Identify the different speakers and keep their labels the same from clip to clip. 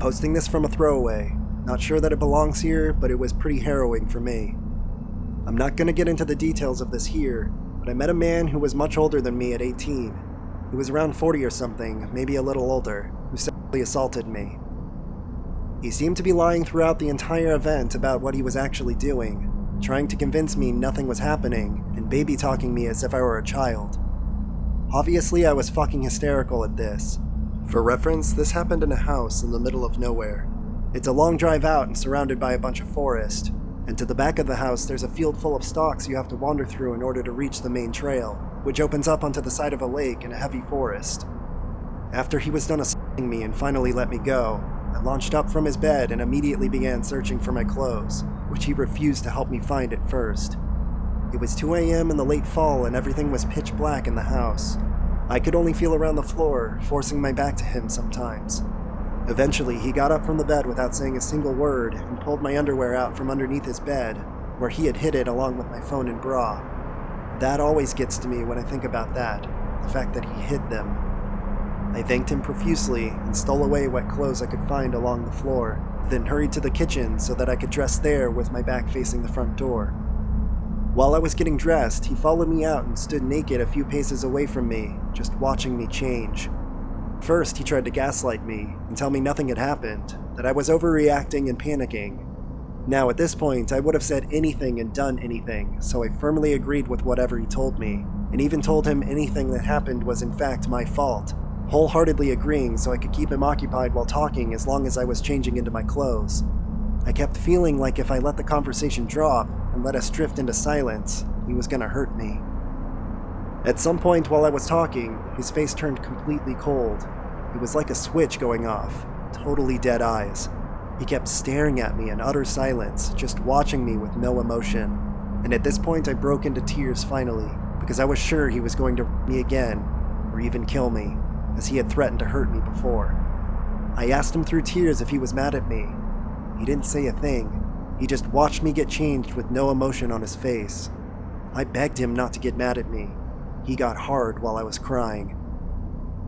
Speaker 1: posting this from a throwaway. Not sure that it belongs here, but it was pretty harrowing for me. I'm not gonna get into the details of this here, but I met a man who was much older than me at 18. He was around 40 or something, maybe a little older, who sexually assaulted me. He seemed to be lying throughout the entire event about what he was actually doing, trying to convince me nothing was happening, and baby-talking me as if I were a child. Obviously, I was fucking hysterical at this. For reference, this happened in a house in the middle of nowhere. It's a long drive out and surrounded by a bunch of forest, and to the back of the house there's a field full of stalks you have to wander through in order to reach the main trail, which opens up onto the side of a lake in a heavy forest. After he was done assaulting me and finally let me go, I launched up from his bed and immediately began searching for my clothes, which he refused to help me find at first. It was 2 a.m. in the late fall and everything was pitch black in the house. I could only feel around the floor, forcing my back to him sometimes. Eventually, he got up from the bed without saying a single word and pulled my underwear out from underneath his bed, where he had hid it along with my phone and bra. That always gets to me when I think about that, the fact that he hid them. I thanked him profusely and stole away what clothes I could find along the floor, then hurried to the kitchen so that I could dress there with my back facing the front door. While I was getting dressed, he followed me out and stood naked a few paces away from me, just watching me change. First, he tried to gaslight me and tell me nothing had happened, that I was overreacting and panicking. Now, at this point, I would have said anything and done anything, so I firmly agreed with whatever he told me, and even told him anything that happened was in fact my fault, wholeheartedly agreeing so I could keep him occupied while talking as long as I was changing into my clothes. I kept feeling like if I let the conversation drop and let us drift into silence, he was gonna hurt me. At some point while I was talking, his face turned completely cold. It was like a switch going off, totally dead eyes. He kept staring at me in utter silence, just watching me with no emotion. And at this point I broke into tears finally, because I was sure he was going to hurt me again, or even kill me, as he had threatened to hurt me before. I asked him through tears if he was mad at me. He didn't say a thing. He just watched me get changed with no emotion on his face. I begged him not to get mad at me. He got hard while I was crying.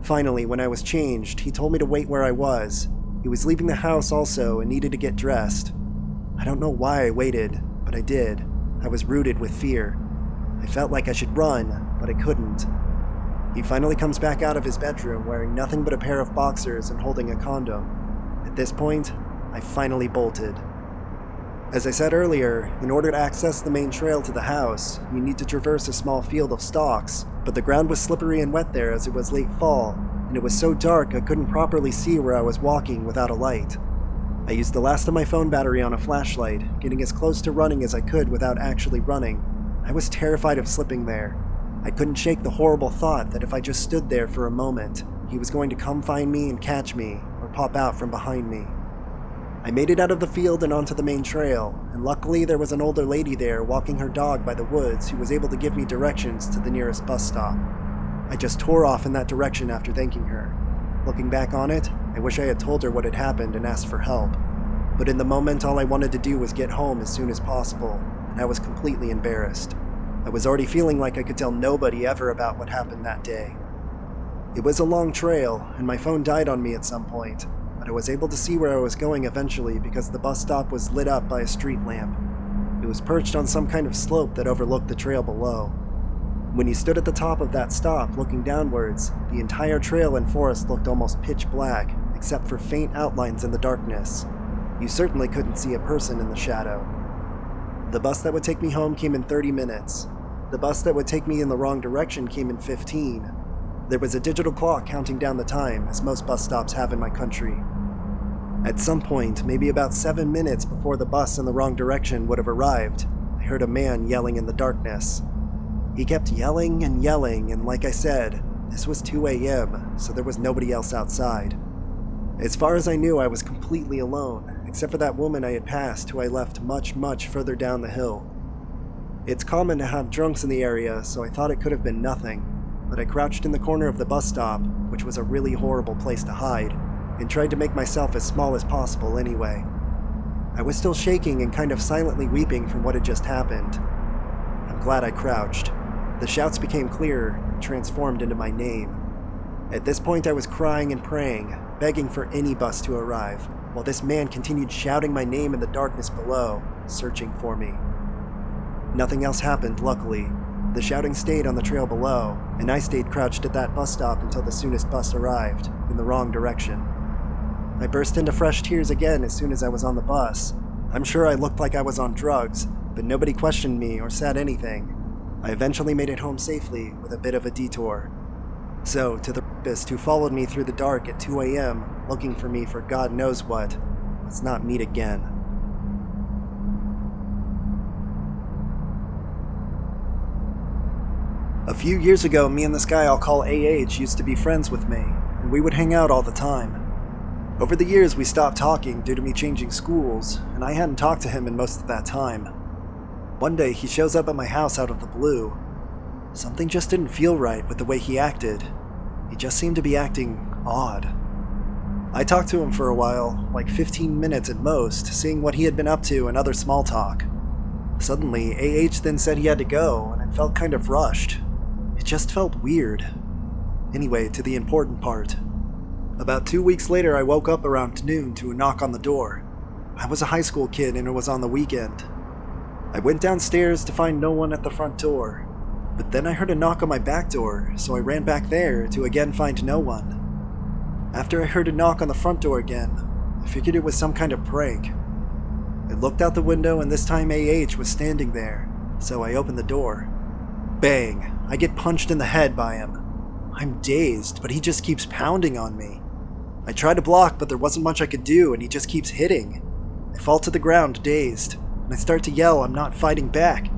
Speaker 1: Finally, when I was changed, he told me to wait where I was. He was leaving the house also and needed to get dressed. I don't know why I waited, but I did. I was rooted with fear. I felt like I should run, but I couldn't. He finally comes back out of his bedroom wearing nothing but a pair of boxers and holding a condom. At this point, I finally bolted. As I said earlier, in order to access the main trail to the house, you need to traverse a small field of stalks, but the ground was slippery and wet there as it was late fall, and it was so dark I couldn't properly see where I was walking without a light. I used the last of my phone battery on a flashlight, getting as close to running as I could without actually running. I was terrified of slipping there. I couldn't shake the horrible thought that if I just stood there for a moment, he was going to come find me and catch me, or pop out from behind me. I made it out of the field and onto the main trail, and luckily there was an older lady there walking her dog by the woods who was able to give me directions to the nearest bus stop. I just tore off in that direction after thanking her. Looking back on it, I wish I had told her what had happened and asked for help. But in the moment, all I wanted to do was get home as soon as possible, and I was completely embarrassed. I was already feeling like I could tell nobody ever about what happened that day. It was a long trail, and my phone died on me at some point, but I was able to see where I was going eventually because the bus stop was lit up by a street lamp. It was perched on some kind of slope that overlooked the trail below. When you stood at the top of that stop looking downwards, the entire trail and forest looked almost pitch black, except for faint outlines in the darkness. You certainly couldn't see a person in the shadow. The bus that would take me home came in 30 minutes. The bus that would take me in the wrong direction came in 15. There was a digital clock counting down the time, as most bus stops have in my country. At some point, maybe about 7 minutes before the bus in the wrong direction would have arrived, I heard a man yelling in the darkness. He kept yelling, and like I said, this was 2 a.m., so there was nobody else outside. As far as I knew, I was completely alone, except for that woman I had passed who I left much, much further down the hill. It's common to have drunks in the area, so I thought it could have been nothing, but I crouched in the corner of the bus stop, which was a really horrible place to hide, and tried to make myself as small as possible anyway. I was still shaking and kind of silently weeping from what had just happened. I'm glad I crouched. The shouts became clearer and transformed into my name. At this point I was crying and praying, begging for any bus to arrive, while this man continued shouting my name in the darkness below, searching for me. Nothing else happened, luckily. The shouting stayed on the trail below, and I stayed crouched at that bus stop until the soonest bus arrived, in the wrong direction. I burst into fresh tears again as soon as I was on the bus. I'm sure I looked like I was on drugs, but nobody questioned me or said anything. I eventually made it home safely with a bit of a detour. So, to the rapist who followed me through the dark at 2 a.m., looking for me for God knows what, let's not meet again. A few years ago, me and this guy I'll call AH used to be friends with me, and we would hang out all the time. Over the years, we stopped talking due to me changing schools, and I hadn't talked to him in most of that time. One day, he shows up at my house out of the blue. Something just didn't feel right with the way he acted. He just seemed to be acting odd. I talked to him for a while, like 15 minutes at most, seeing what he had been up to and other small talk. Suddenly, AH then said he had to go, and it felt kind of rushed. It just felt weird. Anyway, to the important part. About 2 weeks later, I woke up around noon to a knock on the door. I was a high school kid and it was on the weekend. I went downstairs to find no one at the front door, but then I heard a knock on my back door, so I ran back there to again find no one. After I heard a knock on the front door again, I figured it was some kind of prank. I looked out the window and this time AH was standing there, so I opened the door. Bang! I get punched in the head by him. I'm dazed, but he just keeps pounding on me. I try to block, but there wasn't much I could do, and he just keeps hitting. I fall to the ground, dazed, and I start to yell I'm not fighting back.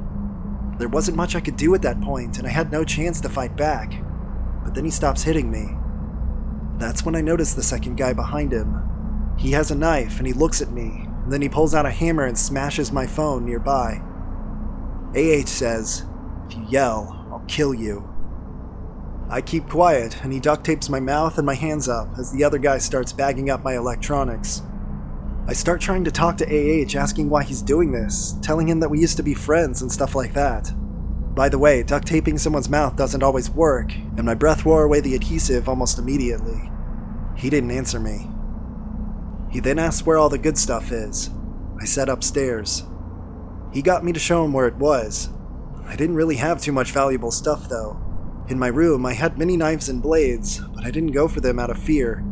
Speaker 1: There wasn't much I could do at that point, and I had no chance to fight back. But then he stops hitting me. That's when I notice the second guy behind him. He has a knife, and he looks at me, and then he pulls out a hammer and smashes my phone nearby. AH says, "If you yell, I'll kill you." I keep quiet, and he duct tapes my mouth and my hands up as the other guy starts bagging up my electronics. I start trying to talk to AH, asking why he's doing this, telling him that we used to be friends and stuff like that. By the way, duct taping someone's mouth doesn't always work, and my breath wore away the adhesive almost immediately. He didn't answer me. He then asked where all the good stuff is. I said upstairs. He got me to show him where it was. I didn't really have too much valuable stuff though. In my room, I had many knives and blades, but I didn't go for them out of fear.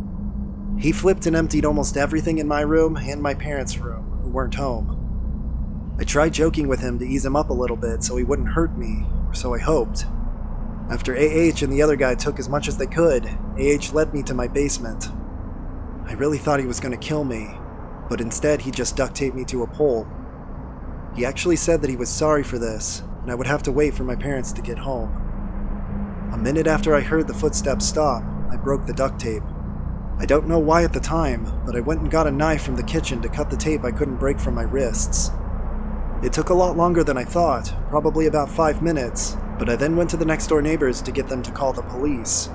Speaker 1: He flipped and emptied almost everything in my room and my parents' room, who weren't home. I tried joking with him to ease him up a little bit so he wouldn't hurt me, or so I hoped. After AH and the other guy took as much as they could, AH led me to my basement. I really thought he was going to kill me, but instead he just duct taped me to a pole. He actually said that he was sorry for this, and I would have to wait for my parents to get home. A minute after I heard the footsteps stop, I broke the duct tape. I don't know why at the time, but I went and got a knife from the kitchen to cut the tape I couldn't break from my wrists. It took a lot longer than I thought, probably about 5 minutes, but I then went to the next door neighbors to get them to call the police.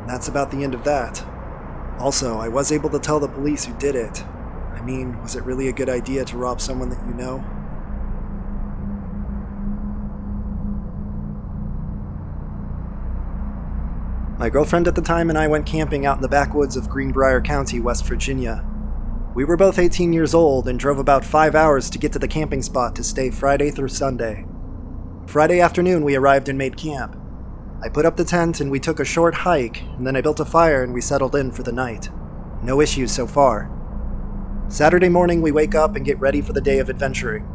Speaker 1: And that's about the end of that. Also, I was able to tell the police who did it. I mean, was it really a good idea to rob someone that you know? My girlfriend at the time and I went camping out in the backwoods of Greenbrier County, West Virginia. We were both 18 years old and drove about 5 hours to get to the camping spot to stay Friday through Sunday. Friday afternoon we arrived and made camp. I put up the tent and we took a short hike, and then I built a fire and we settled in for the night. No issues so far. Saturday morning we wake up and get ready for the day of adventuring.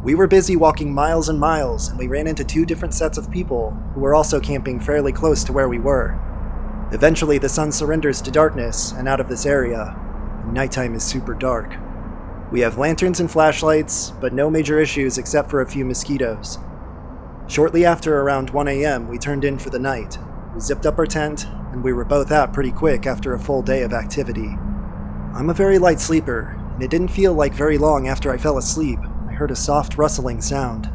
Speaker 1: We were busy walking miles and miles, and we ran into 2 different sets of people who were also camping fairly close to where we were. Eventually, the sun surrenders to darkness, and out of this area, nighttime is super dark. We have lanterns and flashlights, but no major issues except for a few mosquitoes. Shortly after around 1 a.m., we turned in for the night. We zipped up our tent, and we were both out pretty quick after a full day of activity. I'm a very light sleeper, and it didn't feel like very long after I fell asleep. I heard a soft rustling sound.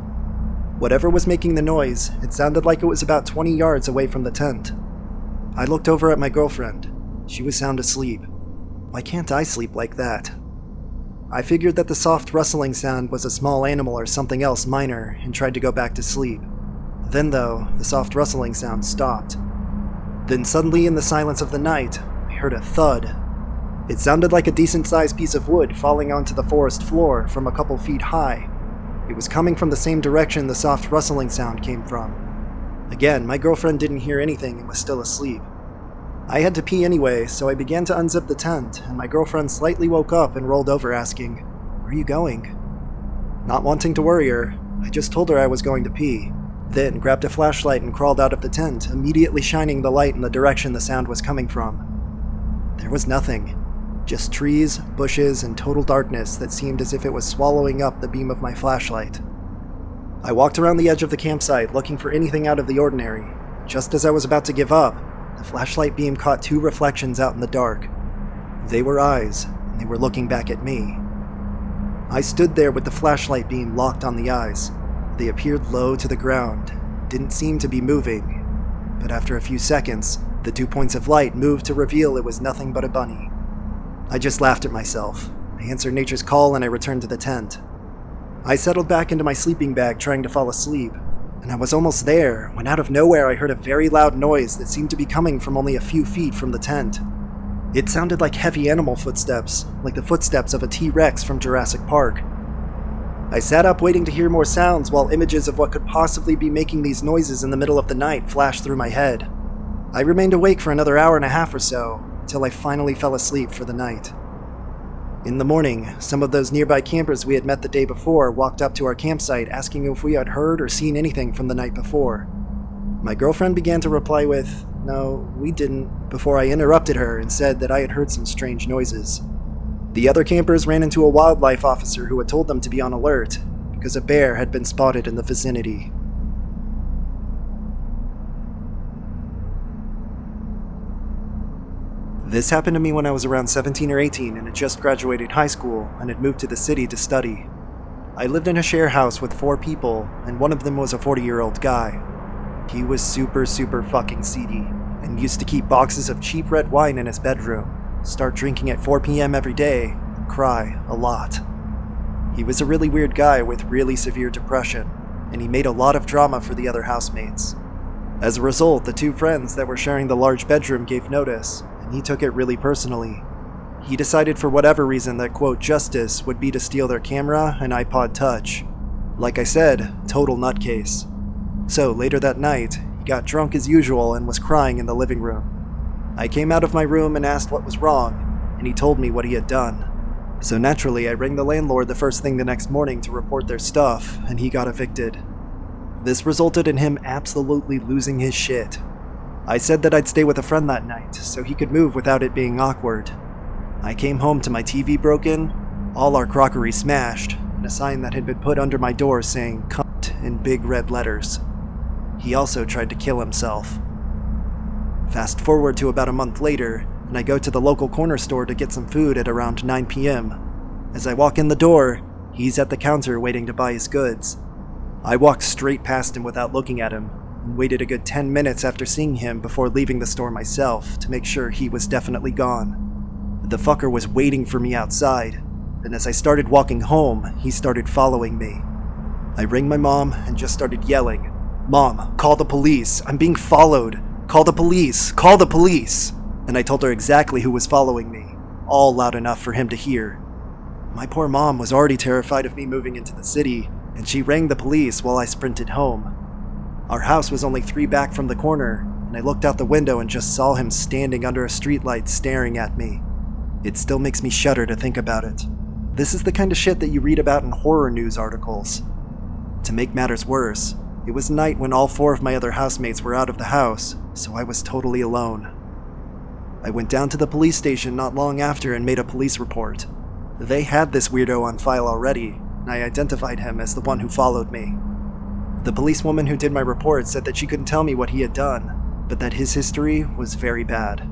Speaker 1: Whatever was making the noise, it sounded like it was about 20 yards away from the tent. I looked over at my girlfriend. She was sound asleep. Why can't I sleep like that? I figured that the soft rustling sound was a small animal or something else minor and tried to go back to sleep. Then though, the soft rustling sound stopped. Then suddenly in the silence of the night, I heard a thud, It sounded like a decent-sized piece of wood falling onto the forest floor from a couple feet high. It was coming from the same direction the soft rustling sound came from. Again, my girlfriend didn't hear anything and was still asleep. I had to pee anyway, so I began to unzip the tent, and my girlfriend slightly woke up and rolled over asking, "Where are you going?" Not wanting to worry her, I just told her I was going to pee, then grabbed a flashlight and crawled out of the tent, immediately shining the light in the direction the sound was coming from. There was nothing. Just trees, bushes, and total darkness that seemed as if it was swallowing up the beam of my flashlight. I walked around the edge of the campsite looking for anything out of the ordinary. Just as I was about to give up, the flashlight beam caught two reflections out in the dark. They were eyes, and they were looking back at me. I stood there with the flashlight beam locked on the eyes. They appeared low to the ground, didn't seem to be moving, but after a few seconds, the 2 points of light moved to reveal it was nothing but a bunny. I just laughed at myself. I answered nature's call and I returned to the tent. I settled back into my sleeping bag trying to fall asleep, and I was almost there when out of nowhere I heard a very loud noise that seemed to be coming from only a few feet from the tent. It sounded like heavy animal footsteps, like the footsteps of a T-Rex from Jurassic Park. I sat up waiting to hear more sounds while images of what could possibly be making these noises in the middle of the night flashed through my head. I remained awake for another hour and a half or so, until I finally fell asleep for the night. In the morning, some of those nearby campers we had met the day before walked up to our campsite asking if we had heard or seen anything from the night before. My girlfriend began to reply with, "No, we didn't," before I interrupted her and said that I had heard some strange noises. The other campers ran into a wildlife officer who had told them to be on alert, because a bear had been spotted in the vicinity. This happened to me when I was around 17 or 18 and had just graduated high school and had moved to the city to study. I lived in a share house with 4 people, and one of them was a 40-year-old guy. He was super fucking seedy, and used to keep boxes of cheap red wine in his bedroom, start drinking at 4 p.m. every day, and cry a lot. He was a really weird guy with really severe depression, and he made a lot of drama for the other housemates. As a result, the 2 friends that were sharing the large bedroom gave notice, and he took it really personally. He decided for whatever reason that, quote, justice would be to steal their camera and iPod Touch. Like I said, total nutcase. So later that night, he got drunk as usual and was crying in the living room. I came out of my room and asked what was wrong, and he told me what he had done. So naturally, I rang the landlord the first thing the next morning to report their stuff, and he got evicted. This resulted in him absolutely losing his shit. I said that I'd stay with a friend that night, so he could move without it being awkward. I came home to my TV broken, all our crockery smashed, and a sign that had been put under my door saying "cunt" in big red letters. He also tried to kill himself. Fast forward to about a month later, and I go to the local corner store to get some food at around 9 p.m. As I walk in the door, he's at the counter waiting to buy his goods. I walked straight past him without looking at him, and waited a good 10 minutes after seeing him before leaving the store myself to make sure he was definitely gone. The fucker was waiting for me outside, and as I started walking home, he started following me. I rang my mom and just started yelling, "Mom, call the police, I'm being followed. Call the police, call the police." And I told her exactly who was following me, all loud enough for him to hear. My poor mom was already terrified of me moving into the city, and she rang the police while I sprinted home. Our house was only 3 back from the corner, and I looked out the window and just saw him standing under a streetlight staring at me. It still makes me shudder to think about it. This is the kind of shit that you read about in horror news articles. To make matters worse, it was night when all 4 of my other housemates were out of the house, so I was totally alone. I went down to the police station not long after and made a police report. They had this weirdo on file already, and I identified him as the one who followed me. The policewoman who did my report said that she couldn't tell me what he had done, but that his history was very bad.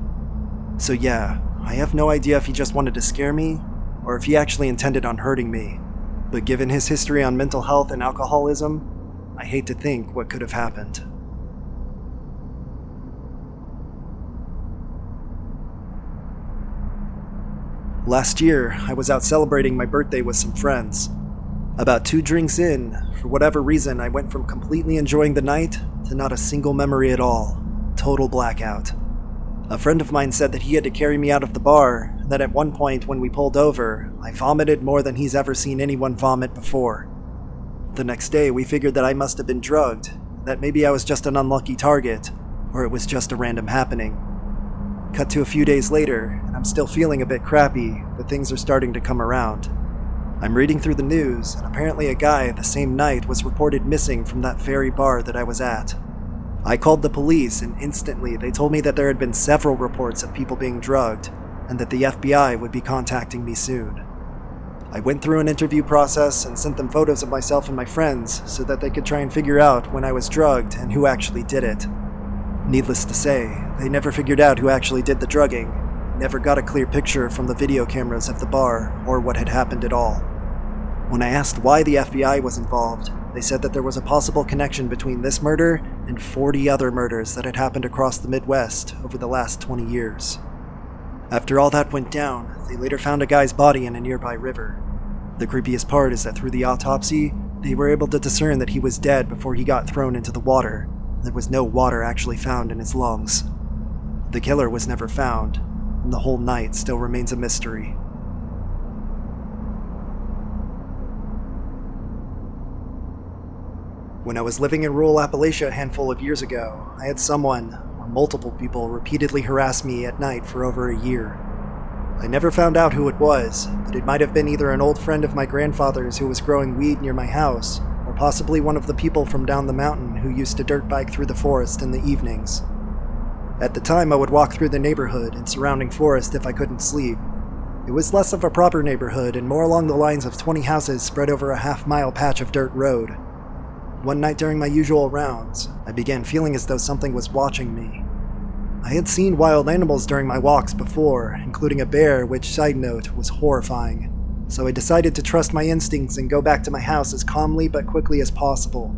Speaker 1: So yeah, I have no idea if he just wanted to scare me, or if he actually intended on hurting me. But given his history on mental health and alcoholism, I hate to think what could have happened. Last year, I was out celebrating my birthday with some friends. About 2 drinks in, for whatever reason, I went from completely enjoying the night to not a single memory at all. Total blackout. A friend of mine said that he had to carry me out of the bar, that at one point when we pulled over, I vomited more than he's ever seen anyone vomit before. The next day, we figured that I must have been drugged, that maybe I was just an unlucky target, or it was just a random happening. Cut to a few days later, and I'm still feeling a bit crappy, but things are starting to come around. I'm reading through the news, and apparently a guy the same night was reported missing from that very bar that I was at. I called the police, and instantly they told me that there had been several reports of people being drugged, and that the FBI would be contacting me soon. I went through an interview process and sent them photos of myself and my friends so that they could try and figure out when I was drugged and who actually did it. Needless to say, they never figured out who actually did the drugging, never got a clear picture from the video cameras of the bar or what had happened at all. When I asked why the FBI was involved, they said that there was a possible connection between this murder and 40 other murders that had happened across the Midwest over the last 20 years. After all that went down, they later found a guy's body in a nearby river. The creepiest part is that through the autopsy, they were able to discern that he was dead before he got thrown into the water. There was no water actually found in his lungs. The killer was never found, and the whole night still remains a mystery. When I was living in rural Appalachia a handful of years ago, I had someone, or multiple people, repeatedly harass me at night for over a year. I never found out who it was, but it might have been either an old friend of my grandfather's who was growing weed near my house, or possibly one of the people from down the mountain who used to dirt bike through the forest in the evenings. At the time, I would walk through the neighborhood and surrounding forest if I couldn't sleep. It was less of a proper neighborhood and more along the lines of 20 houses spread over a half-mile patch of dirt road. One night during my usual rounds, I began feeling as though something was watching me. I had seen wild animals during my walks before, including a bear, which, side note, was horrifying. So I decided to trust my instincts and go back to my house as calmly but quickly as possible.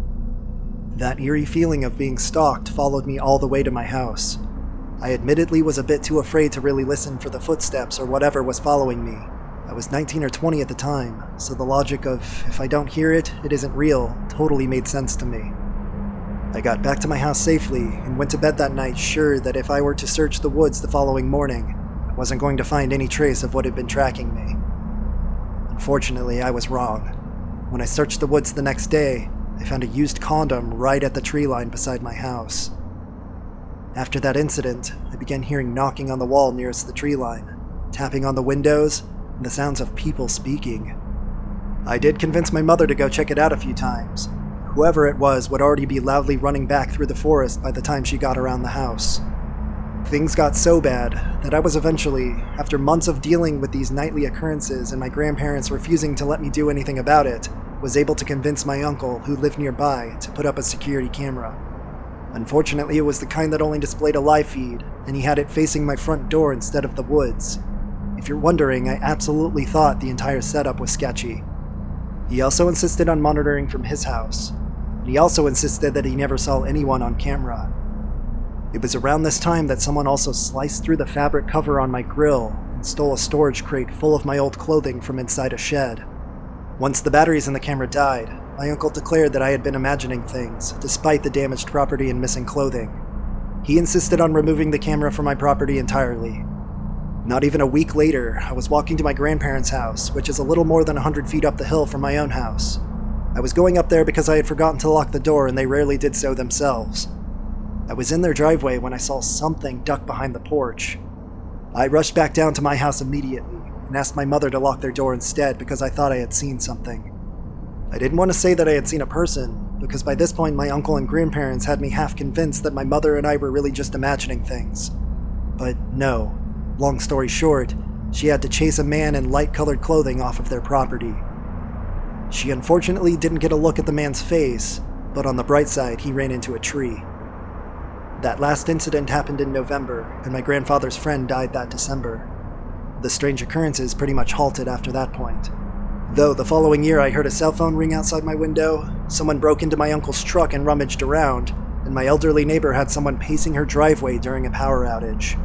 Speaker 1: That eerie feeling of being stalked followed me all the way to my house. I admittedly was a bit too afraid to really listen for the footsteps or whatever was following me. I was 19 or 20 at the time, so the logic of, if I don't hear it, it isn't real, totally made sense to me. I got back to my house safely and went to bed that night sure that if I were to search the woods the following morning, I wasn't going to find any trace of what had been tracking me. Unfortunately, I was wrong. When I searched the woods the next day, I found a used condom right at the tree line beside my house. After that incident, I began hearing knocking on the wall nearest the tree line, tapping on the windows, and the sounds of people speaking. I did convince my mother to go check it out a few times. Whoever it was would already be loudly running back through the forest by the time she got around the house. Things got so bad that I was eventually, after months of dealing with these nightly occurrences and my grandparents refusing to let me do anything about it, was able to convince my uncle, who lived nearby, to put up a security camera. Unfortunately, it was the kind that only displayed a live feed, and he had it facing my front door instead of the woods. If you're wondering, I absolutely thought the entire setup was sketchy. He also insisted on monitoring from his house, and he also insisted that he never saw anyone on camera. It was around this time that someone also sliced through the fabric cover on my grill and stole a storage crate full of my old clothing from inside a shed. Once the batteries in the camera died, my uncle declared that I had been imagining things, despite the damaged property and missing clothing. He insisted on removing the camera from my property entirely. Not even a week later, I was walking to my grandparents' house, which is a little more than 100 feet up the hill from my own house. I was going up there because I had forgotten to lock the door and they rarely did so themselves. I was in their driveway when I saw something duck behind the porch. I rushed back down to my house immediately and asked my mother to lock their door instead because I thought I had seen something. I didn't want to say that I had seen a person, because by this point my uncle and grandparents had me half convinced that my mother and I were really just imagining things. But no. Long story short, she had to chase a man in light-colored clothing off of their property. She unfortunately didn't get a look at the man's face, but on the bright side, he ran into a tree. That last incident happened in November, and my grandfather's friend died that December. The strange occurrences pretty much halted after that point. Though the following year I heard a cell phone ring outside my window, someone broke into my uncle's truck and rummaged around, and my elderly neighbor had someone pacing her driveway during a power outage.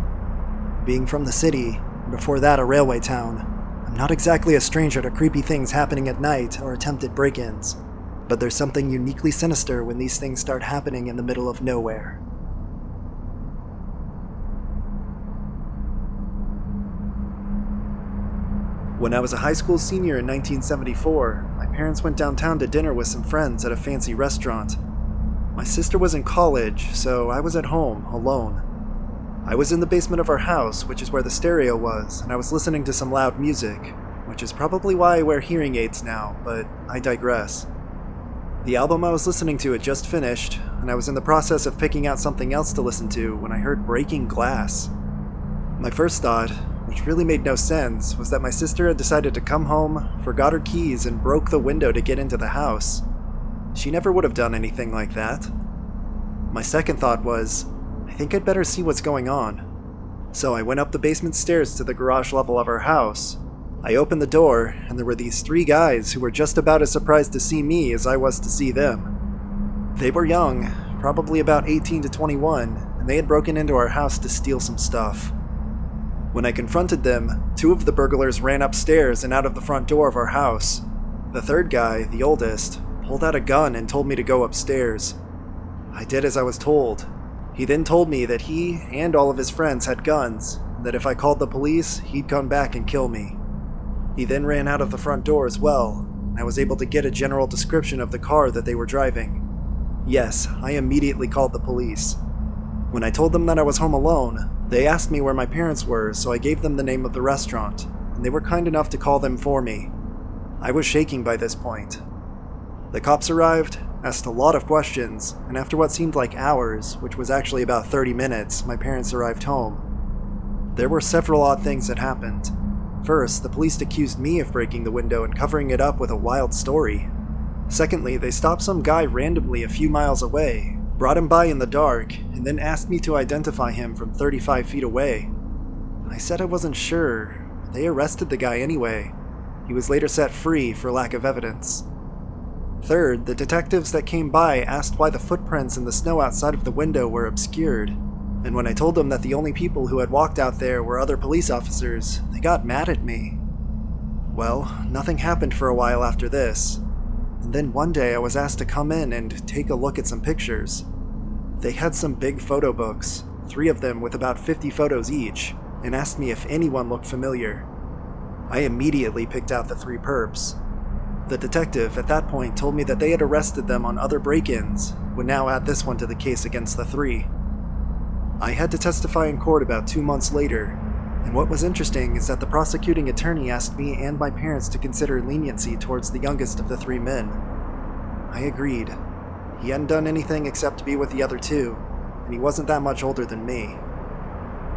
Speaker 1: Being from the city, and before that a railway town, I'm not exactly a stranger to creepy things happening at night or attempted break-ins, but there's something uniquely sinister when these things start happening in the middle of nowhere. When I was a high school senior in 1974, my parents went downtown to dinner with some friends at a fancy restaurant. My sister was in college, so I was at home, alone. I was in the basement of our house, which is where the stereo was, and I was listening to some loud music, which is probably why I wear hearing aids now, but I digress. The album I was listening to had just finished, and I was in the process of picking out something else to listen to when I heard breaking glass. My first thought, which really made no sense, was that my sister had decided to come home, forgot her keys, and broke the window to get into the house. She never would have done anything like that. My second thought was, I think I'd better see what's going on. So I went up the basement stairs to the garage level of our house. I opened the door, and there were these 3 guys who were just about as surprised to see me as I was to see them. They were young, probably about 18 to 21, and they had broken into our house to steal some stuff. When I confronted them, 2 of the burglars ran upstairs and out of the front door of our house. The third guy, the oldest, pulled out a gun and told me to go upstairs. I did as I was told. He then told me that he and all of his friends had guns, and that if I called the police, he'd come back and kill me. He then ran out of the front door as well, and I was able to get a general description of the car that they were driving. Yes, I immediately called the police. When I told them that I was home alone, they asked me where my parents were, so I gave them the name of the restaurant, and they were kind enough to call them for me. I was shaking by this point. The cops arrived, asked a lot of questions, and after what seemed like hours, which was actually about 30 minutes, my parents arrived home. There were several odd things that happened. First, the police accused me of breaking the window and covering it up with a wild story. Secondly, they stopped some guy randomly a few miles away, brought him by in the dark, and then asked me to identify him from 35 feet away. I said I wasn't sure, but they arrested the guy anyway. He was later set free for lack of evidence. Third, the detectives that came by asked why the footprints in the snow outside of the window were obscured, and when I told them that the only people who had walked out there were other police officers, they got mad at me. Well, nothing happened for a while after this, and then one day I was asked to come in and take a look at some pictures. They had some big photo books, 3 of them with about 50 photos each, and asked me if anyone looked familiar. I immediately picked out the 3 perps. The detective at that point told me that they had arrested them on other break-ins, would now add this one to the case against the 3. I had to testify in court about 2 months later, and what was interesting is that the prosecuting attorney asked me and my parents to consider leniency towards the youngest of the 3 men. I agreed. He hadn't done anything except be with the other 2, and he wasn't that much older than me.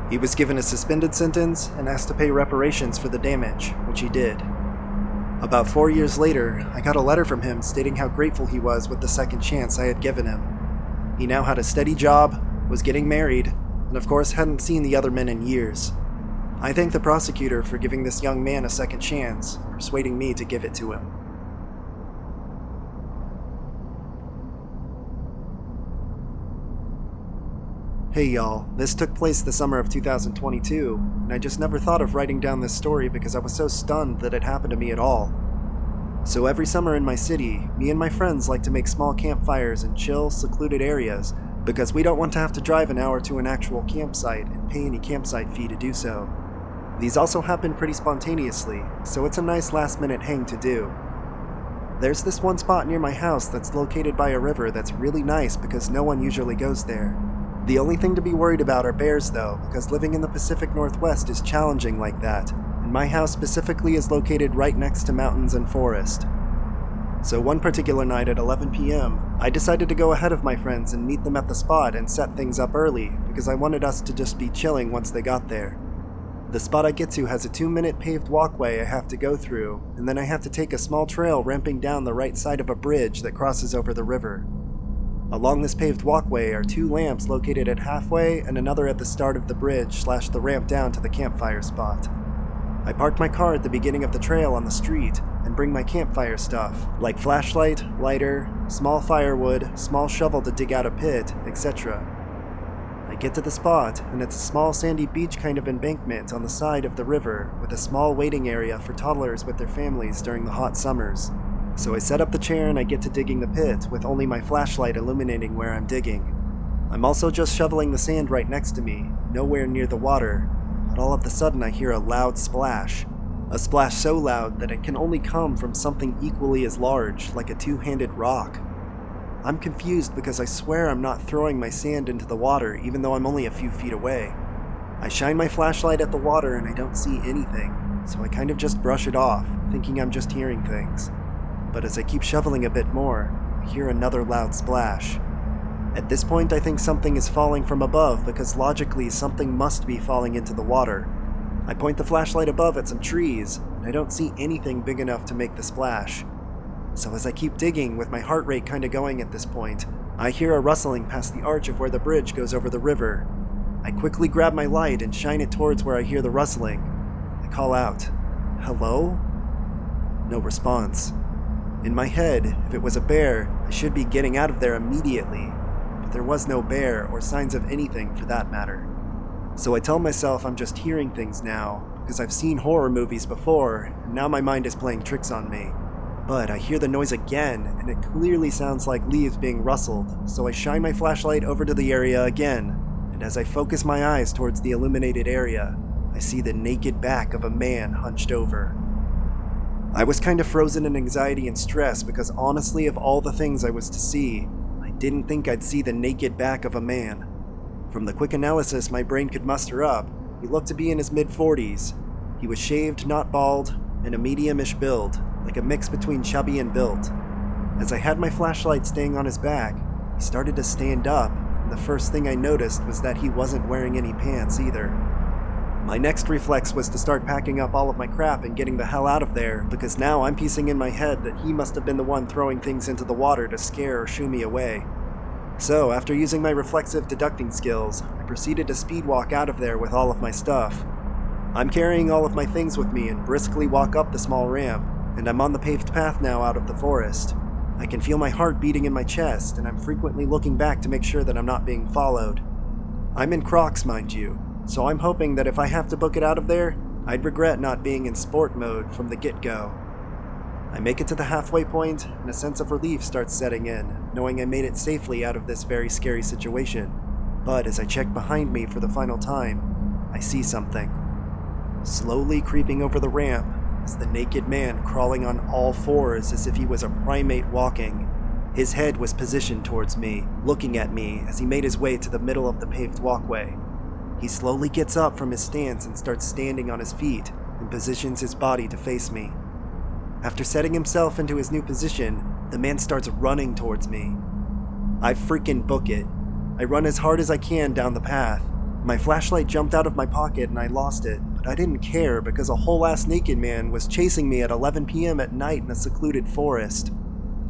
Speaker 1: He was given a suspended sentence and asked to pay reparations for the damage, which he did. About 4 years later, I got a letter from him stating how grateful he was with the second chance I had given him. He now had a steady job, was getting married, and of course hadn't seen the other men in years. I thank the prosecutor for giving this young man a second chance, persuading me to give it to him. Hey y'all, this took place the summer of 2022, and I just never thought of writing down this story because I was so stunned that it happened to me at all. So every summer in my city, me and my friends like to make small campfires in chill, secluded areas because we don't want to have to drive an hour to an actual campsite and pay any campsite fee to do so. These also happen pretty spontaneously, so it's a nice last-minute hang to do. There's this one spot near my house that's located by a river that's really nice because no one usually goes there. The only thing to be worried about are bears though, because living in the Pacific Northwest is challenging like that, and my house specifically is located right next to mountains and forest. So one particular night at 11 p.m., I decided to go ahead of my friends and meet them at the spot and set things up early, because I wanted us to just be chilling once they got there. The spot I get to has a 2-minute paved walkway I have to go through, and then I have to take a small trail ramping down the right side of a bridge that crosses over the river. Along this paved walkway are 2 lamps located at halfway and another at the start of the bridge / the ramp down to the campfire spot. I park my car at the beginning of the trail on the street and bring my campfire stuff, like flashlight, lighter, small firewood, small shovel to dig out a pit, etc. I get to the spot, and it's a small sandy beach kind of embankment on the side of the river with a small waiting area for toddlers with their families during the hot summers. So I set up the chair and I get to digging the pit with only my flashlight illuminating where I'm digging. I'm also just shoveling the sand right next to me, nowhere near the water, but all of a sudden I hear a loud splash. A splash so loud that it can only come from something equally as large, like a two-handed rock. I'm confused because I swear I'm not throwing my sand into the water even though I'm only a few feet away. I shine my flashlight at the water and I don't see anything, so I kind of just brush it off, thinking I'm just hearing things. But as I keep shoveling a bit more, I hear another loud splash. At this point I think something is falling from above because logically something must be falling into the water. I point the flashlight above at some trees, and I don't see anything big enough to make the splash. So as I keep digging, with my heart rate kinda going at this point, I hear a rustling past the arch of where the bridge goes over the river. I quickly grab my light and shine it towards where I hear the rustling. I call out, "Hello?" No response. In my head, if it was a bear, I should be getting out of there immediately, but there was no bear or signs of anything for that matter. So I tell myself I'm just hearing things now, because I've seen horror movies before, and now my mind is playing tricks on me. But I hear the noise again, and it clearly sounds like leaves being rustled, so I shine my flashlight over to the area again, and as I focus my eyes towards the illuminated area, I see the naked back of a man hunched over. I was kind of frozen in anxiety and stress because honestly, of all the things I was to see, I didn't think I'd see the naked back of a man. From the quick analysis my brain could muster up, he looked to be in his mid-40s. He was shaved, not bald, and a medium-ish build, like a mix between chubby and built. As I had my flashlight staying on his back, he started to stand up, and the first thing I noticed was that he wasn't wearing any pants either. My next reflex was to start packing up all of my crap and getting the hell out of there, because now I'm piecing in my head that he must have been the one throwing things into the water to scare or shoo me away. So, after using my reflexive deducting skills, I proceeded to speed walk out of there with all of my stuff. I'm carrying all of my things with me and briskly walk up the small ramp, and I'm on the paved path now out of the forest. I can feel my heart beating in my chest, and I'm frequently looking back to make sure that I'm not being followed. I'm in Crocs, mind you, so I'm hoping that if I have to book it out of there, I'd regret not being in sport mode from the get-go. I make it to the halfway point, and a sense of relief starts setting in, knowing I made it safely out of this very scary situation. But as I check behind me for the final time, I see something. Slowly creeping over the ramp is the naked man crawling on all fours as if he was a primate walking. His head was positioned towards me, looking at me as he made his way to the middle of the paved walkway. He slowly gets up from his stance and starts standing on his feet and positions his body to face me. After setting himself into his new position, the man starts running towards me. I freaking book it. I run as hard as I can down the path. My flashlight jumped out of my pocket and I lost it, but I didn't care because a whole-ass naked man was chasing me at 11 p.m. at night in a secluded forest.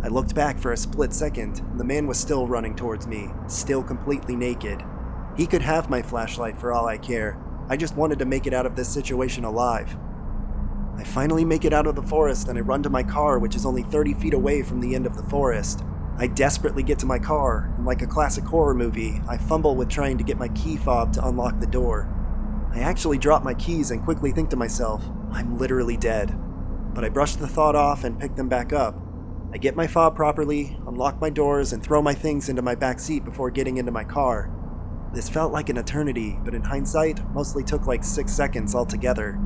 Speaker 1: I looked back for a split second, and the man was still running towards me, still completely naked. He could have my flashlight for all I care. I just wanted to make it out of this situation alive. I finally make it out of the forest and I run to my car, which is only 30 feet away from the end of the forest. I desperately get to my car, and like a classic horror movie, I fumble with trying to get my key fob to unlock the door. I actually drop my keys and quickly think to myself, I'm literally dead. But I brush the thought off and pick them back up. I get my fob properly, unlock my doors, and throw my things into my back seat before getting into my car. This felt like an eternity, but in hindsight, mostly took like 6 seconds altogether.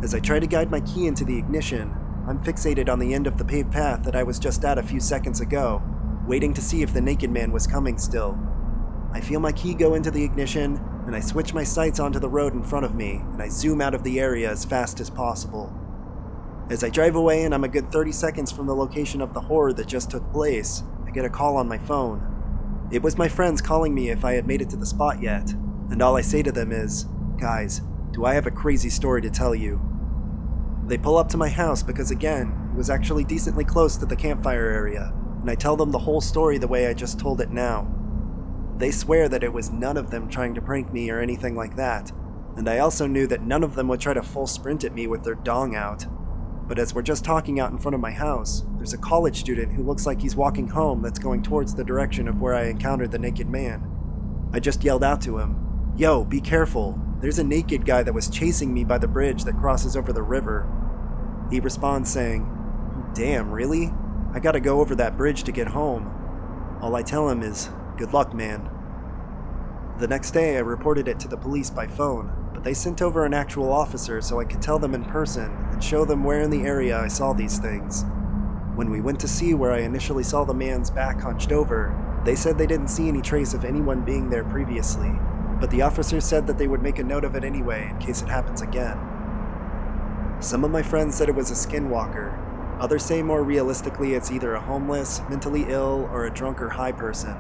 Speaker 1: As I try to guide my key into the ignition, I'm fixated on the end of the paved path that I was just at a few seconds ago, waiting to see if the naked man was coming still. I feel my key go into the ignition, and I switch my sights onto the road in front of me, and I zoom out of the area as fast as possible. As I drive away and I'm a good 30 seconds from the location of the horror that just took place, I get a call on my phone. It was my friends calling me if I had made it to the spot yet, and all I say to them is, "Guys, do I have a crazy story to tell you?" They pull up to my house because again, it was actually decently close to the campfire area, and I tell them the whole story the way I just told it now. They swear that it was none of them trying to prank me or anything like that, and I also knew that none of them would try to full sprint at me with their dong out. But as we're just talking out in front of my house, there's a college student who looks like he's walking home that's going towards the direction of where I encountered the naked man. I just yelled out to him, "Yo, be careful. There's a naked guy that was chasing me by the bridge that crosses over the river." He responds saying, "Damn, really? I gotta go over that bridge to get home." All I tell him is, "Good luck, man." The next day I reported it to the police by phone, but they sent over an actual officer so I could tell them in person, and show them where in the area I saw these things. When we went to see where I initially saw the man's back hunched over, they said they didn't see any trace of anyone being there previously, but the officers said that they would make a note of it anyway in case it happens again. Some of my friends said it was a skinwalker. Others say more realistically it's either a homeless, mentally ill, or a drunk or high person.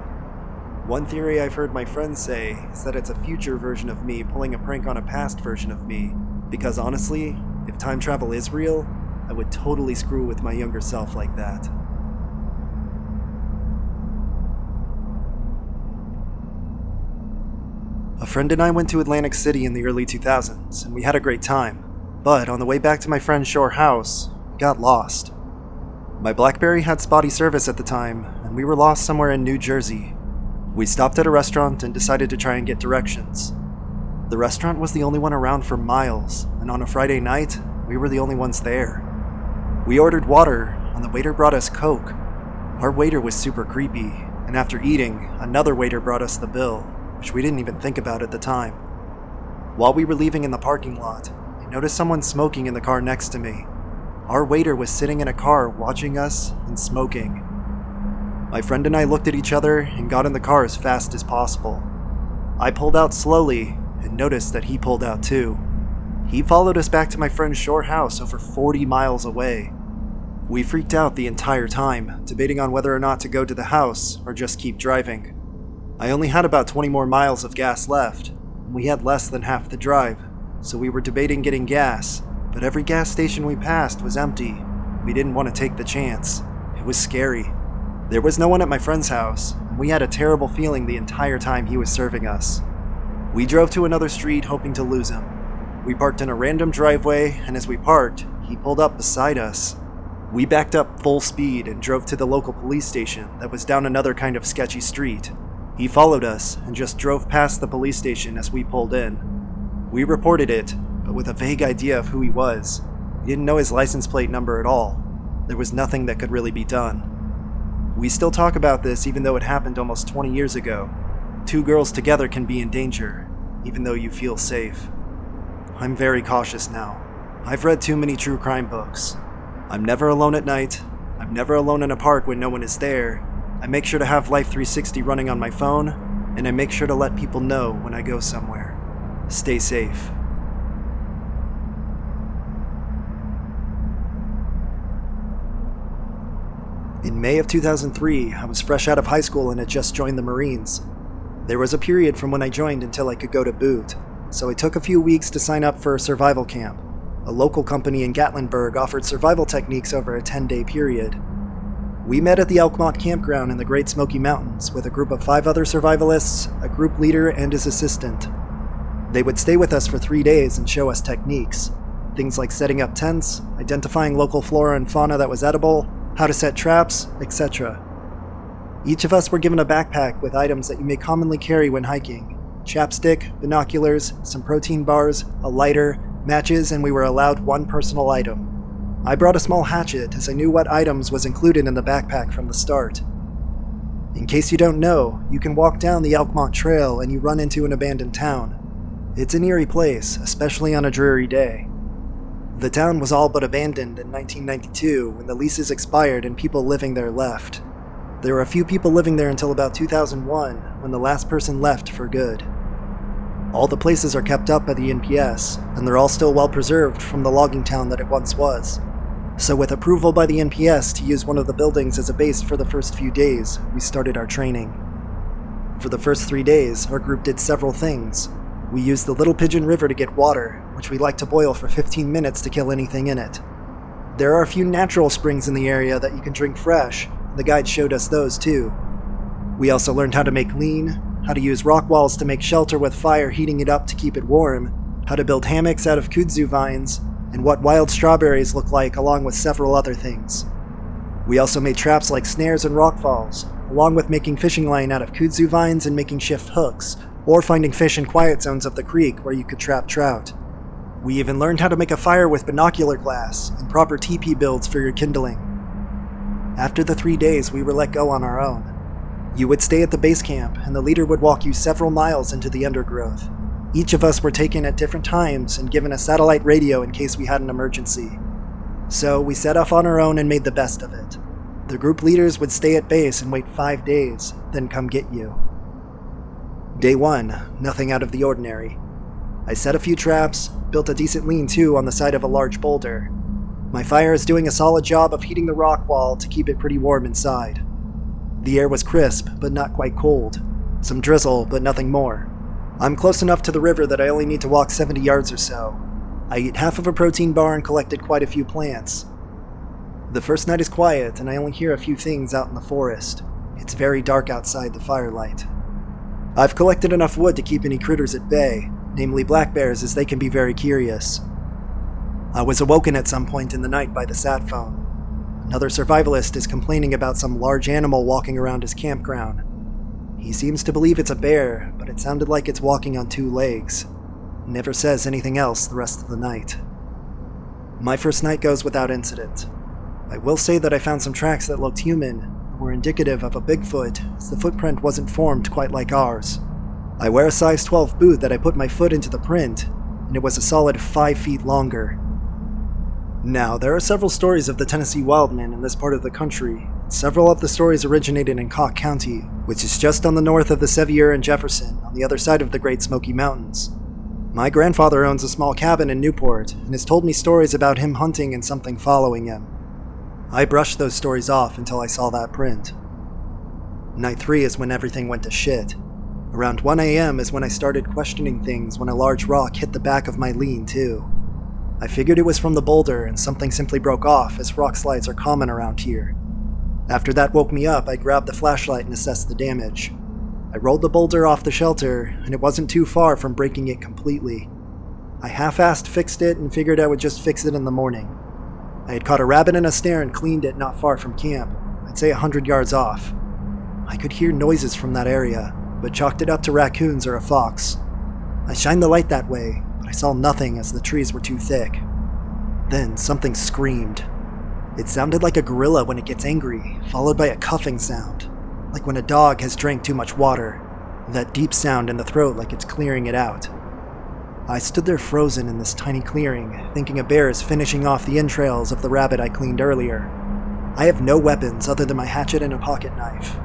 Speaker 1: One theory I've heard my friends say is that it's a future version of me pulling a prank on a past version of me, because honestly, if time travel is real, I would totally screw with my younger self like that. A friend and I went to Atlantic City in the early 2000s, and we had a great time. But on the way back to my friend's shore house, we got lost. My BlackBerry had spotty service at the time, and we were lost somewhere in New Jersey. We stopped at a restaurant and decided to try and get directions. The restaurant was the only one around for miles, and on a Friday night, we were the only ones there. We ordered water, and the waiter brought us Coke. Our waiter was super creepy, and after eating, another waiter brought us the bill, which we didn't even think about at the time. While we were leaving in the parking lot, I noticed someone smoking in the car next to me. Our waiter was sitting in a car watching us and smoking. My friend and I looked at each other and got in the car as fast as possible. I pulled out slowly and noticed that he pulled out too. He followed us back to my friend's shore house over 40 miles away. We freaked out the entire time, debating on whether or not to go to the house or just keep driving. I only had about 20 more miles of gas left, and we had less than half the drive, so we were debating getting gas, but every gas station we passed was empty. We didn't want to take the chance. It was scary. There was no one at my friend's house, and we had a terrible feeling the entire time he was serving us. We drove to another street hoping to lose him. We parked in a random driveway, and as we parked, he pulled up beside us. We backed up full speed and drove to the local police station that was down another kind of sketchy street. He followed us and just drove past the police station as we pulled in. We reported it, but with a vague idea of who he was. We didn't know his license plate number at all. There was nothing that could really be done. We still talk about this even though it happened almost 20 years ago. Two girls together can be in danger, even though you feel safe. I'm very cautious now. I've read too many true crime books. I'm never alone at night. I'm never alone in a park when no one is there. I make sure to have Life 360 running on my phone, and I make sure to let people know when I go somewhere. Stay safe. In May of 2003, I was fresh out of high school and had just joined the Marines. There was a period from when I joined until I could go to boot, so it took a few weeks to sign up for a survival camp. A local company in Gatlinburg offered survival techniques over a 10-day period. We met at the Elkmont campground in the Great Smoky Mountains with a group of 5 other survivalists, a group leader, and his assistant. They would stay with us for 3 days and show us techniques. Things like setting up tents, identifying local flora and fauna that was edible, how to set traps, etc. Each of us were given a backpack with items that you may commonly carry when hiking. Chapstick, binoculars, some protein bars, a lighter, matches, and we were allowed 1 personal item. I brought a small hatchet as I knew what items was included in the backpack from the start. In case you don't know, you can walk down the Elkmont Trail and you run into an abandoned town. It's an eerie place, especially on a dreary day. The town was all but abandoned in 1992 when the leases expired and people living there left. There were a few people living there until about 2001 when the last person left for good. All the places are kept up by the NPS, and they're all still well preserved from the logging town that it once was. So with approval by the NPS to use one of the buildings as a base for the first few days, we started our training. For the first 3 days, our group did several things. We used the Little Pigeon River to get water, which we like to boil for 15 minutes to kill anything in it. There are a few natural springs in the area that you can drink fresh. The guide showed us those too. We also learned how to make lean, how to use rock walls to make shelter with fire heating it up to keep it warm, how to build hammocks out of kudzu vines, and what wild strawberries look like, along with several other things. We also made traps like snares and rock falls, along with making fishing line out of kudzu vines and making shift hooks, or finding fish in quiet zones of the creek where you could trap trout. We even learned how to make a fire with binocular glass and proper teepee builds for your kindling. After the 3 days, we were let go on our own. You would stay at the base camp, and the leader would walk you several miles into the undergrowth. Each of us were taken at different times and given a satellite radio in case we had an emergency. So we set off on our own and made the best of it. The group leaders would stay at base and wait 5 days, then come get you. Day 1, nothing out of the ordinary. I set a few traps, built a decent lean-to on the side of a large boulder. My fire is doing a solid job of heating the rock wall to keep it pretty warm inside. The air was crisp, but not quite cold. Some drizzle, but nothing more. I'm close enough to the river that I only need to walk 70 yards or so. I ate half of a protein bar and collected quite a few plants. The first night is quiet, and I only hear a few things out in the forest. It's very dark outside the firelight. I've collected enough wood to keep any critters at bay, namely black bears, as they can be very curious. I was awoken at some point in the night by the sat phone. Another survivalist is complaining about some large animal walking around his campground. He seems to believe it's a bear, but it sounded like it's walking on 2 legs. Never says anything else the rest of the night. My first night goes without incident. I will say that I found some tracks that looked human, and were indicative of a Bigfoot, as the footprint wasn't formed quite like ours. I wear a size 12 boot that I put my foot into the print, and it was a solid 5 feet longer. Now, there are several stories of the Tennessee wildman in this part of the country. Several of the stories originated in Cocke County, which is just on the north of the Sevier and Jefferson, on the other side of the Great Smoky Mountains. My grandfather owns a small cabin in Newport, and has told me stories about him hunting and something following him. I brushed those stories off until I saw that print. Night 3 is when everything went to shit. Around 1 a.m. is when I started questioning things when a large rock hit the back of my lean-to. I figured it was from the boulder and something simply broke off, as rock slides are common around here. After that woke me up, I grabbed the flashlight and assessed the damage. I rolled the boulder off the shelter, and it wasn't too far from breaking it completely. I half-assed fixed it and figured I would just fix it in the morning. I had caught a rabbit in a snare and cleaned it not far from camp, I'd say 100 yards off. I could hear noises from that area, but chalked it up to raccoons or a fox. I shined the light that way, but I saw nothing as the trees were too thick. Then something screamed. It sounded like a gorilla when it gets angry, followed by a coughing sound, like when a dog has drank too much water, that deep sound in the throat like it's clearing it out. I stood there frozen in this tiny clearing, thinking a bear is finishing off the entrails of the rabbit I cleaned earlier. I have no weapons other than my hatchet and a pocket knife.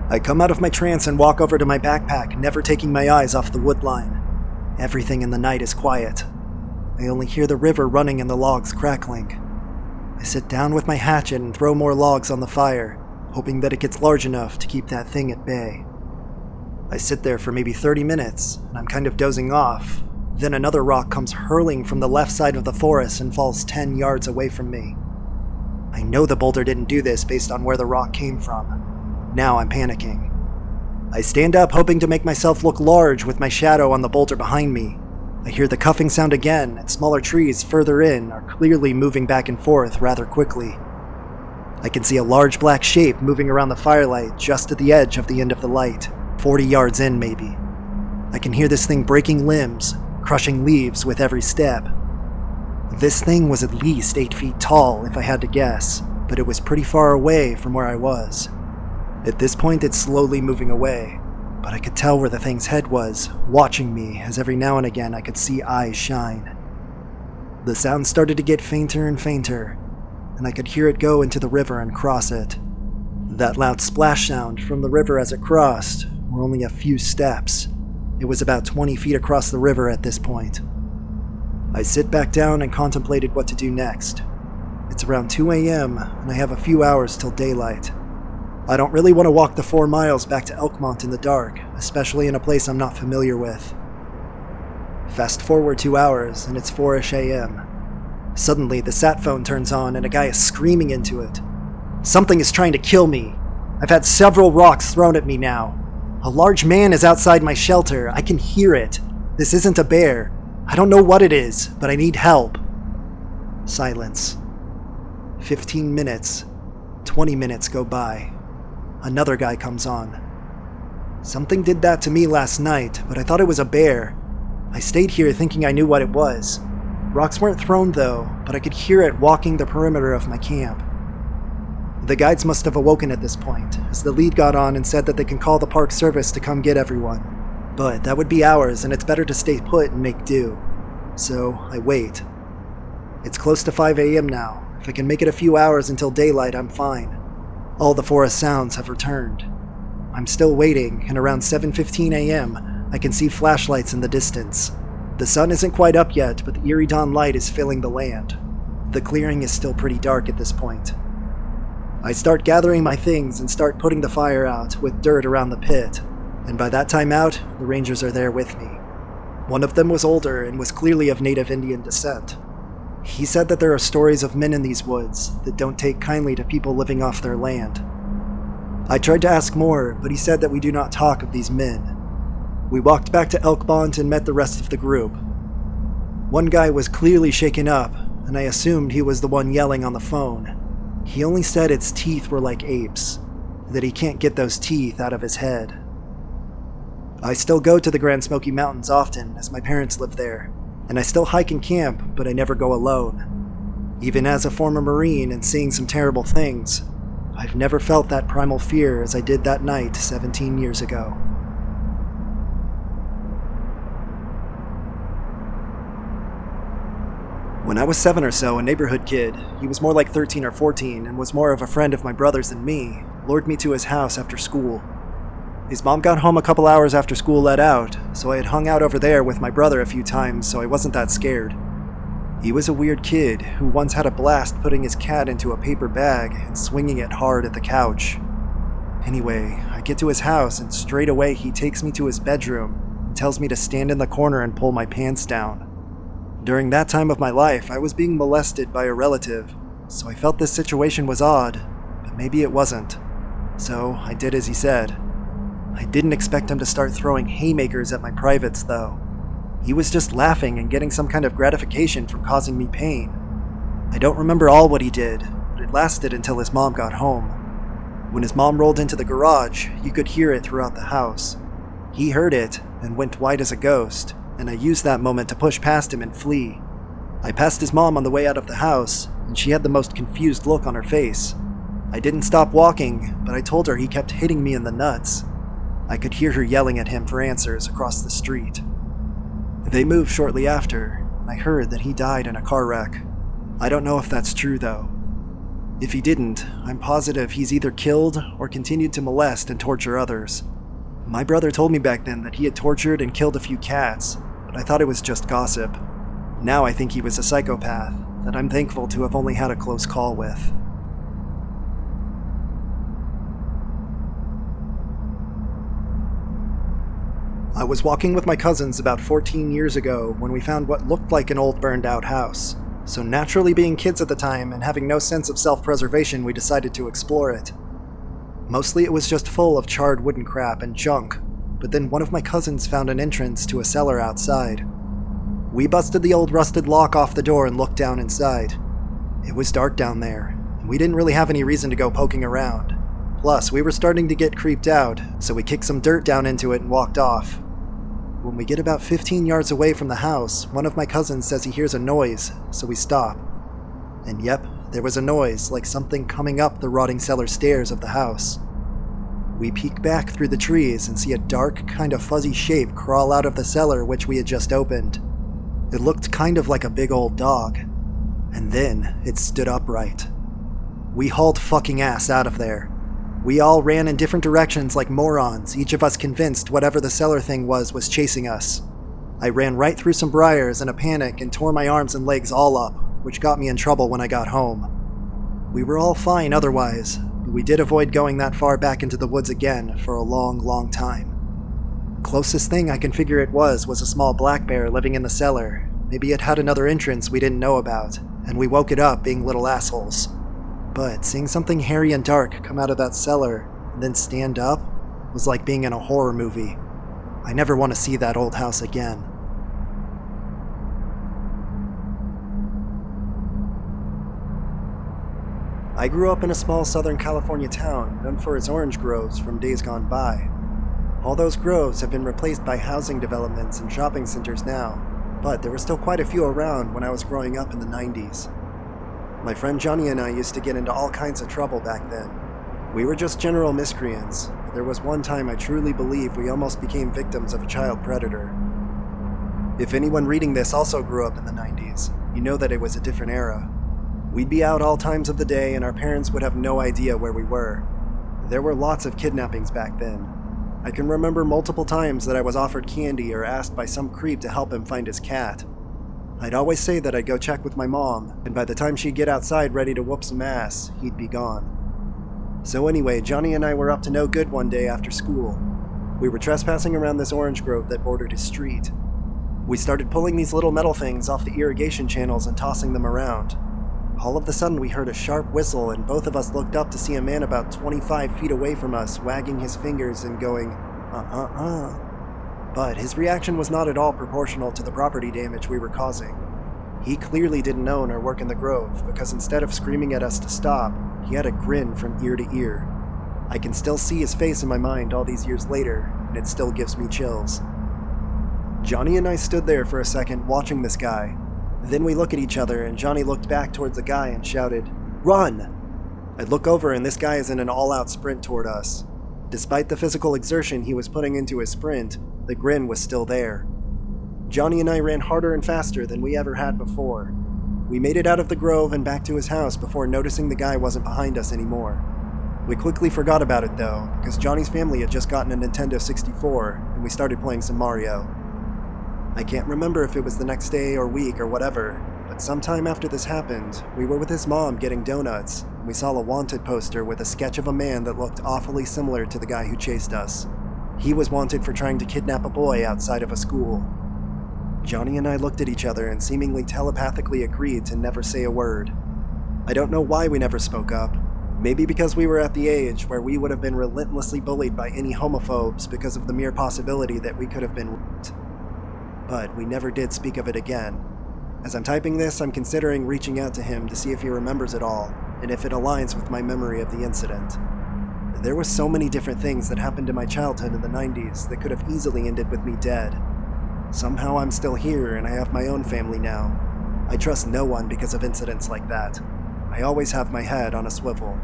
Speaker 1: I come out of my trance and walk over to my backpack, never taking my eyes off the wood line. Everything in the night is quiet. I only hear the river running and the logs crackling. I sit down with my hatchet and throw more logs on the fire, hoping that it gets large enough to keep that thing at bay. I sit there for maybe 30 minutes, and I'm kind of dozing off. Then another rock comes hurling from the left side of the forest and falls 10 yards away from me. I know the boulder didn't do this based on where the rock came from. Now I'm panicking. I stand up, hoping to make myself look large with my shadow on the boulder behind me. I hear the cuffing sound again, and smaller trees further in are clearly moving back and forth rather quickly. I can see a large black shape moving around the firelight just at the edge of the end of the light, 40 yards in maybe. I can hear this thing breaking limbs, crushing leaves with every step. This thing was at least 8 feet tall if I had to guess, but it was pretty far away from where I was. At this point it's slowly moving away, but I could tell where the thing's head was, watching me as every now and again I could see eyes shine. The sound started to get fainter and fainter, and I could hear it go into the river and cross it. That loud splash sound from the river as it crossed were only a few steps. It was about 20 feet across the river at this point. I sit back down and contemplated what to do next. It's around 2 a.m., and I have a few hours till daylight. I don't really want to walk the 4 miles back to Elkmont in the dark, especially in a place I'm not familiar with. Fast forward 2 hours, and it's 4-ish a.m. Suddenly, the sat phone turns on, and a guy is screaming into it. Something is trying to kill me. I've had several rocks thrown at me now. A large man is outside my shelter. I can hear it. This isn't a bear. I don't know what it is, but I need help. Silence. 15 minutes. 20 minutes go by. Another guy comes on. Something did that to me last night, but I thought it was a bear. I stayed here thinking I knew what it was. Rocks weren't thrown though, but I could hear it walking the perimeter of my camp. The guides must have awoken at this point, as the lead got on and said that they can call the park service to come get everyone. But that would be hours, and it's better to stay put and make do. So I wait. It's close to 5 a.m. now. If I can make it a few hours until daylight, I'm fine. All the forest sounds have returned. I'm still waiting, and around 7:15 a.m., I can see flashlights in the distance. The sun isn't quite up yet, but the eerie dawn light is filling the land. The clearing is still pretty dark at this point. I start gathering my things and start putting the fire out with dirt around the pit, and by that time out, the rangers are there with me. One of them was older and was clearly of native Indian descent. He said that there are stories of men in these woods that don't take kindly to people living off their land. I tried to ask more, but he said that we do not talk of these men. We walked back to Elk Bond and met the rest of the group. One guy was clearly shaken up, and I assumed he was the one yelling on the phone. He only said its teeth were like apes, that he can't get those teeth out of his head. I still go to the Grand Smoky Mountains often, as my parents live there, and I still hike and camp, but I never go alone. Even as a former Marine and seeing some terrible things, I've never felt that primal fear as I did that night 17 years ago. When I was 7 or so, a neighborhood kid, he was more like 13 or 14 and was more of a friend of my brother's than me, lured me to his house after school. His mom got home a couple hours after school let out, so I had hung out over there with my brother a few times, so I wasn't that scared. He was a weird kid who once had a blast putting his cat into a paper bag and swinging it hard at the couch. Anyway, I get to his house and straight away he takes me to his bedroom and tells me to stand in the corner and pull my pants down. During that time of my life, I was being molested by a relative, so I felt this situation was odd, but maybe it wasn't. So I did as he said. I didn't expect him to start throwing haymakers at my privates, though. He was just laughing and getting some kind of gratification from causing me pain. I don't remember all what he did, but it lasted until his mom got home. When his mom rolled into the garage, you could hear it throughout the house. He heard it and went white as a ghost, and I used that moment to push past him and flee. I passed his mom on the way out of the house, and she had the most confused look on her face. I didn't stop walking, but I told her he kept hitting me in the nuts. I could hear her yelling at him for answers across the street. They moved shortly after, and I heard that he died in a car wreck. I don't know if that's true, though. If he didn't, I'm positive he's either killed or continued to molest and torture others. My brother told me back then that he had tortured and killed a few cats, but I thought it was just gossip. Now I think he was a psychopath that I'm thankful to have only had a close call with. I was walking with my cousins about 14 years ago when we found what looked like an old burned out house. So naturally, being kids at the time and having no sense of self-preservation, we decided to explore it. Mostly it was just full of charred wooden crap and junk, but then one of my cousins found an entrance to a cellar outside. We busted the old rusted lock off the door and looked down inside. It was dark down there, and we didn't really have any reason to go poking around. Plus, we were starting to get creeped out, so we kicked some dirt down into it and walked off. When we get about 15 yards away from the house, one of my cousins says he hears a noise, so we stop. And yep, there was a noise, like something coming up the rotting cellar stairs of the house. We peek back through the trees and see a dark, kind of fuzzy shape crawl out of the cellar which we had just opened. It looked kind of like a big old dog. And then it stood upright. We hauled fucking ass out of there. We all ran in different directions like morons, each of us convinced whatever the cellar thing was chasing us. I ran right through some briars in a panic and tore my arms and legs all up, which got me in trouble when I got home. We were all fine otherwise, but we did avoid going that far back into the woods again for a long, long time. Closest thing I can figure it was a small black bear living in the cellar. Maybe it had another entrance we didn't know about, and we woke it up being little assholes. But seeing something hairy and dark come out of that cellar and then stand up was like being in a horror movie. I never want to see that old house again. I grew up in a small Southern California town known for its orange groves from days gone by. All those groves have been replaced by housing developments and shopping centers now, but there were still quite a few around when I was growing up in the 90s. My friend Johnny and I used to get into all kinds of trouble back then. We were just general miscreants, but there was one time I truly believe we almost became victims of a child predator. If anyone reading this also grew up in the 90s, you know that it was a different era. We'd be out all times of the day and our parents would have no idea where we were. There were lots of kidnappings back then. I can remember multiple times that I was offered candy or asked by some creep to help him find his cat. I'd always say that I'd go check with my mom, and by the time she'd get outside ready to whoop some ass, he'd be gone. So anyway, Johnny and I were up to no good one day after school. We were trespassing around this orange grove that bordered his street. We started pulling these little metal things off the irrigation channels and tossing them around. All of a sudden we heard a sharp whistle and both of us looked up to see a man about 25 feet away from us wagging his fingers and going, But his reaction was not at all proportional to the property damage we were causing. He clearly didn't own or work in the grove because instead of screaming at us to stop, he had a grin from ear to ear. I can still see his face in my mind all these years later, and it still gives me chills. Johnny and I stood there for a second watching this guy. Then we look at each other and Johnny looked back towards the guy and shouted, "Run!" I look over and this guy is in an all-out sprint toward us. Despite the physical exertion he was putting into his sprint, the grin was still there. Johnny and I ran harder and faster than we ever had before. We made it out of the grove and back to his house before noticing the guy wasn't behind us anymore. We quickly forgot about it though, because Johnny's family had just gotten a Nintendo 64 and we started playing some Mario. I can't remember if it was the next day or week or whatever, but sometime after this happened, we were with his mom getting donuts. We saw a wanted poster with a sketch of a man that looked awfully similar to the guy who chased us. He was wanted for trying to kidnap a boy outside of a school. Johnny and I looked at each other and seemingly telepathically agreed to never say a word. I don't know why we never spoke up. Maybe because we were at the age where we would have been relentlessly bullied by any homophobes because of the mere possibility that we could have been raped. But we never did speak of it again. As I'm typing this, I'm considering reaching out to him to see if he remembers it all, and if it aligns with my memory of the incident. There were so many different things that happened in my childhood in the 90s that could have easily ended with me dead. Somehow I'm still here and I have my own family now. I trust no one because of incidents like that. I always have my head on a swivel.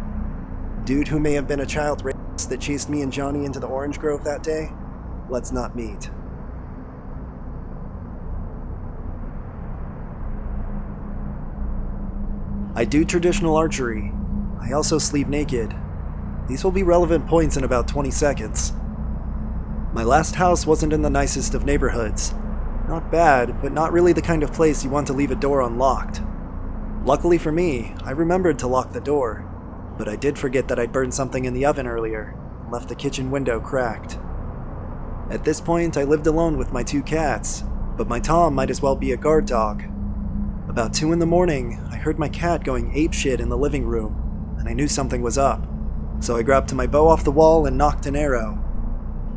Speaker 1: Dude who may have been a child rapist that chased me and Johnny into the orange grove that day? Let's not meet. I do traditional archery. I also sleep naked. These will be relevant points in about 20 seconds. My last house wasn't in the nicest of neighborhoods. Not bad, but not really the kind of place you want to leave a door unlocked. Luckily for me, I remembered to lock the door, but I did forget that I'd burned something in the oven earlier and left the kitchen window cracked. At this point, I lived alone with my 2 cats, but my Tom might as well be a guard dog. About 2 in the morning, I heard my cat going apeshit in the living room, and I knew something was up. So I grabbed my bow off the wall and nocked an arrow.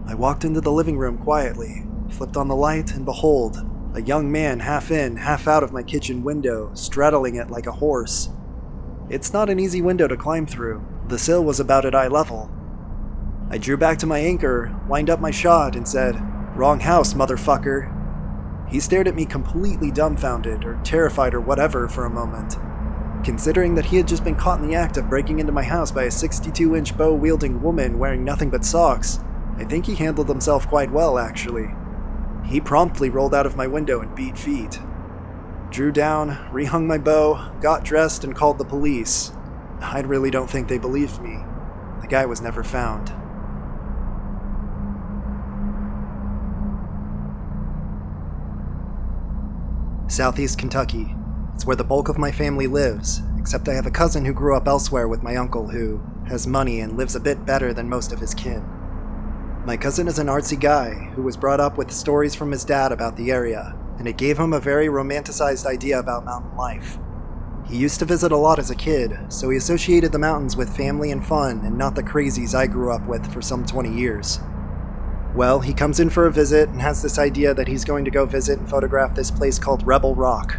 Speaker 1: I walked into the living room quietly, flipped on the light, and behold, a young man half in, half out of my kitchen window, straddling it like a horse. It's not an easy window to climb through. The sill was about at eye level. I drew back to my anchor, lined up my shot, and said, "Wrong house, motherfucker." He stared at me completely dumbfounded, or terrified or whatever for a moment. Considering that he had just been caught in the act of breaking into my house by a 62-inch bow-wielding woman wearing nothing but socks, I think he handled himself quite well, actually. He promptly rolled out of my window and beat feet. Drew down, rehung my bow, got dressed, and called the police. I really don't think they believed me. The guy was never found. Southeast Kentucky. It's where the bulk of my family lives, except I have a cousin who grew up elsewhere with my uncle who has money and lives a bit better than most of his kin. My cousin is an artsy guy who was brought up with stories from his dad about the area, and it gave him a very romanticized idea about mountain life. He used to visit a lot as a kid, so he associated the mountains with family and fun and not the crazies I grew up with for some 20 years. Well, he comes in for a visit and has this idea that he's going to go visit and photograph this place called Rebel Rock.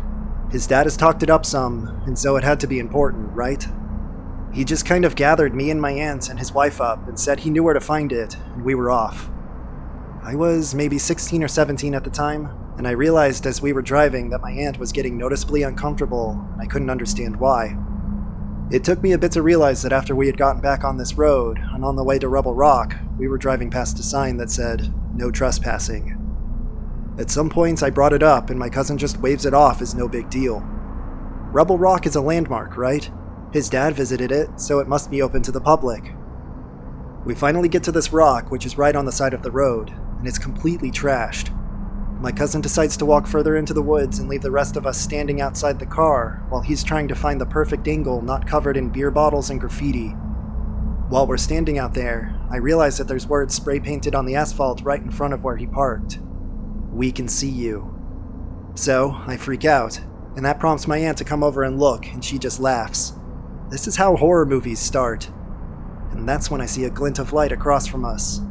Speaker 1: His dad has talked it up some, and so it had to be important, right? He just kind of gathered me and my aunt and his wife up and said he knew where to find it, and we were off. I was maybe 16 or 17 at the time, and I realized as we were driving that my aunt was getting noticeably uncomfortable, and I couldn't understand why. It took me a bit to realize that after we had gotten back on this road, and on the way to Rebel Rock, we were driving past a sign that said, "No trespassing." At some point, I brought it up, and my cousin just waves it off as no big deal. Rebel Rock is a landmark, right? His dad visited it, so it must be open to the public. We finally get to this rock, which is right on the side of the road, and it's completely trashed. My cousin decides to walk further into the woods and leave the rest of us standing outside the car while he's trying to find the perfect angle not covered in beer bottles and graffiti. While we're standing out there, I realize that there's words spray painted on the asphalt right in front of where he parked. "We can see you." So, I freak out, and that prompts my aunt to come over and look, and she just laughs. This is how horror movies start. And that's when I see a glint of light across from us.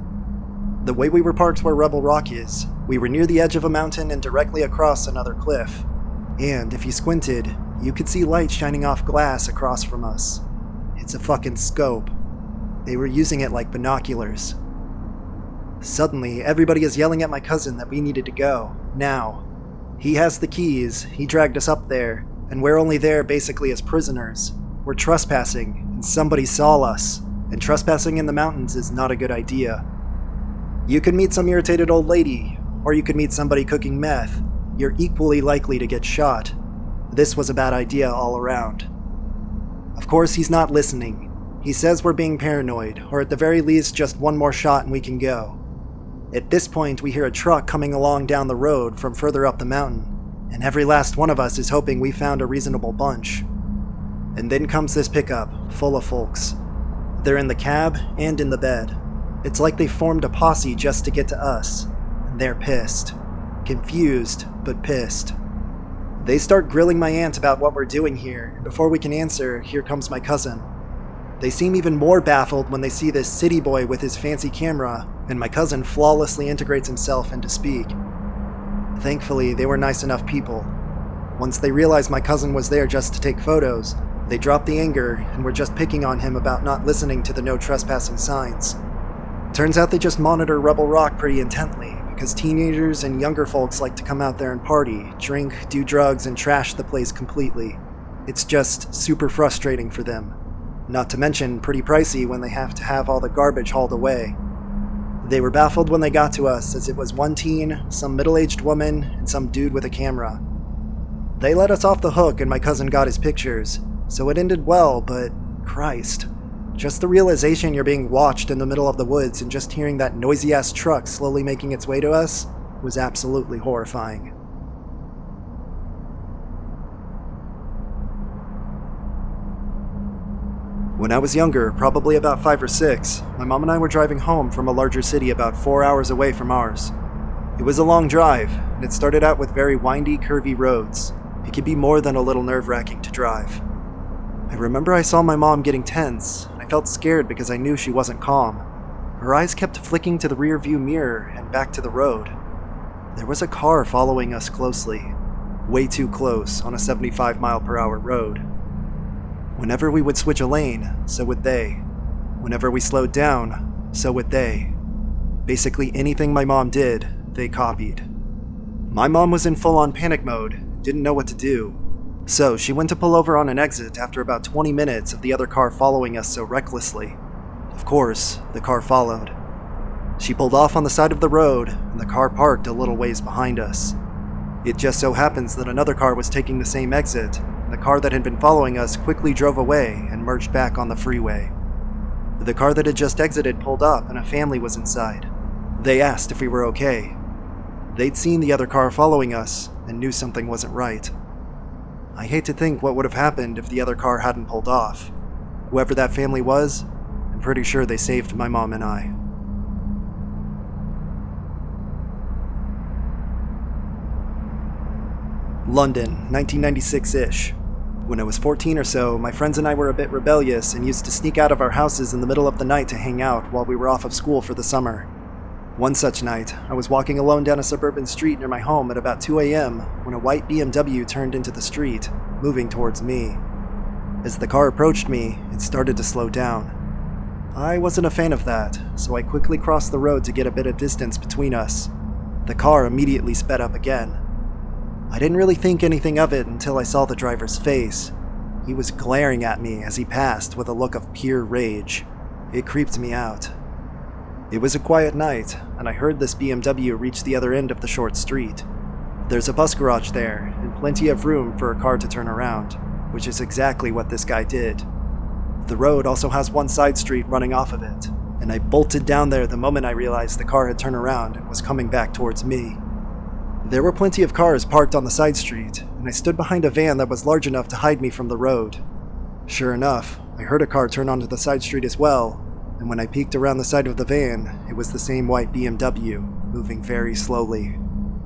Speaker 1: The way we were parked where Rebel Rock is, we were near the edge of a mountain and directly across another cliff. And if you squinted, you could see light shining off glass across from us. It's a fucking scope. They were using it like binoculars. Suddenly, everybody is yelling at my cousin that we needed to go, now. He has the keys, he dragged us up there, and we're only there basically as prisoners. We're trespassing, and somebody saw us, and trespassing in the mountains is not a good idea. You could meet some irritated old lady, or you could meet somebody cooking meth. You're equally likely to get shot. This was a bad idea all around. Of course, he's not listening. He says we're being paranoid, or at the very least just one more shot and we can go. At this point, we hear a truck coming along down the road from further up the mountain, and every last one of us is hoping we found a reasonable bunch. And then comes this pickup, full of folks. They're in the cab and in the bed. It's like they formed a posse just to get to us, and they're pissed. Confused, but pissed. They start grilling my aunt about what we're doing here, and before we can answer, here comes my cousin. They seem even more baffled when they see this city boy with his fancy camera, and my cousin flawlessly integrates himself into speak. Thankfully, they were nice enough people. Once they realized my cousin was there just to take photos, they dropped the anger and were just picking on him about not listening to the no trespassing signs. Turns out they just monitor Rebel Rock pretty intently, because teenagers and younger folks like to come out there and party, drink, do drugs, and trash the place completely. It's just super frustrating for them. Not to mention pretty pricey when they have to have all the garbage hauled away. They were baffled when they got to us, as it was one teen, some middle-aged woman, and some dude with a camera. They let us off the hook and my cousin got his pictures, so it ended well, but Christ. Just the realization you're being watched in the middle of the woods and just hearing that noisy-ass truck slowly making its way to us was absolutely horrifying. When I was younger, probably about 5 or 6, my mom and I were driving home from a larger city about 4 hours away from ours. It was a long drive, and it started out with very windy, curvy roads. It could be more than a little nerve-wracking to drive. I remember I saw my mom getting tense, and I felt scared because I knew she wasn't calm. Her eyes kept flicking to the rear-view mirror and back to the road. There was a car following us closely, way too close on a 75-mile-per-hour road. Whenever we would switch a lane, so would they. Whenever we slowed down, so would they. Basically anything my mom did, they copied. My mom was in full-on panic mode, didn't know what to do. So she went to pull over on an exit after about 20 minutes of the other car following us so recklessly. Of course, the car followed. She pulled off on the side of the road, and the car parked a little ways behind us. It just so happens that another car was taking the same exit, and the car that had been following us quickly drove away and merged back on the freeway. The car that had just exited pulled up, and a family was inside. They asked if we were okay. They'd seen the other car following us, and knew something wasn't right. I hate to think what would have happened if the other car hadn't pulled off. Whoever that family was, I'm pretty sure they saved my mom and I. London, 1996-ish. When I was 14 or so, my friends and I were a bit rebellious and used to sneak out of our houses in the middle of the night to hang out while we were off of school for the summer. One such night, I was walking alone down a suburban street near my home at about 2 a.m. when a white BMW turned into the street, moving towards me. As the car approached me, it started to slow down. I wasn't a fan of that, so I quickly crossed the road to get a bit of distance between us. The car immediately sped up again. I didn't really think anything of it until I saw the driver's face. He was glaring at me as he passed with a look of pure rage. It creeped me out. It was a quiet night, and I heard this BMW reach the other end of the short street. There's a bus garage there, and plenty of room for a car to turn around, which is exactly what this guy did. The road also has one side street running off of it, and I bolted down there the moment I realized the car had turned around and was coming back towards me. There were plenty of cars parked on the side street, and I stood behind a van that was large enough to hide me from the road. Sure enough, I heard a car turn onto the side street as well, and when I peeked around the side of the van, it was the same white BMW, moving very slowly.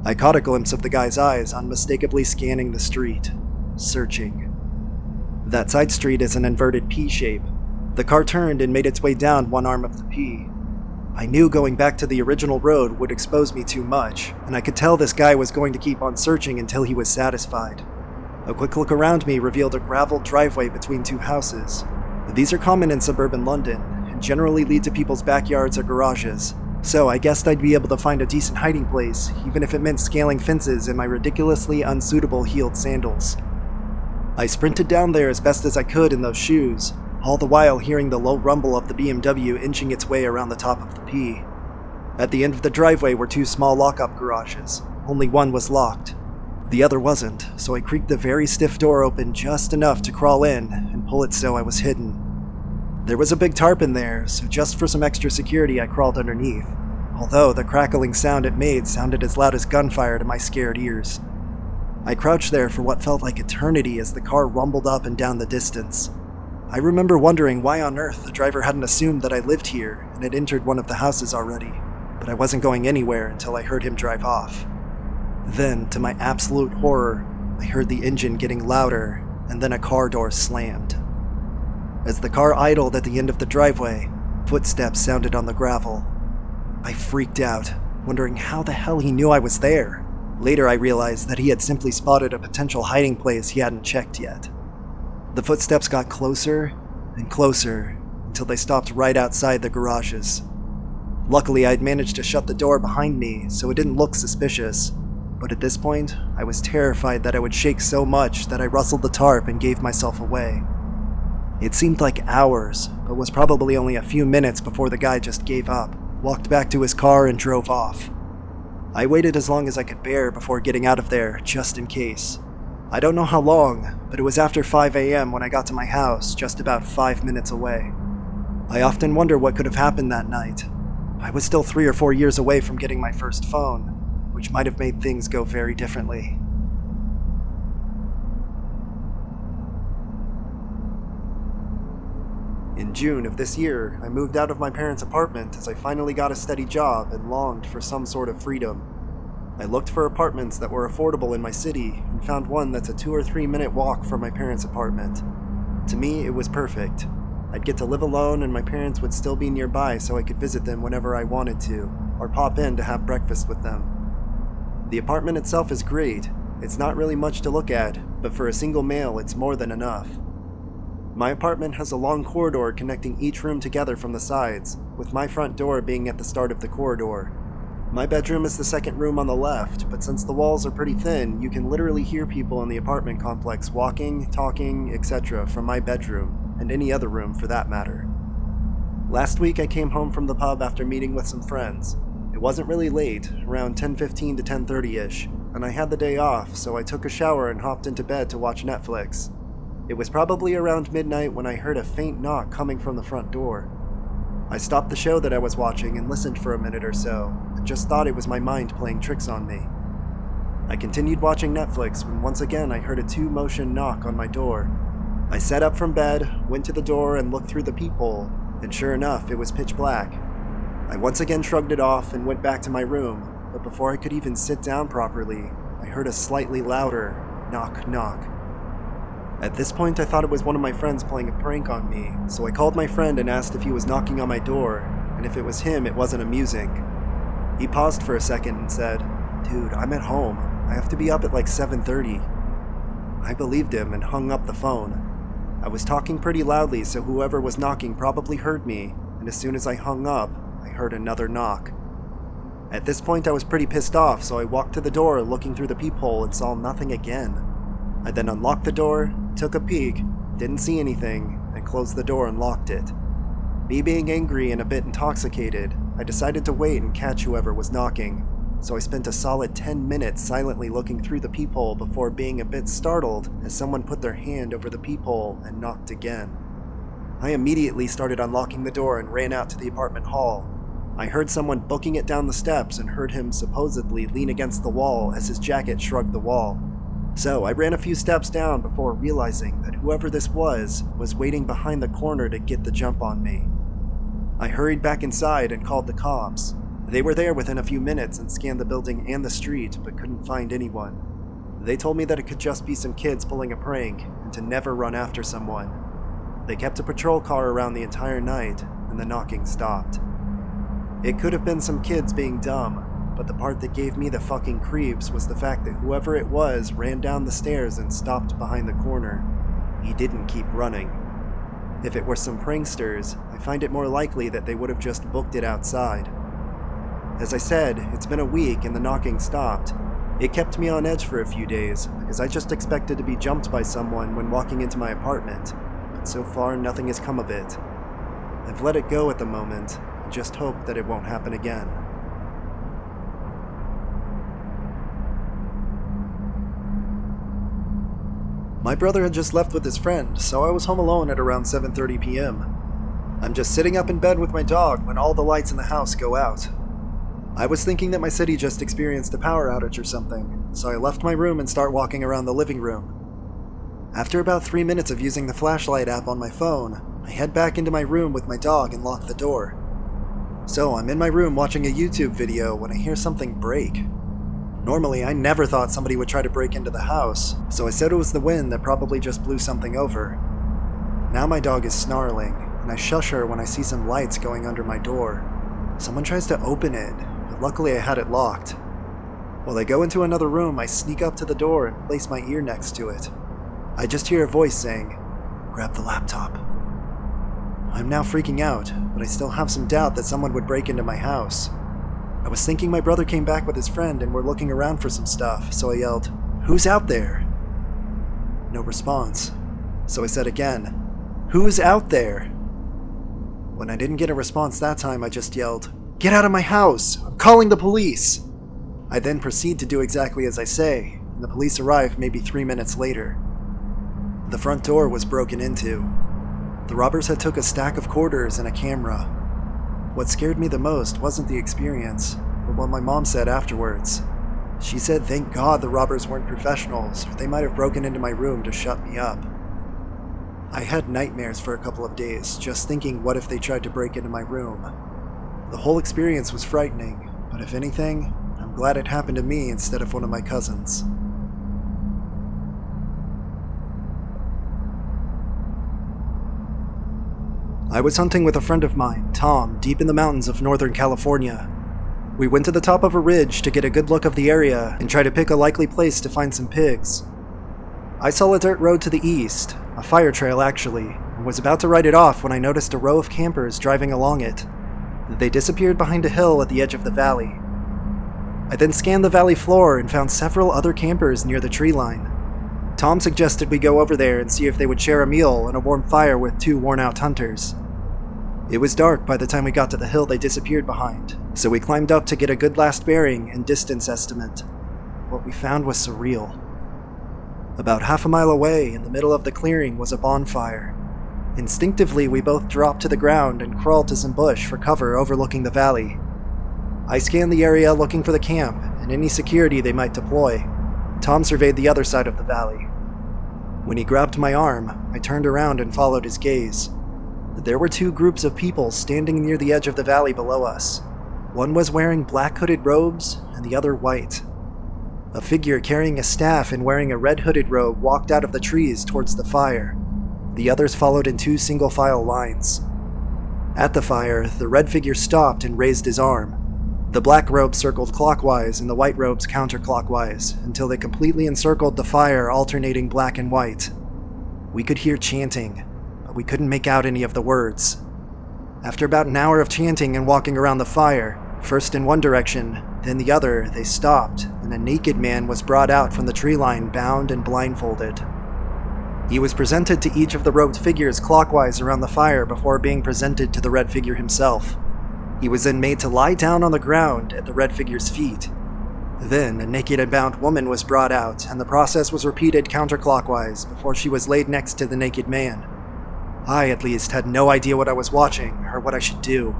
Speaker 1: I caught a glimpse of the guy's eyes unmistakably scanning the street, searching. That side street is an inverted P shape. The car turned and made its way down one arm of the P. I knew going back to the original road would expose me too much, and I could tell this guy was going to keep on searching until he was satisfied. A quick look around me revealed a graveled driveway between two houses. These are common in suburban London, and generally lead to people's backyards or garages, so I guessed I'd be able to find a decent hiding place, even if it meant scaling fences in my ridiculously unsuitable heeled sandals. I sprinted down there as best as I could in those shoes, all the while hearing the low rumble of the BMW inching its way around the top of the P. At the end of the driveway were two small lock-up garages. Only one was locked. The other wasn't, so I creaked the very stiff door open just enough to crawl in and pull it so I was hidden. There was a big tarp in there, so just for some extra security I crawled underneath, although the crackling sound it made sounded as loud as gunfire to my scared ears. I crouched there for what felt like eternity as the car rumbled up and down the distance. I remember wondering why on earth the driver hadn't assumed that I lived here and had entered one of the houses already, but I wasn't going anywhere until I heard him drive off. Then, to my absolute horror, I heard the engine getting louder, and then a car door slammed. As the car idled at the end of the driveway, footsteps sounded on the gravel. I freaked out, wondering how the hell he knew I was there. Later I realized that he had simply spotted a potential hiding place he hadn't checked yet. The footsteps got closer and closer until they stopped right outside the garages. Luckily, I'd managed to shut the door behind me so it didn't look suspicious, but at this point, I was terrified that I would shake so much that I rustled the tarp and gave myself away. It seemed like hours, but was probably only a few minutes before the guy just gave up, walked back to his car, and drove off. I waited as long as I could bear before getting out of there, just in case. I don't know how long, but it was after 5 a.m. when I got to my house, just about 5 minutes away. I often wonder what could have happened that night. I was still 3 or 4 years away from getting my first phone, which might have made things go very differently. In June of this year, I moved out of my parents' apartment as I finally got a steady job and longed for some sort of freedom. I looked for apartments that were affordable in my city and found one that's a 2 or 3 minute walk from my parents' apartment. To me, it was perfect. I'd get to live alone and my parents would still be nearby so I could visit them whenever I wanted to, or pop in to have breakfast with them. The apartment itself is great. It's not really much to look at, but for a single male, it's more than enough. My apartment has a long corridor connecting each room together from the sides, with my front door being at the start of the corridor. My bedroom is the second room on the left, but since the walls are pretty thin, you can literally hear people in the apartment complex walking, talking, etc. from my bedroom, and any other room for that matter. Last week I came home from the pub after meeting with some friends. It wasn't really late, around 10:15 to 10:30ish, and I had the day off, so I took a shower and hopped into bed to watch Netflix. It was probably around midnight when I heard a faint knock coming from the front door. I stopped the show that I was watching and listened for a minute or so, and just thought it was my mind playing tricks on me. I continued watching Netflix when once again I heard a 2-motion knock on my door. I sat up from bed, went to the door and looked through the peephole, and sure enough, it was pitch black. I once again shrugged it off and went back to my room, but before I could even sit down properly, I heard a slightly louder knock knock. At this point, I thought it was one of my friends playing a prank on me, so I called my friend and asked if he was knocking on my door, and if it was him, it wasn't amusing. He paused for a second and said, "Dude, I'm at home. I have to be up at like 7:30. I believed him and hung up the phone. I was talking pretty loudly, so whoever was knocking probably heard me, and as soon as I hung up, I heard another knock. At this point, I was pretty pissed off, so I walked to the door looking through the peephole and saw nothing again. I then unlocked the door, took a peek, didn't see anything, and closed the door and locked it. Me being angry and a bit intoxicated, I decided to wait and catch whoever was knocking, so I spent a solid 10 minutes silently looking through the peephole before being a bit startled as someone put their hand over the peephole and knocked again. I immediately started unlocking the door and ran out to the apartment hall. I heard someone booking it down the steps and heard him supposedly lean against the wall as his jacket shrugged the wall. So I ran a few steps down before realizing that whoever this was waiting behind the corner to get the jump on me. I hurried back inside and called the cops. They were there within a few minutes and scanned the building and the street, but couldn't find anyone. They told me that it could just be some kids pulling a prank and to never run after someone. They kept a patrol car around the entire night, and the knocking stopped. It could have been some kids being dumb, but the part that gave me the fucking creeps was the fact that whoever it was ran down the stairs and stopped behind the corner. He didn't keep running. If it were some pranksters, I find it more likely that they would have just booked it outside. As I said, it's been a week and the knocking stopped. It kept me on edge for a few days, because I just expected to be jumped by someone when walking into my apartment, but so far nothing has come of it. I've let it go at the moment, and just hope that it won't happen again. My brother had just left with his friend, so I was home alone at around 7:30 p.m. I'm just sitting up in bed with my dog when all the lights in the house go out. I was thinking that my city just experienced a power outage or something, so I left my room and start walking around the living room. After about 3 minutes of using the flashlight app on my phone, I head back into my room with my dog and lock the door. So I'm in my room watching a YouTube video when I hear something break. Normally, I never thought somebody would try to break into the house, so I said it was the wind that probably just blew something over. Now my dog is snarling, and I shush her when I see some lights going under my door. Someone tries to open it, but luckily I had it locked. While I go into another room, I sneak up to the door and place my ear next to it. I just hear a voice saying, "Grab the laptop." I'm now freaking out, but I still have some doubt that someone would break into my house. I was thinking my brother came back with his friend and were looking around for some stuff, so I yelled, "Who's out there?" No response. So I said again, "Who's out there?" When I didn't get a response that time, I just yelled, "Get out of my house! I'm calling the police!" I then proceed to do exactly as I say, and the police arrive maybe 3 minutes later. The front door was broken into. The robbers had took a stack of quarters and a camera. What scared me the most wasn't the experience, but what my mom said afterwards. She said thank God the robbers weren't professionals, or they might have broken into my room to shut me up. I had nightmares for a couple of days, just thinking what if they tried to break into my room. The whole experience was frightening, but if anything, I'm glad it happened to me instead of one of my cousins. I was hunting with a friend of mine, Tom, deep in the mountains of Northern California. We went to the top of a ridge to get a good look of the area and try to pick a likely place to find some pigs. I saw a dirt road to the east, a fire trail actually, and was about to ride it off when I noticed a row of campers driving along it. They disappeared behind a hill at the edge of the valley. I then scanned the valley floor and found several other campers near the tree line. Tom suggested we go over there and see if they would share a meal and a warm fire with 2 worn-out hunters. It was dark by the time we got to the hill they disappeared behind, so we climbed up to get a good last bearing and distance estimate. What we found was surreal. About half a mile away, in the middle of the clearing, was a bonfire. Instinctively, we both dropped to the ground and crawled to some bush for cover overlooking the valley. I scanned the area looking for the camp and any security they might deploy. Tom surveyed the other side of the valley. When he grabbed my arm, I turned around and followed his gaze. There were 2 groups of people standing near the edge of the valley below us. One was wearing black hooded robes and the other white. A figure carrying a staff and wearing a red hooded robe walked out of the trees towards the fire. The others followed in 2 single file lines. At the fire, the red figure stopped and raised his arm. The black robes circled clockwise and the white robes counterclockwise until they completely encircled the fire, alternating black and white. We could hear chanting, but we couldn't make out any of the words. After about an hour of chanting and walking around the fire, first in one direction, then the other, they stopped, and a naked man was brought out from the tree line, bound and blindfolded. He was presented to each of the robed figures clockwise around the fire before being presented to the red figure himself. He was then made to lie down on the ground at the red figure's feet. Then, a naked and bound woman was brought out, and the process was repeated counterclockwise before she was laid next to the naked man. I, at least, had no idea what I was watching or what I should do.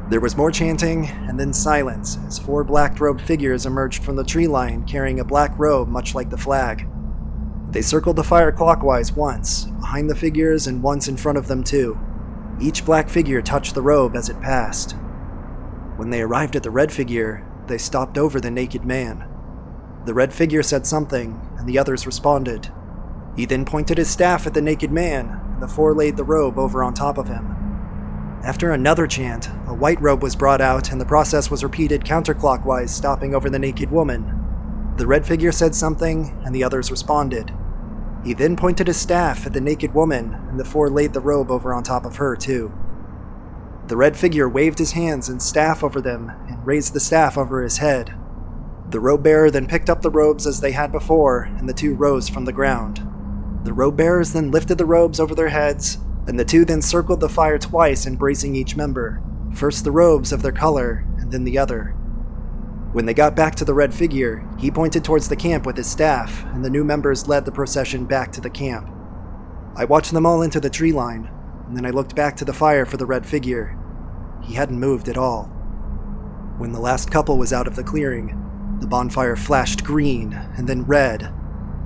Speaker 1: There was more chanting, and then silence, as 4 black-robed figures emerged from the tree line carrying a black robe much like the flag. They circled the fire clockwise once, behind the figures, and once in front of them too. Each black figure touched the robe as it passed. When they arrived at the red figure, they stopped over the naked man. The red figure said something, and the others responded. He then pointed his staff at the naked man, and the 4 laid the robe over on top of him. After another chant, a white robe was brought out, and the process was repeated counterclockwise, stopping over the naked woman. The red figure said something, and the others responded. He then pointed his staff at the naked woman, and the 4 laid the robe over on top of her, too. The red figure waved his hands and staff over them, and raised the staff over his head. The robe bearer then picked up the robes as they had before, and the 2 rose from the ground. The robe bearers then lifted the robes over their heads, and the 2 then circled the fire twice, embracing each member, first the robes of their color, and then the other. When they got back to the red figure, he pointed towards the camp with his staff, and the new members led the procession back to the camp. I watched them all into the tree line, and then I looked back to the fire for the red figure. He hadn't moved at all. When the last couple was out of the clearing, the bonfire flashed green, and then red,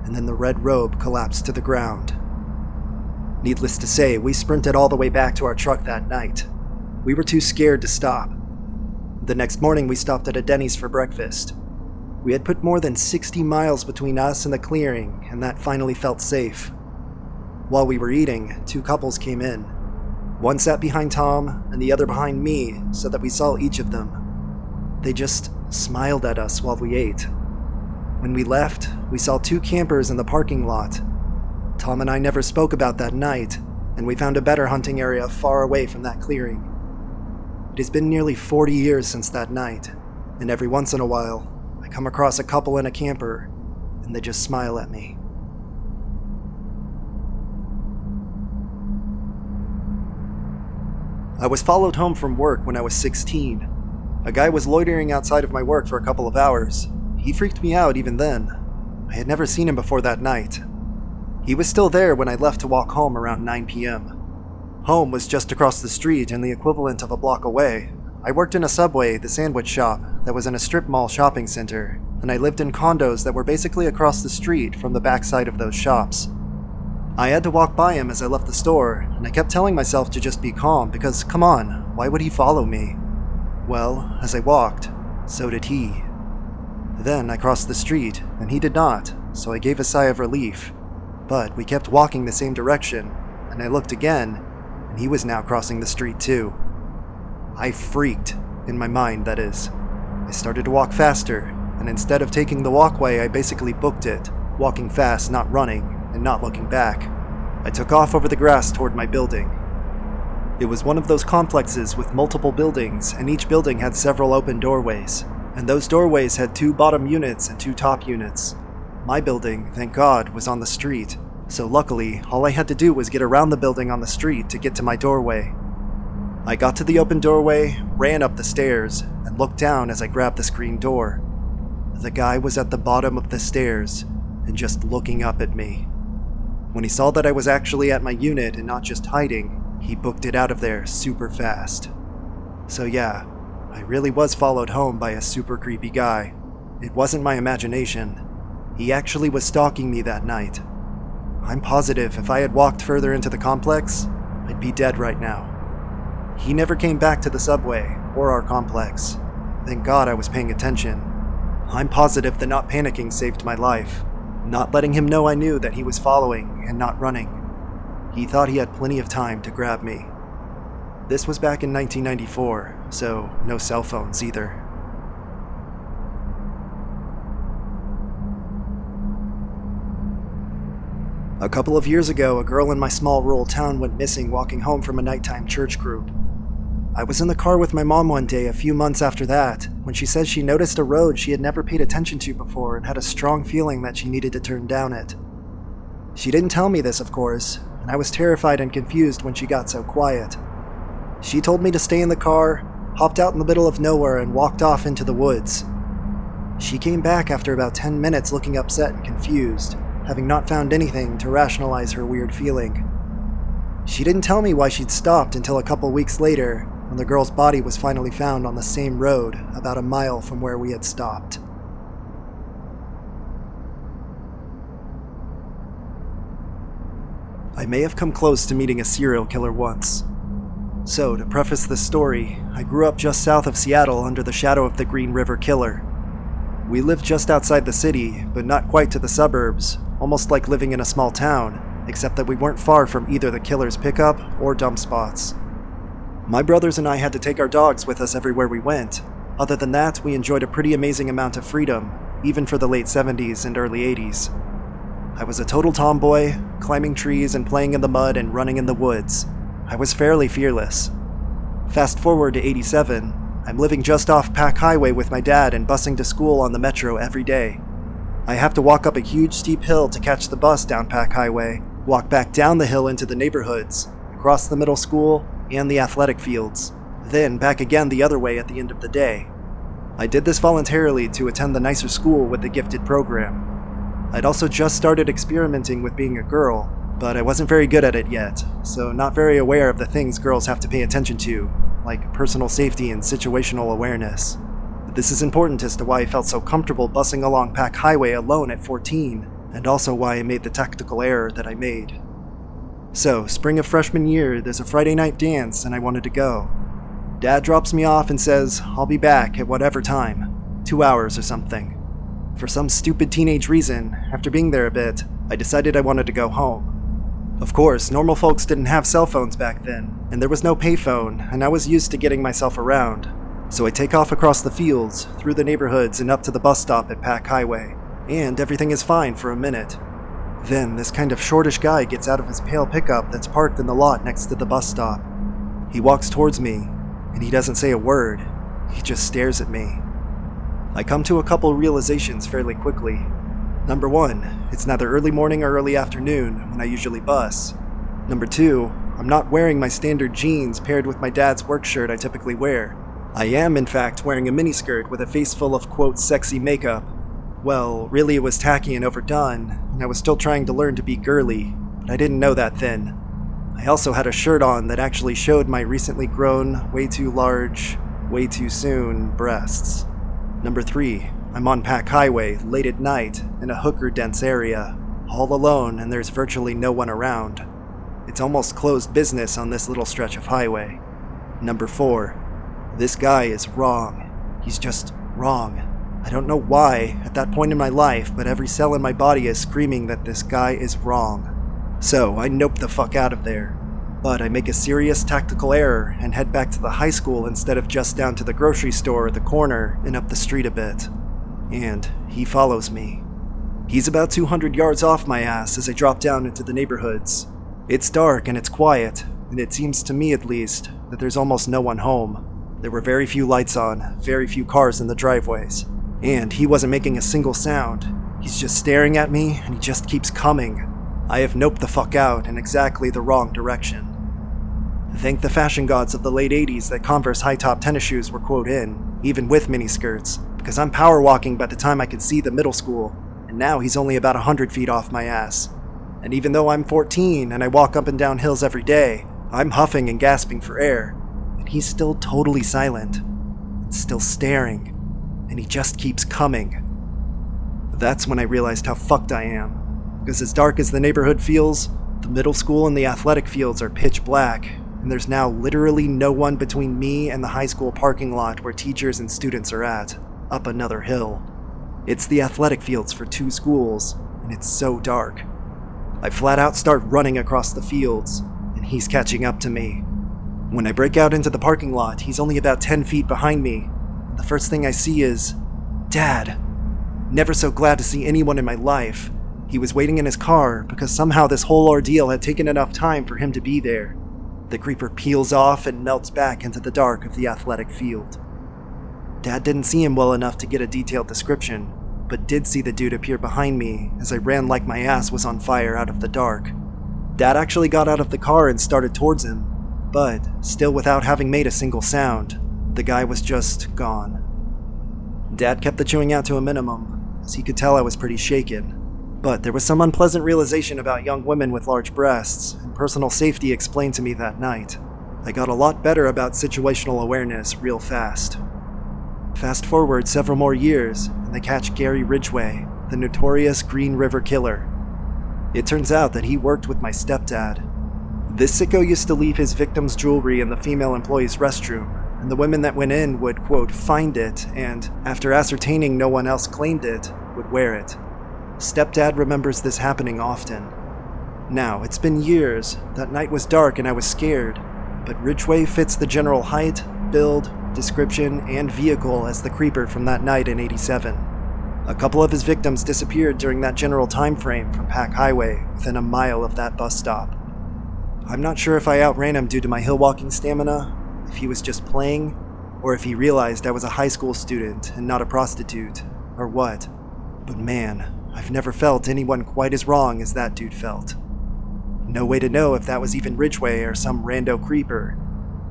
Speaker 1: and then the red robe collapsed to the ground. Needless to say, we sprinted all the way back to our truck that night. We were too scared to stop. The next morning, we stopped at a Denny's for breakfast. We had put more than 60 miles between us and the clearing, and that finally felt safe. While we were eating, 2 couples came in. One sat behind Tom, and the other behind me, so that we saw each of them. They just smiled at us while we ate. When we left, we saw 2 campers in the parking lot. Tom and I never spoke about that night, and we found a better hunting area far away from that clearing. It has been nearly 40 years since that night, and every once in a while, I come across a couple in a camper, and they just smile at me. I was followed home from work when I was 16. A guy was loitering outside of my work for a couple of hours. He freaked me out even then. I had never seen him before that night. He was still there when I left to walk home around 9 p.m. Home was just across the street and the equivalent of a block away. I worked in a Subway, the sandwich shop, that was in a strip mall shopping center, and I lived in condos that were basically across the street from the backside of those shops. I had to walk by him as I left the store, and I kept telling myself to just be calm because, come on, why would he follow me? Well, as I walked, so did he. Then I crossed the street, and he did not, so I gave a sigh of relief. But we kept walking the same direction, and I looked again, and he was now crossing the street too. I freaked, in my mind that is. I started to walk faster, and instead of taking the walkway, I basically booked it, walking fast, not running, and not looking back. I took off over the grass toward my building. It was one of those complexes with multiple buildings, and each building had several open doorways, and those doorways had 2 bottom units and 2 top units. My building, thank God, was on the street, so luckily, all I had to do was get around the building on the street to get to my doorway. I got to the open doorway, ran up the stairs, and looked down as I grabbed the screen door. The guy was at the bottom of the stairs, and just looking up at me. When he saw that I was actually at my unit and not just hiding, he booked it out of there super fast. So yeah, I really was followed home by a super creepy guy. It wasn't my imagination. He actually was stalking me that night. I'm positive if I had walked further into the complex, I'd be dead right now. He never came back to the subway or our complex. Thank God I was paying attention. I'm positive that not panicking saved my life. Not letting him know I knew that he was following and not running. He thought he had plenty of time to grab me. This was back in 1994, so no cell phones either. A couple of years ago, a girl in my small rural town went missing walking home from a nighttime church group. I was in the car with my mom one day a few months after that, when she said she noticed a road she had never paid attention to before and had a strong feeling that she needed to turn down it. She didn't tell me this, of course, and I was terrified and confused when she got so quiet. She told me to stay in the car, hopped out in the middle of nowhere and walked off into the woods. She came back after about 10 minutes looking upset and confused, having not found anything to rationalize her weird feeling. She didn't tell me why she'd stopped until a couple weeks later, when the girl's body was finally found on the same road about a mile from where we had stopped. I may have come close to meeting a serial killer once. So, to preface this story, I grew up just south of Seattle under the shadow of the Green River Killer. We lived just outside the city, but not quite to the suburbs, almost like living in a small town, except that we weren't far from either the killer's pickup or dump spots. My brothers and I had to take our dogs with us everywhere we went. Other than that, we enjoyed a pretty amazing amount of freedom, even for the late 70s and early 80s. I was a total tomboy, climbing trees and playing in the mud and running in the woods. I was fairly fearless. Fast forward to 87, I'm living just off Pack Highway with my dad and busing to school on the metro every day. I have to walk up a huge steep hill to catch the bus down Pack Highway, walk back down the hill into the neighborhoods, across the middle school and the athletic fields, then back again the other way at the end of the day. I did this voluntarily to attend the nicer school with the gifted program. I'd also just started experimenting with being a girl, but I wasn't very good at it yet, so not very aware of the things girls have to pay attention to, like personal safety and situational awareness. This is important as to why I felt so comfortable busing along Pack Highway alone at 14, and also why I made the tactical error that I made. So, spring of freshman year, there's a Friday night dance and I wanted to go. Dad drops me off and says, I'll be back at whatever time, 2 hours or something. For some stupid teenage reason, after being there a bit, I decided I wanted to go home. Of course, normal folks didn't have cell phones back then, and there was no payphone, and I was used to getting myself around. So I take off across the fields, through the neighborhoods and up to the bus stop at Pack Highway, and everything is fine for a minute. Then this kind of shortish guy gets out of his pale pickup that's parked in the lot next to the bus stop. He walks towards me, and he doesn't say a word, he just stares at me. I come to a couple realizations fairly quickly. Number one, it's neither early morning or early afternoon when I usually bus. Number two, I'm not wearing my standard jeans paired with my dad's work shirt I typically wear. I am, in fact, wearing a miniskirt with a face full of, quote, sexy makeup. Well, really it was tacky and overdone, and I was still trying to learn to be girly, but I didn't know that then. I also had a shirt on that actually showed my recently grown, way too large, way too soon breasts. Number three, I'm on Pack Highway, late at night, in a hooker-dense area, all alone and there's virtually no one around. It's almost closed business on this little stretch of highway. Number four, this guy is wrong. He's just wrong. I don't know why, at that point in my life, but every cell in my body is screaming that this guy is wrong. So I nope the fuck out of there. But I make a serious tactical error and head back to the high school instead of just down to the grocery store at the corner and up the street a bit. And he follows me. He's about 200 yards off my ass as I drop down into the neighborhoods. It's dark and it's quiet, and it seems to me at least that there's almost no one home. There were very few lights on, very few cars in the driveways, and he wasn't making a single sound. He's just staring at me and he just keeps coming. I have noped the fuck out in exactly the wrong direction. Thank the fashion gods of the late 80s that Converse high-top tennis shoes were quote in, even with miniskirts, because I'm power walking by the time I can see the middle school, and now he's only about 100 feet off my ass. And even though I'm 14 and I walk up and down hills every day, I'm huffing and gasping for air, and he's still totally silent, and still staring, and he just keeps coming. That's when I realized how fucked I am, because as dark as the neighborhood feels, the middle school and the athletic fields are pitch black, and there's now literally no one between me and the high school parking lot where teachers and students are at, up another hill. It's the athletic fields for two schools, and it's so dark. I flat out start running across the fields, and he's catching up to me. When I break out into the parking lot, he's only about 10 feet behind me, and the first thing I see is Dad. Never so glad to see anyone in my life. He was waiting in his car because somehow this whole ordeal had taken enough time for him to be there. The creeper peels off and melts back into the dark of the athletic field. Dad didn't see him well enough to get a detailed description, but did see the dude appear behind me as I ran like my ass was on fire out of the dark. Dad actually got out of the car and started towards him, but still without having made a single sound. The guy was just gone. Dad kept the chewing out to a minimum, as he could tell I was pretty shaken. But there was some unpleasant realization about young women with large breasts, and personal safety explained to me that night. I got a lot better about situational awareness real fast. Fast forward several more years, and they catch Gary Ridgway, the notorious Green River Killer. It turns out that he worked with my stepdad. This sicko used to leave his victims' jewelry in the female employee's restroom, and the women that went in would, quote, find it, and, after ascertaining no one else claimed it, would wear it. Stepdad remembers this happening often. Now, it's been years. That night was dark and I was scared, but Ridgway fits the general height, build, description, and vehicle as the creeper from that night in '87. A couple of his victims disappeared during that general time frame from Pack Highway, within a mile of that bus stop. I'm not sure if I outran him due to my hill walking stamina, if he was just playing, or if he realized I was a high school student and not a prostitute, or what. But man, I've never felt anyone quite as wrong as that dude felt. No way to know if that was even Ridgway or some rando creeper,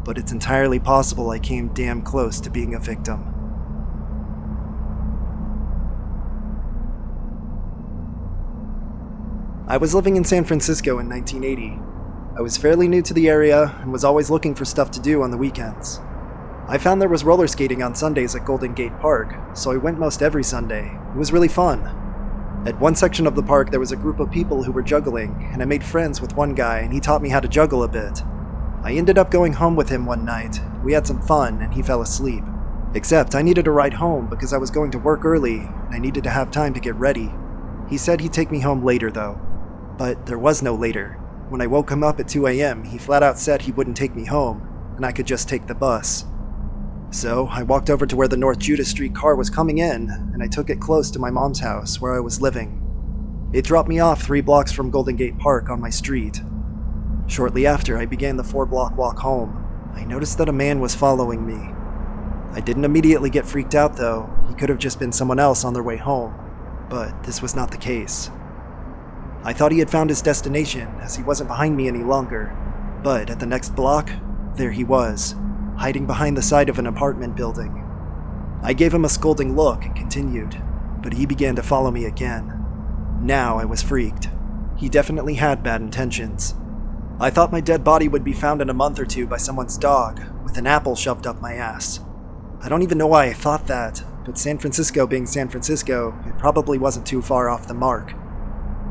Speaker 1: but it's entirely possible I came damn close to being a victim. I was living in San Francisco in 1980. I was fairly new to the area and was always looking for stuff to do on the weekends. I found there was roller skating on Sundays at Golden Gate Park, so I went most every Sunday. It was really fun. At one section of the park there was a group of people who were juggling, and I made friends with one guy and he taught me how to juggle a bit. I ended up going home with him one night. We had some fun and he fell asleep. Except I needed a ride home because I was going to work early and I needed to have time to get ready. He said he'd take me home later though. But there was no later. When I woke him up at 2 a.m., he flat out said he wouldn't take me home, and I could just take the bus. So I walked over to where the North Judas Street car was coming in, and I took it close to my mom's house where I was living. It dropped me off 3 blocks from Golden Gate Park on my street. Shortly after I began the 4-block walk home, I noticed that a man was following me. I didn't immediately get freaked out though. He could have just been someone else on their way home, but this was not the case. I thought he had found his destination, as he wasn't behind me any longer. But at the next block, there he was, hiding behind the side of an apartment building. I gave him a scolding look and continued, but he began to follow me again. Now I was freaked. He definitely had bad intentions. I thought my dead body would be found in a month or 2 by someone's dog, with an apple shoved up my ass. I don't even know why I thought that, but San Francisco being San Francisco, it probably wasn't too far off the mark.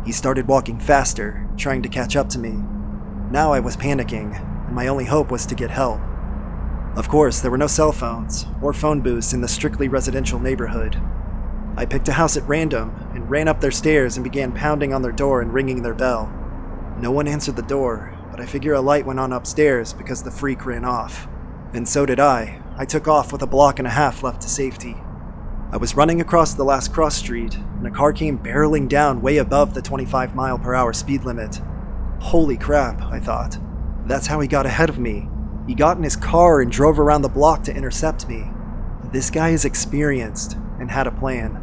Speaker 1: He started walking faster, trying to catch up to me. Now I was panicking, and my only hope was to get help. Of course, there were no cell phones or phone booths in the strictly residential neighborhood. I picked a house at random and ran up their stairs and began pounding on their door and ringing their bell. No one answered the door, but I figure a light went on upstairs because the freak ran off. And so did I. I took off with 1.5 blocks left to safety. I was running across the last cross street, and a car came barreling down way above the 25-mile-per-hour speed limit. Holy crap, I thought. That's how he got ahead of me. He got in his car and drove around the block to intercept me. This guy is experienced and had a plan.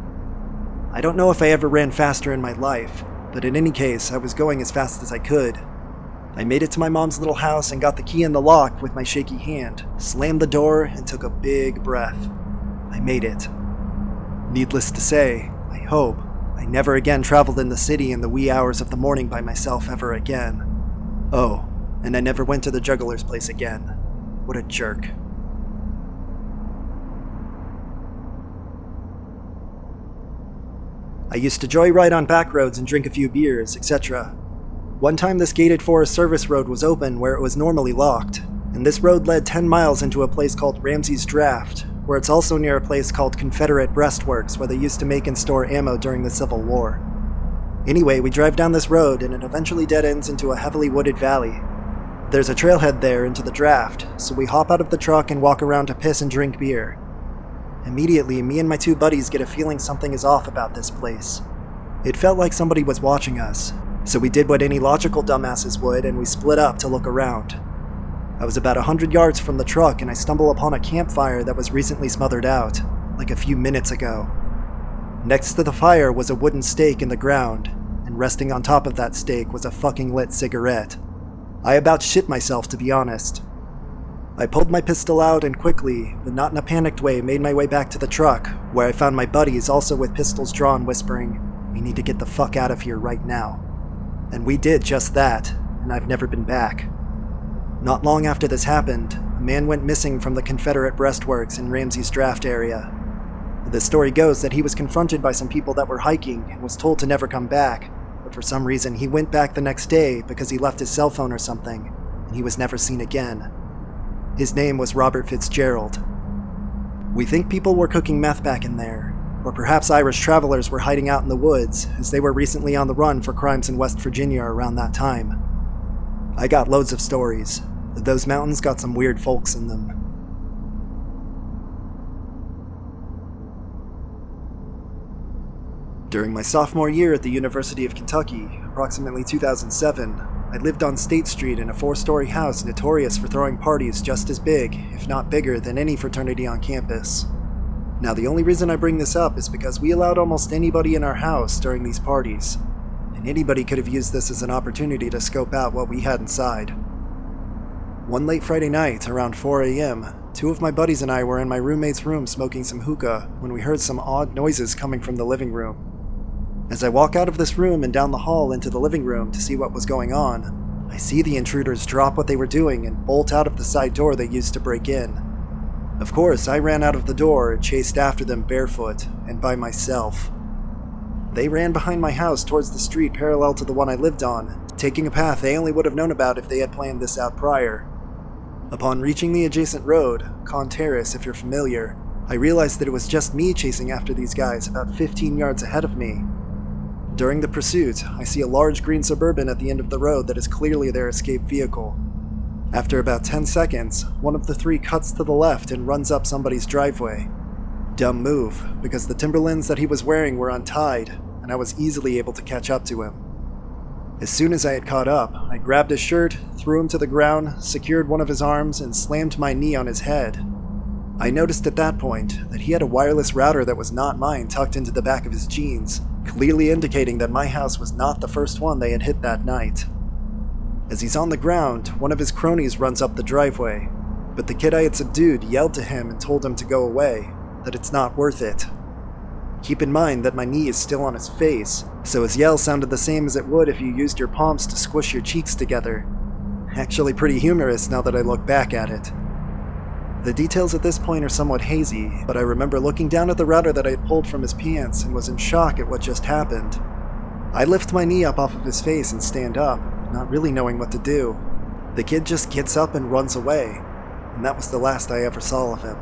Speaker 1: I don't know if I ever ran faster in my life, but in any case, I was going as fast as I could. I made it to my mom's little house and got the key in the lock with my shaky hand, slammed the door, and took a big breath. I made it. Needless to say, I hope I never again traveled in the city in the wee hours of the morning by myself ever again. Oh, and I never went to the juggler's place again. What a jerk. I used to joyride on back roads and drink a few beers, etc. One time this gated Forest Service road was open where it was normally locked, and this road led 10 miles into a place called Ramsey's Draft, where it's also near a place called Confederate Breastworks where they used to make and store ammo during the Civil War. Anyway, we drive down this road and it eventually dead ends into a heavily wooded valley. There's a trailhead there into the draft, so we hop out of the truck and walk around to piss and drink beer. Immediately, me and my 2 buddies get a feeling something is off about this place. It felt like somebody was watching us, so we did what any logical dumbasses would and we split up to look around. I was about 100 yards from the truck and I stumble upon a campfire that was recently smothered out, like a few minutes ago. Next to the fire was a wooden stake in the ground, and resting on top of that stake was a fucking lit cigarette. I about shit myself, to be honest. I pulled my pistol out and quickly, but not in a panicked way, made my way back to the truck, where I found my buddies also with pistols drawn, whispering, "We need to get the fuck out of here right now." And we did just that, and I've never been back. Not long after this happened, a man went missing from the Confederate breastworks in Ramsey's Draft area. The story goes that he was confronted by some people that were hiking and was told to never come back, but for some reason he went back the next day because he left his cell phone or something, and he was never seen again. His name was Robert Fitzgerald. We think people were cooking meth back in there, or perhaps Irish travelers were hiding out in the woods as they were recently on the run for crimes in West Virginia around that time. I got loads of stories, but those mountains got some weird folks in them. During my sophomore year at the University of Kentucky, approximately 2007, I lived on State Street in a 4-story house notorious for throwing parties just as big, if not bigger, than any fraternity on campus. Now, the only reason I bring this up is because we allowed almost anybody in our house during these parties, and anybody could have used this as an opportunity to scope out what we had inside. One late Friday night, around 4 a.m., 2 of my buddies and I were in my roommate's room smoking some hookah when we heard some odd noises coming from the living room. As I walk out of this room and down the hall into the living room to see what was going on, I see the intruders drop what they were doing and bolt out of the side door they used to break in. Of course, I ran out of the door and chased after them barefoot and by myself. They ran behind my house towards the street parallel to the one I lived on, taking a path they only would have known about if they had planned this out prior. Upon reaching the adjacent road, Con Terrace if you're familiar, I realized that it was just me chasing after these guys about 15 yards ahead of me. During the pursuit, I see a large green Suburban at the end of the road that is clearly their escape vehicle. After about 10 seconds, one of the 3 cuts to the left and runs up somebody's driveway. Dumb move, because the Timberlands that he was wearing were untied, and I was easily able to catch up to him. As soon as I had caught up, I grabbed his shirt, threw him to the ground, secured one of his arms, and slammed my knee on his head. I noticed at that point that he had a wireless router that was not mine tucked into the back of his jeans, clearly indicating that my house was not the first one they had hit that night. As he's on the ground, one of his cronies runs up the driveway, but the kid I had subdued yelled to him and told him to go away, that it's not worth it. Keep in mind that my knee is still on his face, so his yell sounded the same as it would if you used your palms to squish your cheeks together. Actually pretty humorous now that I look back at it. The details at this point are somewhat hazy, but I remember looking down at the router that I had pulled from his pants and was in shock at what just happened. I lift my knee up off of his face and stand up, not really knowing what to do. The kid just gets up and runs away, and that was the last I ever saw of him.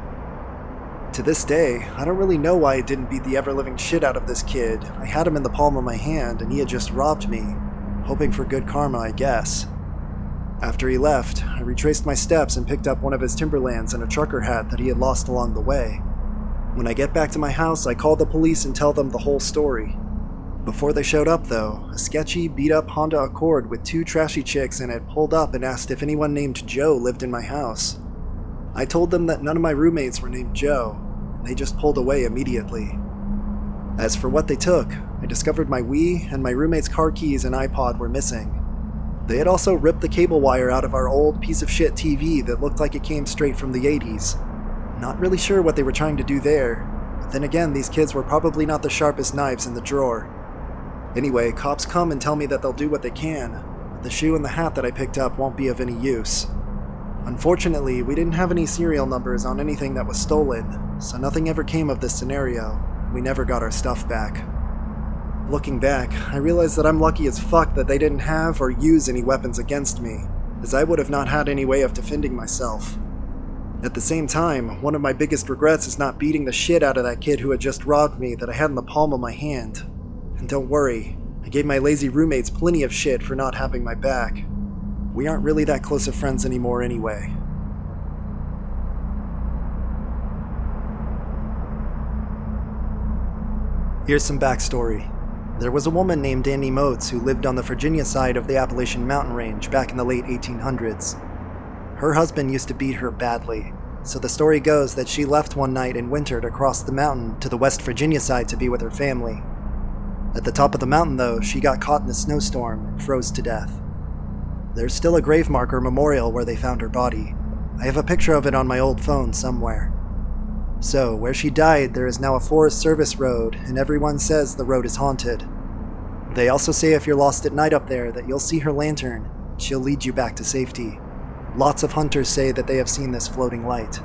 Speaker 1: To this day, I don't really know why I didn't beat the ever-living shit out of this kid. I had him in the palm of my hand and he had just robbed me, hoping for good karma, I guess. After he left, I retraced my steps and picked up one of his Timberlands and a trucker hat that he had lost along the way. When I get back to my house, I call the police and tell them the whole story. Before they showed up though, a sketchy, beat-up Honda Accord with 2 trashy chicks in it pulled up and asked if anyone named Joe lived in my house. I told them that none of my roommates were named Joe, and they just pulled away immediately. As for what they took, I discovered my Wii and my roommate's car keys and iPod were missing. They had also ripped the cable wire out of our old piece of shit TV that looked like it came straight from the 80s. Not really sure what they were trying to do there, but then again, these kids were probably not the sharpest knives in the drawer. Anyway, cops come and tell me that they'll do what they can, but the shoe and the hat that I picked up won't be of any use. Unfortunately, we didn't have any serial numbers on anything that was stolen, so nothing ever came of this scenario. We never got our stuff back. Looking back, I realize that I'm lucky as fuck that they didn't have or use any weapons against me, as I would have not had any way of defending myself. At the same time, one of my biggest regrets is not beating the shit out of that kid who had just robbed me that I had in the palm of my hand. And don't worry, I gave my lazy roommates plenty of shit for not having my back. We aren't really that close of friends anymore anyway. Here's some backstory. There was a woman named Annie Motes who lived on the Virginia side of the Appalachian Mountain Range back in the late 1800s. Her husband used to beat her badly, so the story goes that she left one night and wintered across the mountain to the West Virginia side to be with her family. At the top of the mountain, though, she got caught in a snowstorm and froze to death. There's still a grave marker memorial where they found her body, I have a picture of it on my old phone somewhere. So, where she died, there is now a Forest Service road, and everyone says the road is haunted. They also say if you're lost at night up there that you'll see her lantern. She'll lead you back to safety. Lots of hunters say that they have seen this floating light.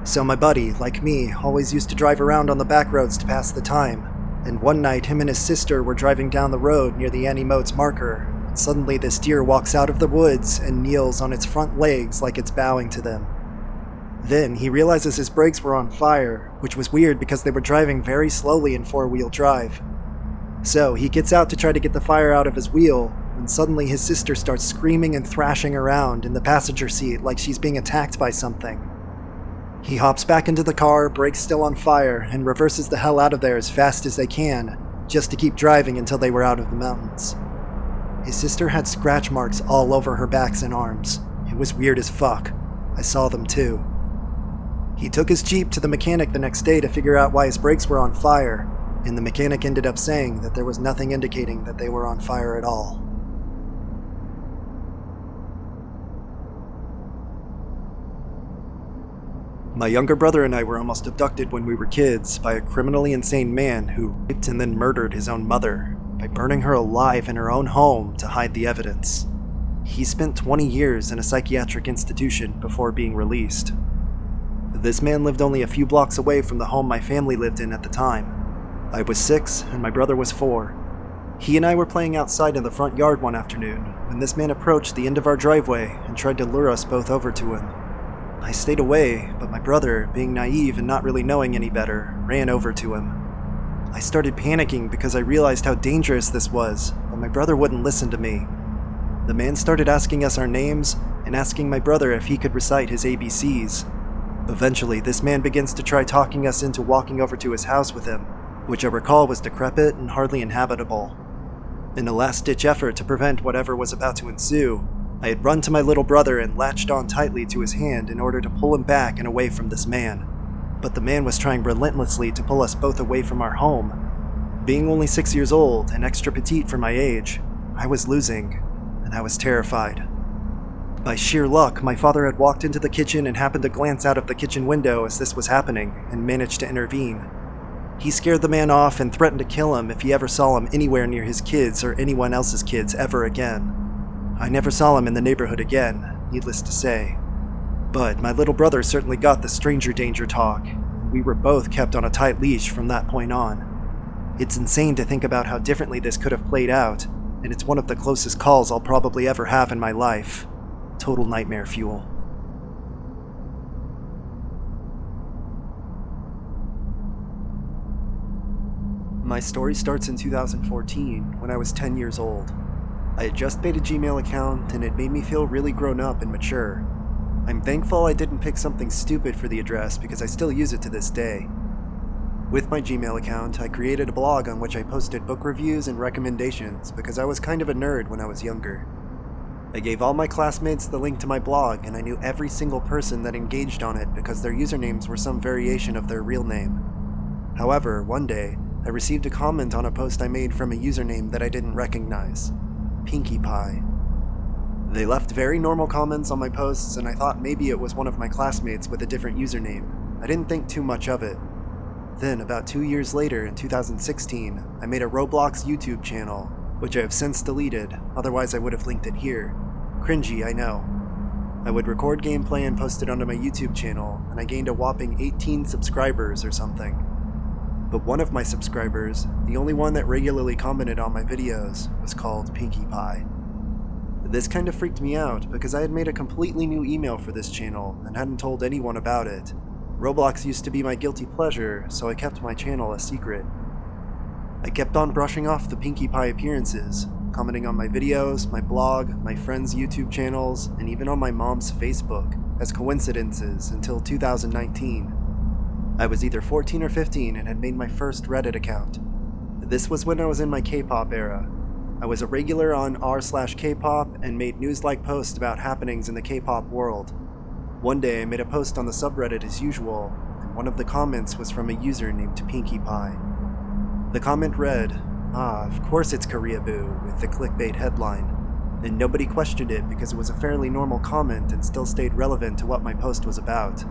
Speaker 1: So my buddy, like me, always used to drive around on the back roads to pass the time, and one night him and his sister were driving down the road near the Annie Moats marker, and suddenly this deer walks out of the woods and kneels on its front legs like it's bowing to them. Then he realizes his brakes were on fire, which was weird because they were driving very slowly in four-wheel drive. So he gets out to try to get the fire out of his wheel, when suddenly his sister starts screaming and thrashing around in the passenger seat like she's being attacked by something. He hops back into the car, brakes still on fire, and reverses the hell out of there as fast as they can, just to keep driving until they were out of the mountains. His sister had scratch marks all over her backs and arms. It was weird as fuck. I saw them too. He took his Jeep to the mechanic the next day to figure out why his brakes were on fire, and the mechanic ended up saying that there was nothing indicating that they were on fire at all. My younger brother and I were almost abducted when we were kids by a criminally insane man who raped and then murdered his own mother by burning her alive in her own home to hide the evidence. He spent 20 years in a psychiatric institution before being released. This man lived only a few blocks away from the home my family lived in at the time. I was 6 and my brother was 4. He and I were playing outside in the front yard one afternoon when this man approached the end of our driveway and tried to lure us both over to him. I stayed away, but my brother, being naive and not really knowing any better, ran over to him. I started panicking because I realized how dangerous this was, but my brother wouldn't listen to me. The man started asking us our names and asking my brother if he could recite his ABCs. Eventually, this man begins to try talking us into walking over to his house with him, which I recall was decrepit and hardly inhabitable. In a last-ditch effort to prevent whatever was about to ensue, I had run to my little brother and latched on tightly to his hand in order to pull him back and away from this man. But the man was trying relentlessly to pull us both away from our home. Being only 6 years old and extra petite for my age, I was losing, and I was terrified. By sheer luck, my father had walked into the kitchen and happened to glance out of the kitchen window as this was happening, and managed to intervene. He scared the man off and threatened to kill him if he ever saw him anywhere near his kids or anyone else's kids ever again. I never saw him in the neighborhood again, needless to say. But my little brother certainly got the stranger danger talk, and we were both kept on a tight leash from that point on. It's insane to think about how differently this could have played out, and it's one of the closest calls I'll probably ever have in my life. Total nightmare fuel. My story starts in 2014, when I was 10 years old. I had just made a Gmail account, and it made me feel really grown up and mature. I'm thankful I didn't pick something stupid for the address because I still use it to this day. With my Gmail account, I created a blog on which I posted book reviews and recommendations because I was kind of a nerd when I was younger. I gave all my classmates the link to my blog, and I knew every single person that engaged on it because their usernames were some variation of their real name. However, one day, I received a comment on a post I made from a username that I didn't recognize. Pinkie Pie. They left very normal comments on my posts, and I thought maybe it was one of my classmates with a different username. I didn't think too much of it. Then, about 2 years later, in 2016, I made a Roblox YouTube channel, which I have since deleted, otherwise I would have linked it here. Cringy, I know. I would record gameplay and post it onto my YouTube channel, and I gained a whopping 18 subscribers or something. But one of my subscribers, the only one that regularly commented on my videos, was called Pinkie Pie. This kind of freaked me out because I had made a completely new email for this channel and hadn't told anyone about it. Roblox used to be my guilty pleasure, so I kept my channel a secret. I kept on brushing off the Pinkie Pie appearances, commenting on my videos, my blog, my friends' YouTube channels, and even on my mom's Facebook, as coincidences until 2019. I was either 14 or 15 and had made my first Reddit account. This was when I was in my K-pop era. I was a regular on r/Kpop and made news-like posts about happenings in the K-pop world. One day I made a post on the subreddit as usual, and one of the comments was from a user named Pinkie Pie. The comment read, "Ah, of course it's Koreaboo," with the clickbait headline, and nobody questioned it because it was a fairly normal comment and still stayed relevant to what my post was about.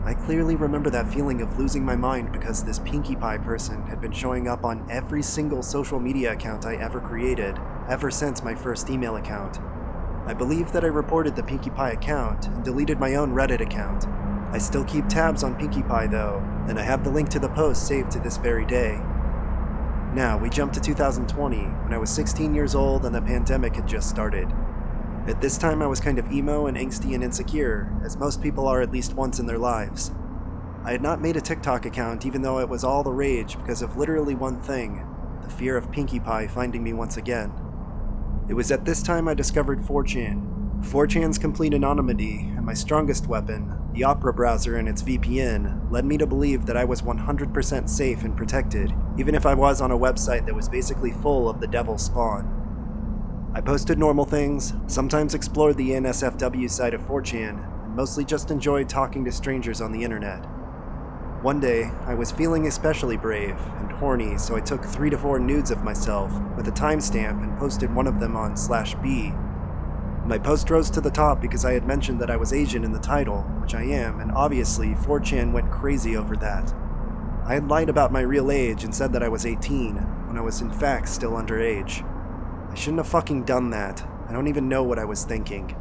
Speaker 1: I clearly remember that feeling of losing my mind because this Pinkie Pie person had been showing up on every single social media account I ever created, ever since my first email account. I believe that I reported the Pinkie Pie account and deleted my own Reddit account. I still keep tabs on Pinkie Pie though, and I have the link to the post saved to this very day. Now, we jump to 2020, when I was 16 years old and the pandemic had just started. At this time, I was kind of emo and angsty and insecure, as most people are at least once in their lives. I had not made a TikTok account even though it was all the rage because of literally one thing, the fear of Pinkie Pie finding me once again. It was at this time I discovered 4chan. 4chan's complete anonymity, and my strongest weapon, the Opera browser and its VPN, led me to believe that I was 100% safe and protected, even if I was on a website that was basically full of the devil's spawn. I posted normal things, sometimes explored the NSFW side of 4chan, and mostly just enjoyed talking to strangers on the internet. One day, I was feeling especially brave and horny, so I took 3 to 4 nudes of myself with a timestamp and posted one of them on /B. My post rose to the top because I had mentioned that I was Asian in the title, which I am, and obviously 4chan went crazy over that. I had lied about my real age and said that I was 18, when I was in fact still underage. I shouldn't have fucking done that. I don't even know what I was thinking.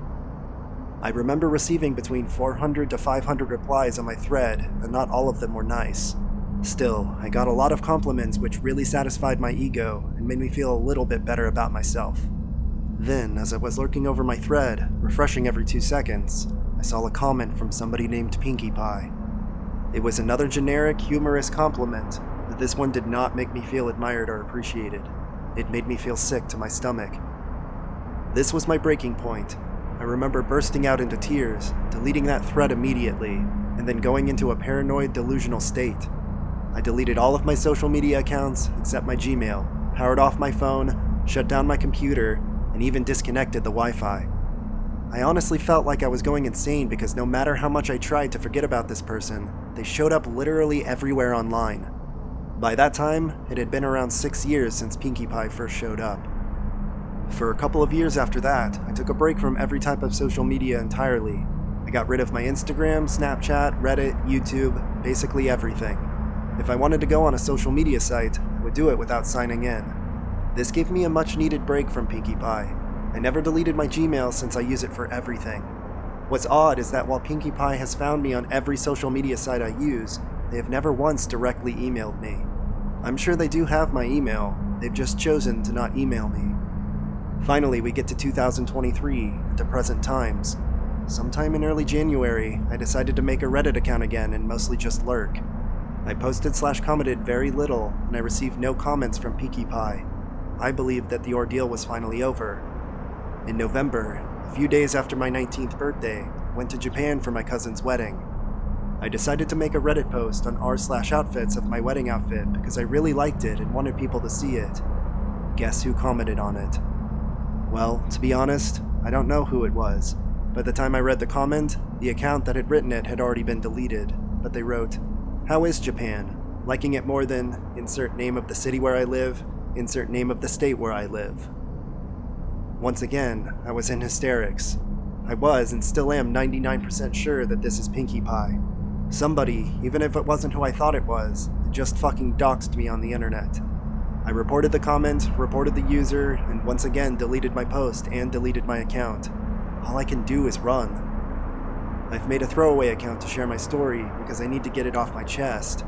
Speaker 1: I remember receiving between 400 to 500 replies on my thread, and not all of them were nice. Still, I got a lot of compliments which really satisfied my ego and made me feel a little bit better about myself. Then, as I was lurking over my thread, refreshing every 2 seconds, I saw a comment from somebody named Pinkie Pie. It was another generic, humorous compliment, but this one did not make me feel admired or appreciated. It made me feel sick to my stomach. This was my breaking point. I remember bursting out into tears, deleting that thread immediately, and then going into a paranoid, delusional state. I deleted all of my social media accounts except my Gmail, powered off my phone, shut down my computer, and even disconnected the Wi-Fi. I honestly felt like I was going insane because no matter how much I tried to forget about this person, they showed up literally everywhere online. By that time, it had been around 6 years since Pinkie Pie first showed up. For a couple of years after that, I took a break from every type of social media entirely. I got rid of my Instagram, Snapchat, Reddit, YouTube, basically everything. If I wanted to go on a social media site, I would do it without signing in. This gave me a much needed break from Pinkie Pie. I never deleted my Gmail since I use it for everything. What's odd is that while Pinkie Pie has found me on every social media site I use, they have never once directly emailed me. I'm sure they do have my email, they've just chosen to not email me. Finally, we get to 2023, and to present times. Sometime in early January, I decided to make a Reddit account again and mostly just lurk. I posted/commented very little, and I received no comments from Pinkie Pie. I believed that the ordeal was finally over. In November, a few days after my 19th birthday, I went to Japan for my cousin's wedding. I decided to make a Reddit post on r/outfits of my wedding outfit because I really liked it and wanted people to see it. Guess who commented on it? Well, to be honest, I don't know who it was. By the time I read the comment, the account that had written it had already been deleted, but they wrote, "How is Japan? Liking it more than insert name of the city where I live, insert name of the state where I live." Once again, I was in hysterics. I was and still am 99% sure that this is Pinkie Pie. Somebody, even if it wasn't who I thought it was, had just fucking doxed me on the internet. I reported the comment, reported the user, and once again deleted my post and deleted my account. All I can do is run. I've made a throwaway account to share my story because I need to get it off my chest.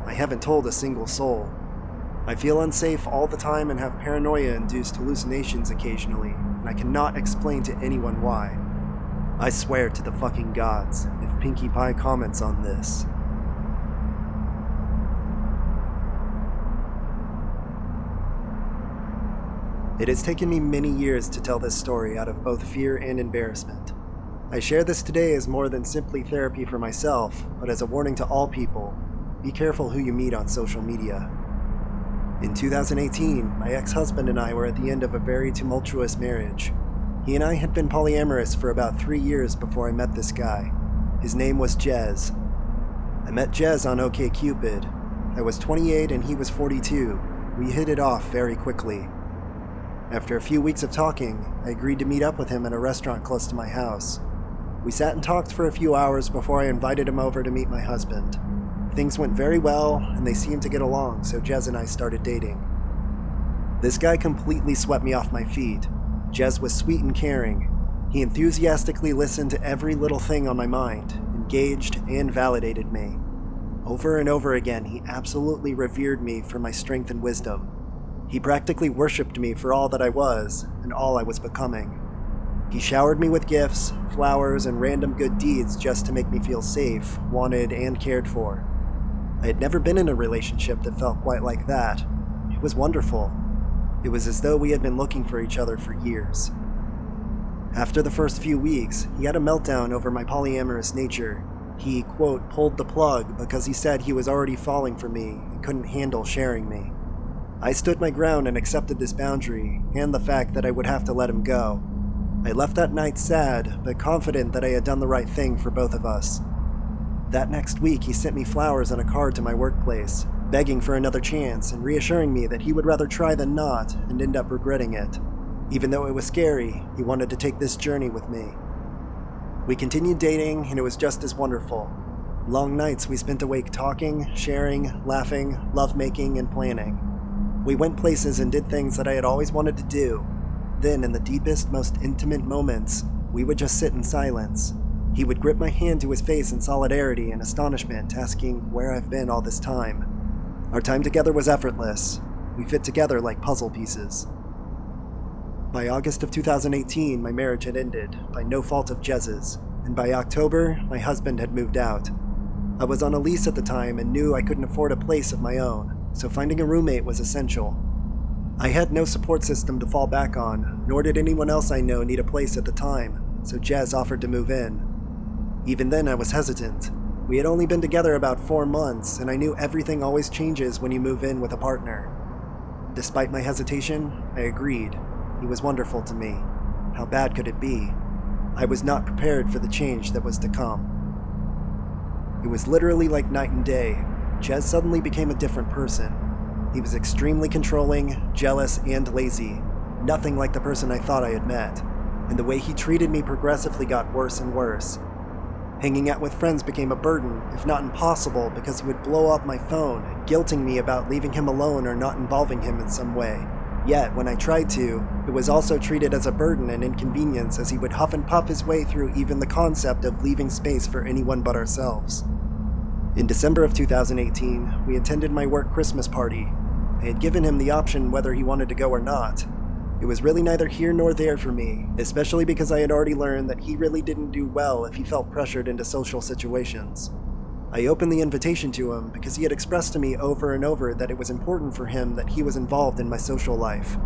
Speaker 1: I haven't told a single soul. I feel unsafe all the time and have paranoia-induced hallucinations occasionally, and I cannot explain to anyone why. I swear to the fucking gods, if Pinkie Pie comments on this. It has taken me many years to tell this story out of both fear and embarrassment. I share this today as more than simply therapy for myself, but as a warning to all people. Be careful who you meet on social media. In 2018, my ex-husband and I were at the end of a very tumultuous marriage. He and I had been polyamorous for about 3 years before I met this guy. His name was Jez. I met Jez on OkCupid. I was 28 and he was 42. We hit it off very quickly. After a few weeks of talking, I agreed to meet up with him at a restaurant close to my house. We sat and talked for a few hours before I invited him over to meet my husband. Things went very well, and they seemed to get along, so Jez and I started dating. This guy completely swept me off my feet. Jez was sweet and caring. He enthusiastically listened to every little thing on my mind, engaged and validated me. Over and over again, he absolutely revered me for my strength and wisdom. He practically worshipped me for all that I was and all I was becoming. He showered me with gifts, flowers, and random good deeds just to make me feel safe, wanted, and cared for. I had never been in a relationship that felt quite like that. It was wonderful. It was as though we had been looking for each other for years. After the first few weeks, he had a meltdown over my polyamorous nature. He, quote, pulled the plug because he said he was already falling for me and couldn't handle sharing me. I stood my ground and accepted this boundary and the fact that I would have to let him go. I left that night sad, but confident that I had done the right thing for both of us. That next week, he sent me flowers and a card to my workplace, begging for another chance and reassuring me that he would rather try than not and end up regretting it. Even though it was scary, he wanted to take this journey with me. We continued dating, and it was just as wonderful. Long nights we spent awake talking, sharing, laughing, lovemaking, and planning. We went places and did things that I had always wanted to do. Then, in the deepest, most intimate moments, we would just sit in silence. He would grip my hand to his face in solidarity and astonishment, asking where I've been all this time. Our time together was effortless. We fit together like puzzle pieces. By August of 2018, my marriage had ended, by no fault of Jez's, and by October, my husband had moved out. I was on a lease at the time and knew I couldn't afford a place of my own, so finding a roommate was essential. I had no support system to fall back on, nor did anyone else I know need a place at the time, so Jez offered to move in. Even then, I was hesitant. We had only been together about 4 months, and I knew everything always changes when you move in with a partner. Despite my hesitation, I agreed. He was wonderful to me. How bad could it be? I was not prepared for the change that was to come. It was literally like night and day. Jez suddenly became a different person. He was extremely controlling, jealous, and lazy. Nothing like the person I thought I had met. And the way he treated me progressively got worse and worse. Hanging out with friends became a burden, if not impossible, because he would blow up my phone, guilting me about leaving him alone or not involving him in some way. Yet, when I tried to, it was also treated as a burden and inconvenience, as he would huff and puff his way through even the concept of leaving space for anyone but ourselves. In December of 2018, we attended my work Christmas party. I had given him the option whether he wanted to go or not. It was really neither here nor there for me, especially because I had already learned that he really didn't do well if he felt pressured into social situations. I opened the invitation to him because he had expressed to me over and over that it was important for him that he was involved in my social life.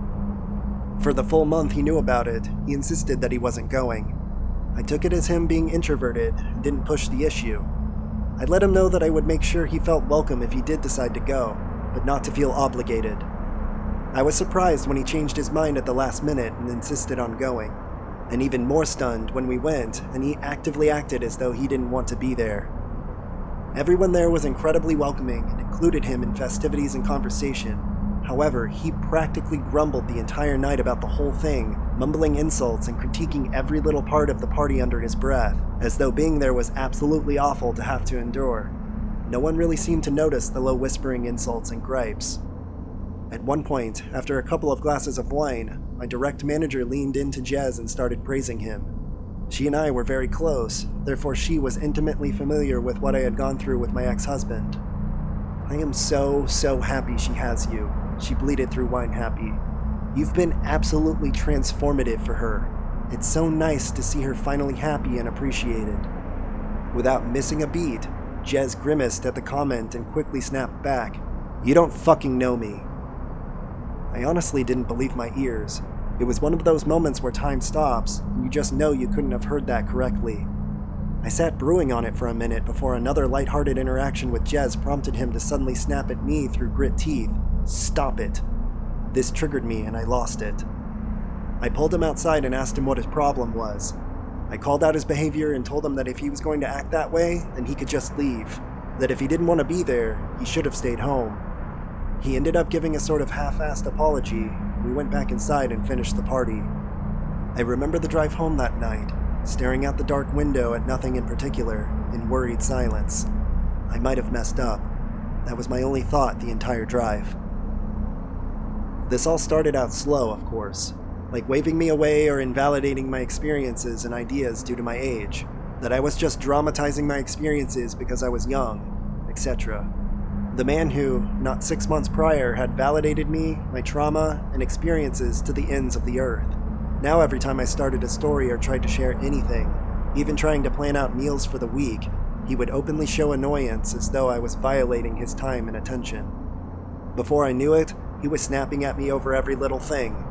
Speaker 1: For the full month he knew about it, he insisted that he wasn't going. I took it as him being introverted and didn't push the issue. I let him know that I would make sure he felt welcome if he did decide to go, but not to feel obligated. I was surprised when he changed his mind at the last minute and insisted on going, and even more stunned when we went and he actively acted as though he didn't want to be there. Everyone there was incredibly welcoming and included him in festivities and conversation. However, he practically grumbled the entire night about the whole thing, mumbling insults and critiquing every little part of the party under his breath, as though being there was absolutely awful to have to endure. No one really seemed to notice the low whispering insults and gripes. At one point, after a couple of glasses of wine, my direct manager leaned into Jez and started praising him. She and I were very close, therefore she was intimately familiar with what I had gone through with my ex-husband. "I am so happy she has you," she bleated through Wine Happy. "You've been absolutely transformative for her. It's so nice to see her finally happy and appreciated." Without missing a beat, Jez grimaced at the comment and quickly snapped back, "You don't fucking know me." I honestly didn't believe my ears. It was one of those moments where time stops, and you just know you couldn't have heard that correctly. I sat brewing on it for a minute before another lighthearted interaction with Jez prompted him to suddenly snap at me through grit teeth, "Stop it." This triggered me and I lost it. I pulled him outside and asked him what his problem was. I called out his behavior and told him that if he was going to act that way, then he could just leave. That if he didn't want to be there, he should have stayed home. He ended up giving a sort of half-assed apology, we went back inside and finished the party. I remember the drive home that night, staring out the dark window at nothing in particular, in worried silence. I might have messed up. That was my only thought the entire drive. This all started out slow, of course, like waving me away or invalidating my experiences and ideas due to my age, that I was just dramatizing my experiences because I was young, etc. The man who, not 6 months prior, had validated me, my trauma, and experiences to the ends of the earth. Now every time I started a story or tried to share anything, even trying to plan out meals for the week, he would openly show annoyance as though I was violating his time and attention. Before I knew it, he was snapping at me over every little thing.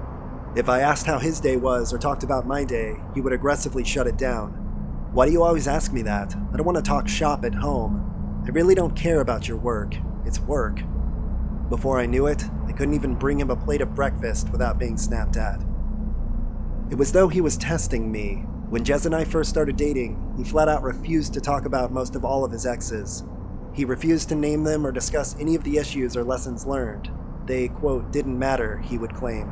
Speaker 1: If I asked how his day was or talked about my day, he would aggressively shut it down. Why do you always ask me that? I don't want to talk shop at home. I really don't care about your work. It's work. Before I knew it, I couldn't even bring him a plate of breakfast without being snapped at. It was though he was testing me. When Jez and I first started dating, he flat out refused to talk about most of all of his exes. He refused to name them or discuss any of the issues or lessons learned. They, quote, didn't matter, he would claim.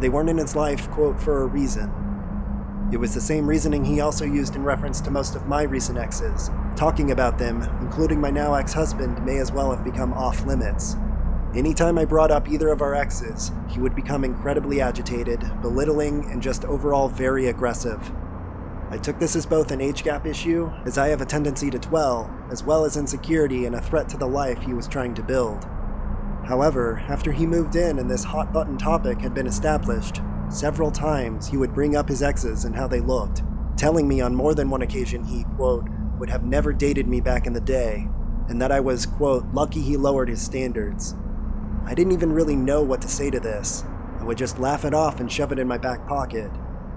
Speaker 1: They weren't in his life, quote, for a reason. It was the same reasoning he also used in reference to most of my recent exes. Talking about them, including my now ex-husband, may as well have become off limits. Anytime I brought up either of our exes, he would become incredibly agitated, belittling, and just overall very aggressive. I took this as both an age gap issue, as I have a tendency to dwell, as well as insecurity and a threat to the life he was trying to build. However, after he moved in and this hot-button topic had been established, several times he would bring up his exes and how they looked, telling me on more than one occasion he, quote, would have never dated me back in the day, and that I was, quote, lucky he lowered his standards. I didn't even really know what to say to this. I would just laugh it off and shove it in my back pocket.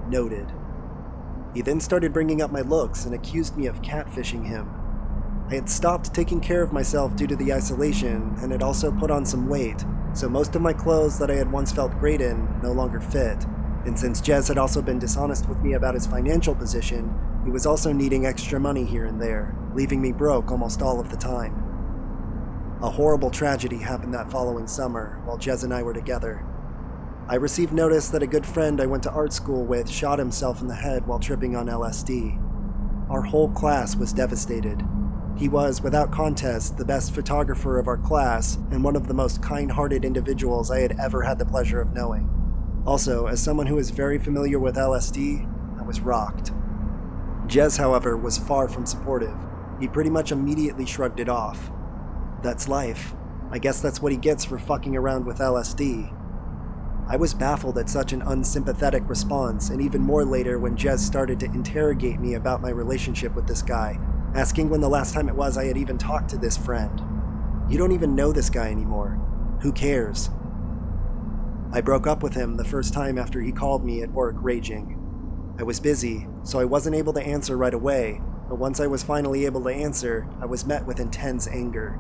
Speaker 1: Noted. He then started bringing up my looks and accused me of catfishing him. I had stopped taking care of myself due to the isolation and had also put on some weight, so most of my clothes that I had once felt great in no longer fit. And since Jez had also been dishonest with me about his financial position, he was also needing extra money here and there, leaving me broke almost all of the time. A horrible tragedy happened that following summer while Jez and I were together. I received notice that a good friend I went to art school with shot himself in the head while tripping on LSD. Our whole class was devastated. He was, without contest, the best photographer of our class and one of the most kind-hearted individuals I had ever had the pleasure of knowing. Also, as someone who is very familiar with LSD, I was rocked. Jez, however, was far from supportive. He pretty much immediately shrugged it off. That's life. I guess that's what he gets for fucking around with LSD. I was baffled at such an unsympathetic response, and even more later when Jez started to interrogate me about my relationship with this guy, asking when the last time it was I had even talked to this friend. You don't even know this guy anymore. Who cares? I broke up with him the first time after he called me at work raging. I was busy, so I wasn't able to answer right away, but once I was finally able to answer, I was met with intense anger.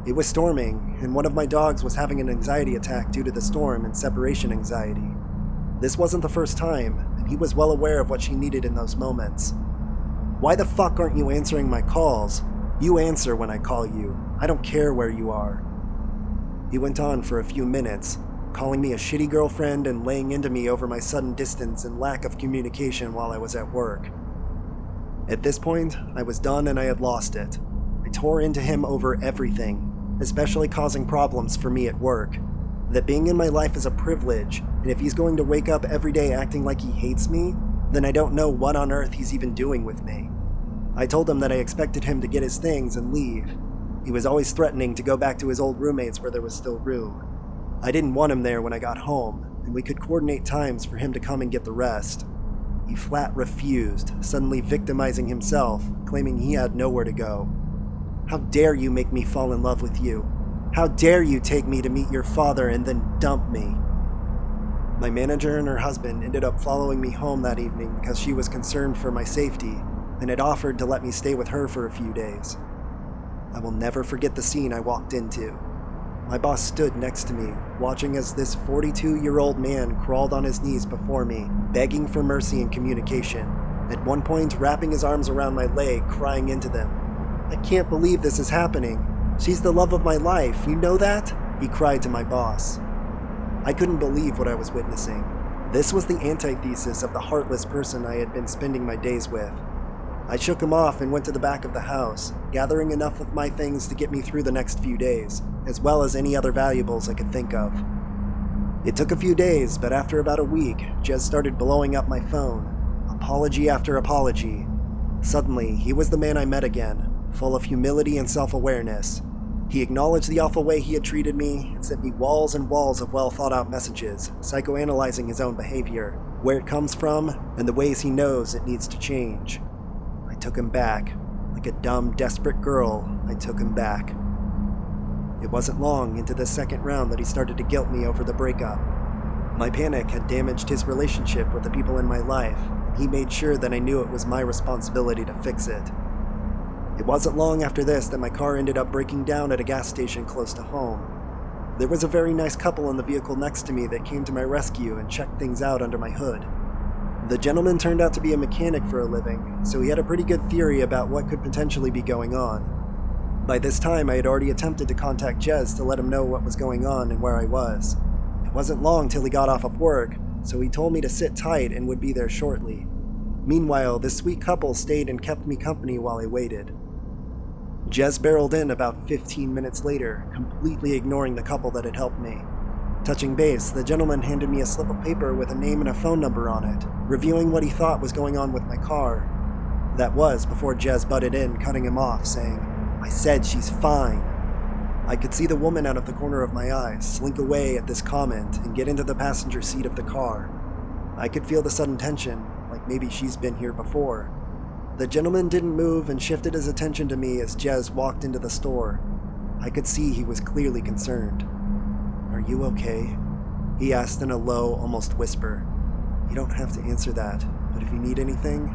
Speaker 1: It was storming, and one of my dogs was having an anxiety attack due to the storm and separation anxiety. This wasn't the first time, and he was well aware of what she needed in those moments. Why the fuck aren't you answering my calls? You answer when I call you. I don't care where you are. He went on for a few minutes, calling me a shitty girlfriend and laying into me over my sudden distance and lack of communication while I was at work. At this point, I was done and I had lost it. I tore into him over everything, especially causing problems for me at work. That being in my life is a privilege, and if he's going to wake up every day acting like he hates me, then I don't know what on earth he's even doing with me. I told him that I expected him to get his things and leave. He was always threatening to go back to his old roommates where there was still room. I didn't want him there when I got home, and we could coordinate times for him to come and get the rest. He flat refused, suddenly victimizing himself, claiming he had nowhere to go. How dare you make me fall in love with you? How dare you take me to meet your father and then dump me? My manager and her husband ended up following me home that evening because she was concerned for my safety and had offered to let me stay with her for a few days. I will never forget the scene I walked into. My boss stood next to me, watching as this 42-year-old man crawled on his knees before me, begging for mercy and communication, at one point wrapping his arms around my leg, crying into them. I can't believe this is happening. She's the love of my life, you know that? He cried to my boss. I couldn't believe what I was witnessing. This was the antithesis of the heartless person I had been spending my days with. I shook him off and went to the back of the house, gathering enough of my things to get me through the next few days, as well as any other valuables I could think of. It took a few days, but after about a week, Jez started blowing up my phone. Apology after apology. Suddenly, he was the man I met again, full of humility and self-awareness. He acknowledged the awful way he had treated me and sent me walls and walls of well-thought-out messages, psychoanalyzing his own behavior, where it comes from, and the ways he knows it needs to change. I took him back. Like a dumb, desperate girl, I took him back. It wasn't long into the second round that he started to guilt me over the breakup. My panic had damaged his relationship with the people in my life, and he made sure that I knew it was my responsibility to fix it. It wasn't long after this that my car ended up breaking down at a gas station close to home. There was a very nice couple in the vehicle next to me that came to my rescue and checked things out under my hood. The gentleman turned out to be a mechanic for a living, so he had a pretty good theory about what could potentially be going on. By this time, I had already attempted to contact Jez to let him know what was going on and where I was. It wasn't long till he got off of work, so he told me to sit tight and would be there shortly. Meanwhile, this sweet couple stayed and kept me company while I waited. Jez barreled in about 15 minutes later, completely ignoring the couple that had helped me. Touching base, the gentleman handed me a slip of paper with a name and a phone number on it, reviewing what he thought was going on with my car. That was before Jez butted in, cutting him off, saying, "I said she's fine." I could see the woman out of the corner of my eye slink away at this comment and get into the passenger seat of the car. I could feel the sudden tension, like maybe she's been here before. The gentleman didn't move and shifted his attention to me as Jez walked into the store. I could see he was clearly concerned. "Are you okay?" he asked in a low, almost whisper. "You don't have to answer that, but if you need anything..."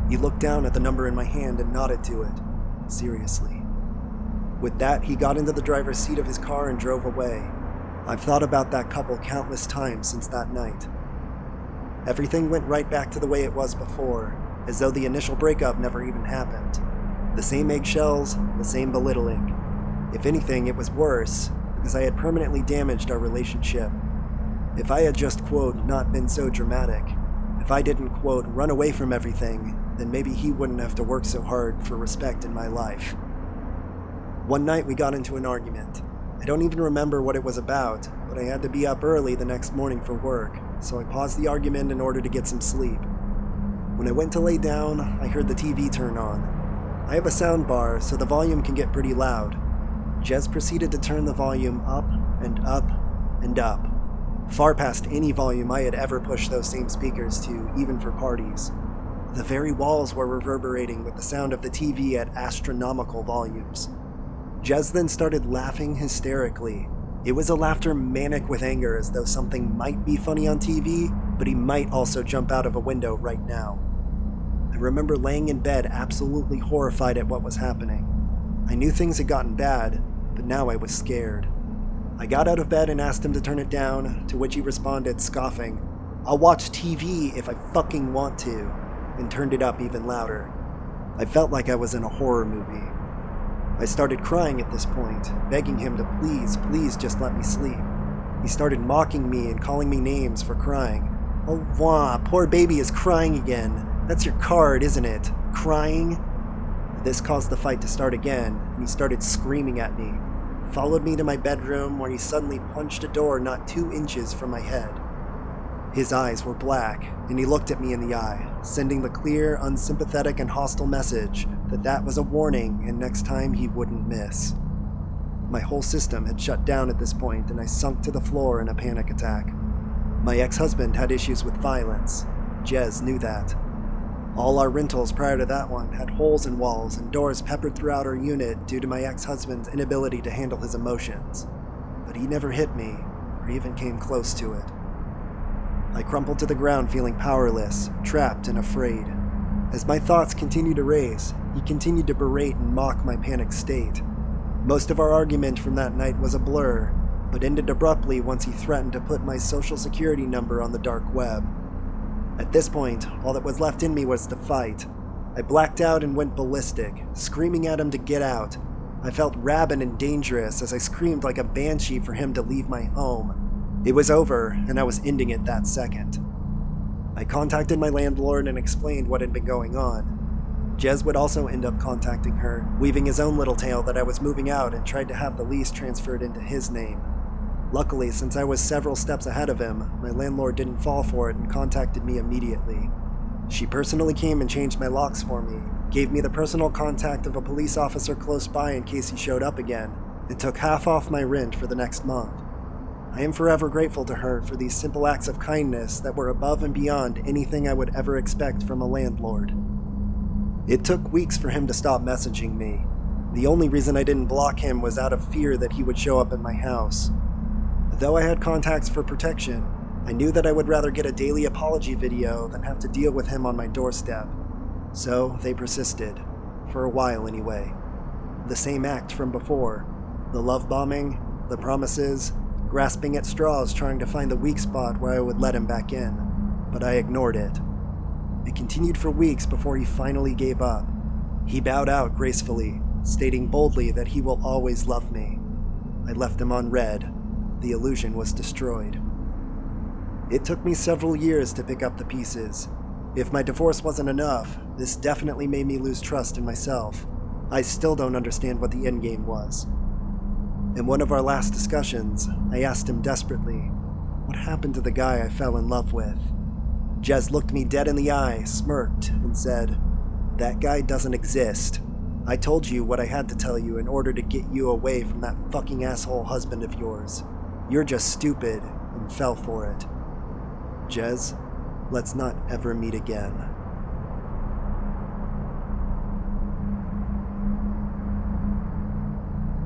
Speaker 1: He looked down at the number in my hand and nodded to it. "Seriously." With that, he got into the driver's seat of his car and drove away. I've thought about that couple countless times since that night. Everything went right back to the way it was before, as though the initial breakup never even happened. The same eggshells, the same belittling. If anything, it was worse, because I had permanently damaged our relationship. If I had just, quote, not been so dramatic, if I didn't, quote, run away from everything, then maybe he wouldn't have to work so hard for respect in my life. One night we got into an argument. I don't even remember what it was about, but I had to be up early the next morning for work, so I paused the argument in order to get some sleep. When I went to lay down, I heard the TV turn on. I have a sound bar, so the volume can get pretty loud. Jez proceeded to turn the volume up and up and up, far past any volume I had ever pushed those same speakers to, even for parties. The very walls were reverberating with the sound of the TV at astronomical volumes. Jez then started laughing hysterically. It was a laughter manic with anger, as though something might be funny on TV, but he might also jump out of a window right now. I remember laying in bed absolutely horrified at what was happening. I knew things had gotten bad, but now I was scared. I got out of bed and asked him to turn it down, to which he responded, scoffing, "I'll watch TV if I fucking want to," and turned it up even louder. I felt like I was in a horror movie. I started crying at this point, begging him to please just let me sleep. He started mocking me and calling me names for crying. "Oh, wah, poor baby is crying again. That's your card, isn't it? Crying?" This caused the fight to start again, and he started screaming at me, followed me to my bedroom where he suddenly punched a door not 2 inches from my head. His eyes were black, and he looked at me in the eye, sending the clear, unsympathetic, and hostile message that was a warning and next time he wouldn't miss. My whole system had shut down at this point, and I sunk to the floor in a panic attack. My ex-husband had issues with violence. Jez knew that. All our rentals prior to that one had holes in walls and doors peppered throughout our unit due to my ex-husband's inability to handle his emotions. But he never hit me, or even came close to it. I crumpled to the ground feeling powerless, trapped and afraid. As my thoughts continued to race, he continued to berate and mock my panicked state. Most of our argument from that night was a blur, but ended abruptly once he threatened to put my social security number on the dark web. At this point, all that was left in me was to fight. I blacked out and went ballistic, screaming at him to get out. I felt rabid and dangerous as I screamed like a banshee for him to leave my home. It was over, and I was ending it that second. I contacted my landlord and explained what had been going on. Jez would also end up contacting her, weaving his own little tale that I was moving out and tried to have the lease transferred into his name. Luckily, since I was several steps ahead of him, my landlord didn't fall for it and contacted me immediately. She personally came and changed my locks for me, gave me the personal contact of a police officer close by in case he showed up again, and took half off my rent for the next month. I am forever grateful to her for these simple acts of kindness that were above and beyond anything I would ever expect from a landlord. It took weeks for him to stop messaging me. The only reason I didn't block him was out of fear that he would show up at my house. Though I had contacts for protection, I knew that I would rather get a daily apology video than have to deal with him on my doorstep. So they persisted, for a while anyway. The same act from before. The love bombing, the promises, grasping at straws trying to find the weak spot where I would let him back in. But I ignored it. It continued for weeks before he finally gave up. He bowed out gracefully, stating boldly that he will always love me. I left him on red. The illusion was destroyed. It took me several years to pick up the pieces. If my divorce wasn't enough, this definitely made me lose trust in myself. I still don't understand what the endgame was. In one of our last discussions, I asked him desperately, what happened to the guy I fell in love with? Jez looked me dead in the eye, smirked, and said, "That guy doesn't exist. I told you what I had to tell you in order to get you away from that fucking asshole husband of yours. You're just stupid and fell for it. Jez, let's not ever meet again."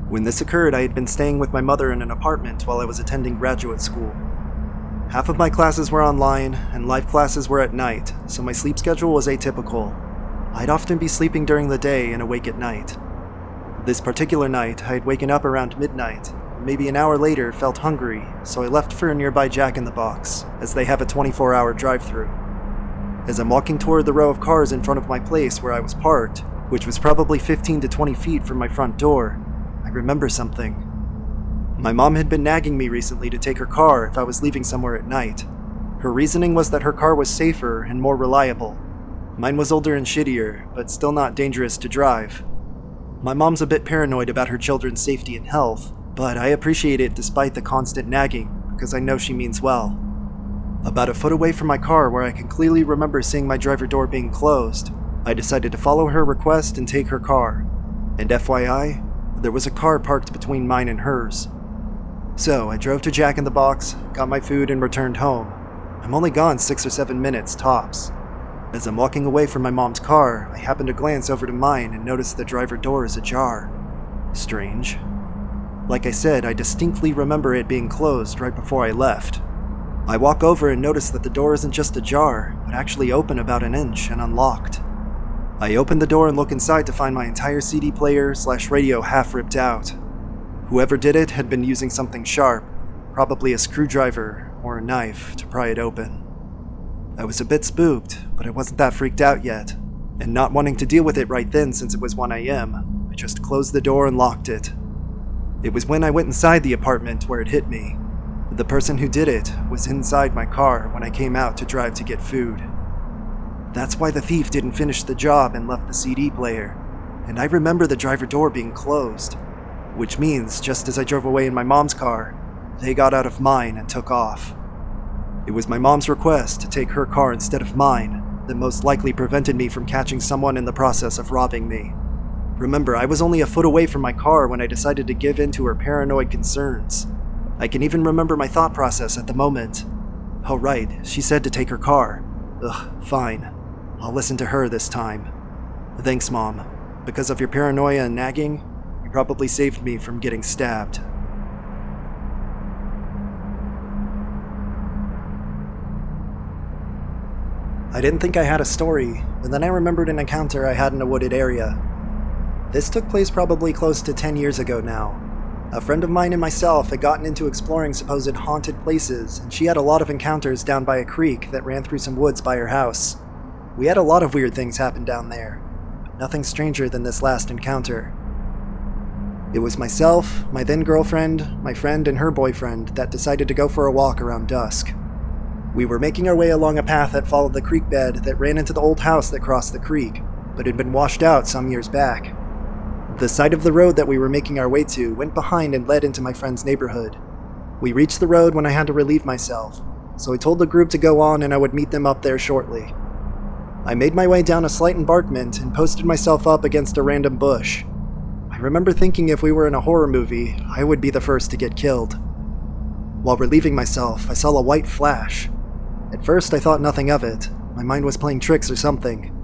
Speaker 1: When this occurred, I had been staying with my mother in an apartment while I was attending graduate school. Half of my classes were online, and live classes were at night, so my sleep schedule was atypical. I'd often be sleeping during the day and awake at night. This particular night, I had waken up around midnight, and maybe an hour later felt hungry, so I left for a nearby Jack in the Box, as they have a 24-hour drive-thru. As I'm walking toward the row of cars in front of my place where I was parked, which was probably 15 to 20 feet from my front door, I remember something. My mom had been nagging me recently to take her car if I was leaving somewhere at night. Her reasoning was that her car was safer and more reliable. Mine was older and shittier, but still not dangerous to drive. My mom's a bit paranoid about her children's safety and health, but I appreciate it despite the constant nagging, because I know she means well. About a foot away from my car where I can clearly remember seeing my driver door being closed, I decided to follow her request and take her car. And FYI, there was a car parked between mine and hers. So I drove to Jack in the Box, got my food, and returned home. I'm only gone 6 or 7 minutes, tops. As I'm walking away from my mom's car, I happen to glance over to mine and notice the driver door is ajar. Strange. Like I said, I distinctly remember it being closed right before I left. I walk over and notice that the door isn't just ajar, but actually open about an inch and unlocked. I open the door and look inside to find my entire CD player/radio half ripped out. Whoever did it had been using something sharp, probably a screwdriver or a knife, to pry it open. I was a bit spooked, but I wasn't that freaked out yet, and not wanting to deal with it right then since it was 1 a.m., I just closed the door and locked it. It was when I went inside the apartment where it hit me. The person who did it was inside my car when I came out to drive to get food. That's why the thief didn't finish the job and left the CD player, and I remember the driver door being closed. Which means, just as I drove away in my mom's car, they got out of mine and took off. It was my mom's request to take her car instead of mine that most likely prevented me from catching someone in the process of robbing me. Remember, I was only a foot away from my car when I decided to give in to her paranoid concerns. I can even remember my thought process at the moment. Oh right, she said to take her car. Ugh, fine. I'll listen to her this time. Thanks, Mom. Because of your paranoia and nagging, you probably saved me from getting stabbed. I didn't think I had a story, but then I remembered an encounter I had in a wooded area. This took place probably close to 10 years ago now. A friend of mine and myself had gotten into exploring supposed haunted places, and she had a lot of encounters down by a creek that ran through some woods by her house. We had a lot of weird things happen down there, but nothing stranger than this last encounter. It was myself, my then girlfriend, my friend, and her boyfriend that decided to go for a walk around dusk. We were making our way along a path that followed the creek bed that ran into the old house that crossed the creek, but had been washed out some years back. The side of the road that we were making our way to went behind and led into my friend's neighborhood. We reached the road when I had to relieve myself, so I told the group to go on and I would meet them up there shortly. I made my way down a slight embankment and posted myself up against a random bush. I remember thinking if we were in a horror movie, I would be the first to get killed. While relieving myself, I saw a white flash. At first, I thought nothing of it. My mind was playing tricks or something.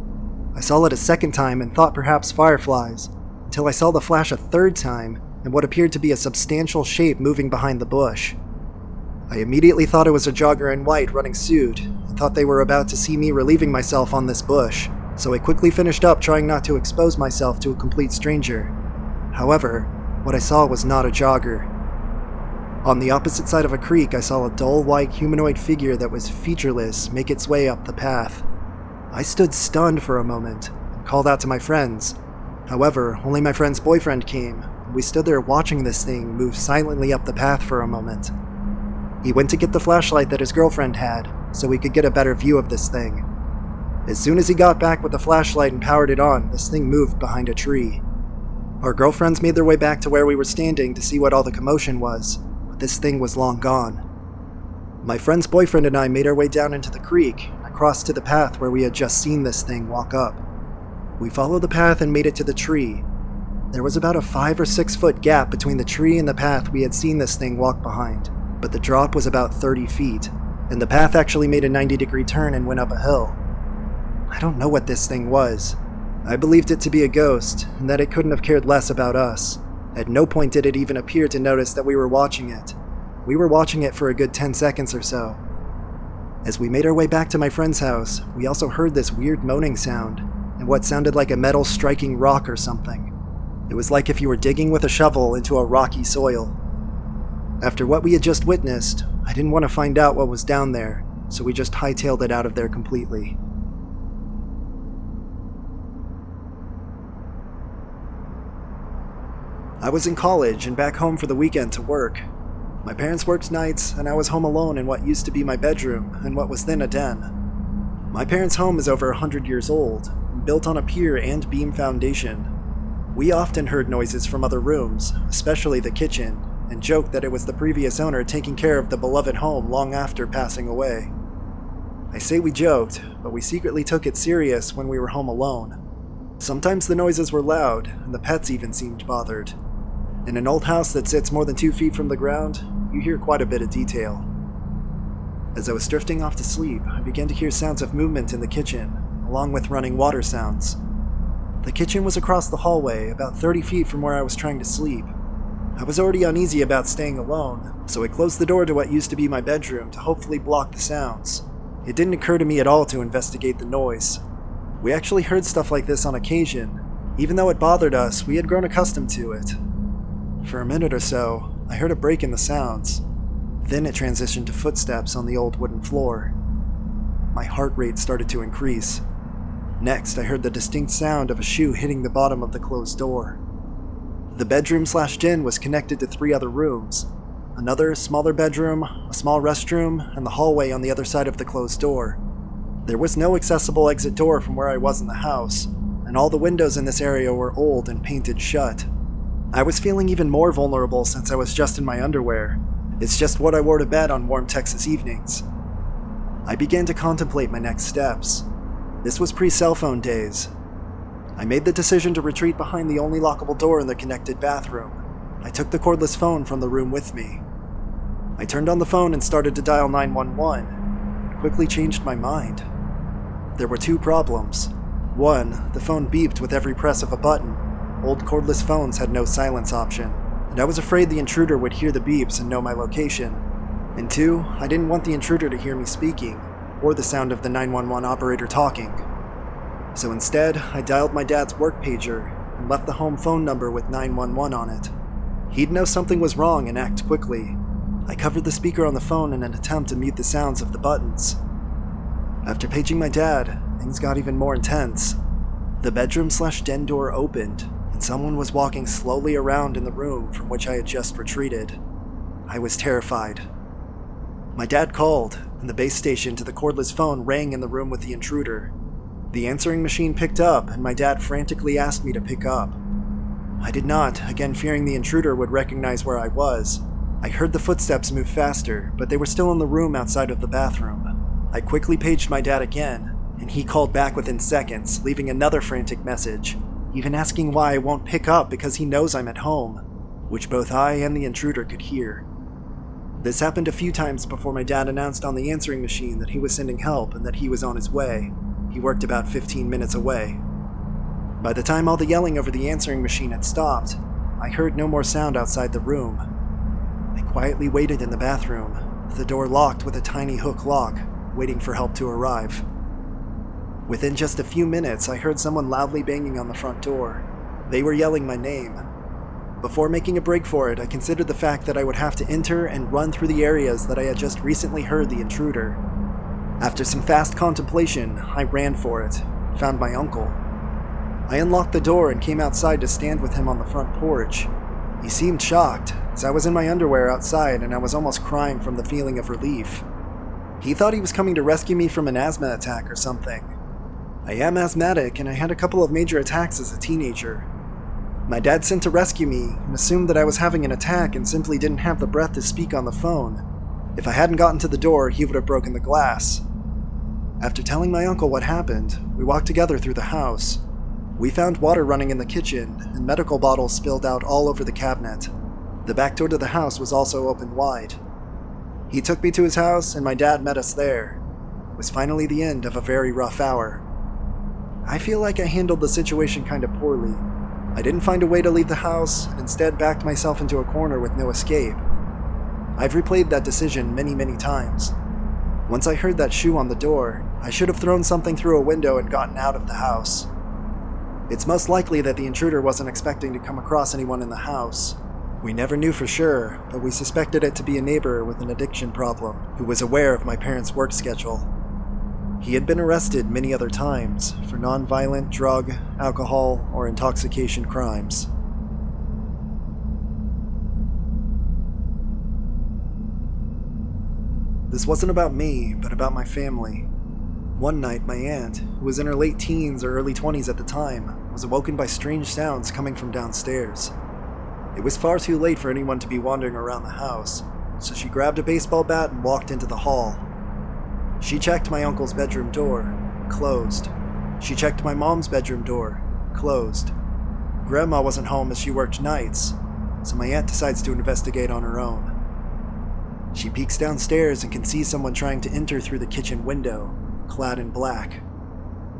Speaker 1: I saw it a second time and thought perhaps fireflies, until I saw the flash a third time and what appeared to be a substantial shape moving behind the bush. I immediately thought it was a jogger in white running suit, and thought they were about to see me relieving myself on this bush, so I quickly finished up trying not to expose myself to a complete stranger. However, what I saw was not a jogger. On the opposite side of a creek, I saw a dull white humanoid figure that was featureless make its way up the path. I stood stunned for a moment and called out to my friends. However, only my friend's boyfriend came, and we stood there watching this thing move silently up the path for a moment. He went to get the flashlight that his girlfriend had, so we could get a better view of this thing. As soon as he got back with the flashlight and powered it on, this thing moved behind a tree. Our girlfriends made their way back to where we were standing to see what all the commotion was, but this thing was long gone. My friend's boyfriend and I made our way down into the creek and across to the path where we had just seen this thing walk up. We followed the path and made it to the tree. There was about a 5 or 6 foot gap between the tree and the path we had seen this thing walk behind, but the drop was about 30 feet, and the path actually made a 90-degree turn and went up a hill. I don't know what this thing was. I believed it to be a ghost, and that it couldn't have cared less about us. At no point did it even appear to notice that we were watching it. We were watching it for a good 10 seconds or so. As we made our way back to my friend's house, we also heard this weird moaning sound, and what sounded like a metal striking rock or something. It was like if you were digging with a shovel into a rocky soil. After what we had just witnessed, I didn't want to find out what was down there, so we just hightailed it out of there completely. I was in college and back home for the weekend to work. My parents worked nights, and I was home alone in what used to be my bedroom and what was then a den. My parents' home is over 100 years old, built on a pier and beam foundation. We often heard noises from other rooms, especially the kitchen, and joked that it was the previous owner taking care of the beloved home long after passing away. I say we joked, but we secretly took it serious when we were home alone. Sometimes the noises were loud, and the pets even seemed bothered. In an old house that sits more than 2 feet from the ground, you hear quite a bit of detail. As I was drifting off to sleep, I began to hear sounds of movement in the kitchen, along with running water sounds. The kitchen was across the hallway, about 30 feet from where I was trying to sleep. I was already uneasy about staying alone, so I closed the door to what used to be my bedroom to hopefully block the sounds. It didn't occur to me at all to investigate the noise. We actually heard stuff like this on occasion. Even though it bothered us, we had grown accustomed to it. For a minute or so, I heard a break in the sounds. Then it transitioned to footsteps on the old wooden floor. My heart rate started to increase. Next, I heard the distinct sound of a shoe hitting the bottom of the closed door. The bedroom/den was connected to 3 other rooms. Another, smaller bedroom, a small restroom, and the hallway on the other side of the closed door. There was no accessible exit door from where I was in the house, and all the windows in this area were old and painted shut. I was feeling even more vulnerable since I was just in my underwear. It's just what I wore to bed on warm Texas evenings. I began to contemplate my next steps. This was pre-cell phone days. I made the decision to retreat behind the only lockable door in the connected bathroom. I took the cordless phone from the room with me. I turned on the phone and started to dial 911, and quickly changed my mind. There were 2 problems. 1, the phone beeped with every press of a button. Old cordless phones had no silence option, and I was afraid the intruder would hear the beeps and know my location. And 2, I didn't want the intruder to hear me speaking, or the sound of the 911 operator talking. So instead, I dialed my dad's work pager and left the home phone number with 911 on it. He'd know something was wrong and act quickly. I covered the speaker on the phone in an attempt to mute the sounds of the buttons. After paging my dad, things got even more intense. The bedroom/den door opened, and and someone was walking slowly around in the room from which I had just retreated. I was terrified. My dad called, and the base station to the cordless phone rang in the room with the intruder. The answering machine picked up, and my dad frantically asked me to pick up. I did not, again fearing the intruder would recognize where I was. I heard the footsteps move faster, but they were still in the room outside of the bathroom. I quickly paged my dad again, and he called back within seconds, leaving another frantic message, even asking why I won't pick up because he knows I'm at home, which both I and the intruder could hear. This happened a few times before my dad announced on the answering machine that he was sending help and that he was on his way. He worked about 15 minutes away. By the time all the yelling over the answering machine had stopped, I heard no more sound outside the room. I quietly waited in the bathroom, the door locked with a tiny hook lock, waiting for help to arrive. Within just a few minutes, I heard someone loudly banging on the front door. They were yelling my name. Before making a break for it, I considered the fact that I would have to enter and run through the areas that I had just recently heard the intruder. After some fast contemplation, I ran for it, found my uncle. I unlocked the door and came outside to stand with him on the front porch. He seemed shocked, as I was in my underwear outside and I was almost crying from the feeling of relief. He thought he was coming to rescue me from an asthma attack or something. I am asthmatic and I had a couple of major attacks as a teenager. My dad sent to rescue me and assumed that I was having an attack and simply didn't have the breath to speak on the phone. If I hadn't gotten to the door, he would have broken the glass. After telling my uncle what happened, we walked together through the house. We found water running in the kitchen, and medical bottles spilled out all over the cabinet. The back door to the house was also open wide. He took me to his house, and my dad met us there. It was finally the end of a very rough hour. I feel like I handled the situation kind of poorly. I didn't find a way to leave the house, and instead backed myself into a corner with no escape. I've replayed that decision many times. Once I heard that shoe on the door, I should have thrown something through a window and gotten out of the house. It's most likely that the intruder wasn't expecting to come across anyone in the house. We never knew for sure, but we suspected it to be a neighbor with an addiction problem who was aware of my parents' work schedule. He had been arrested many other times for non-violent drug, alcohol, or intoxication crimes. This wasn't about me, but about my family. One night, my aunt, who was in her late teens or early 20s at the time, was awoken by strange sounds coming from downstairs. It was far too late for anyone to be wandering around the house, so she grabbed a baseball bat and walked into the hall. She checked my uncle's bedroom door, closed. She checked my mom's bedroom door, closed. Grandma wasn't home as she worked nights, so my aunt decides to investigate on her own. She peeks downstairs and can see someone trying to enter through the kitchen window, clad in black.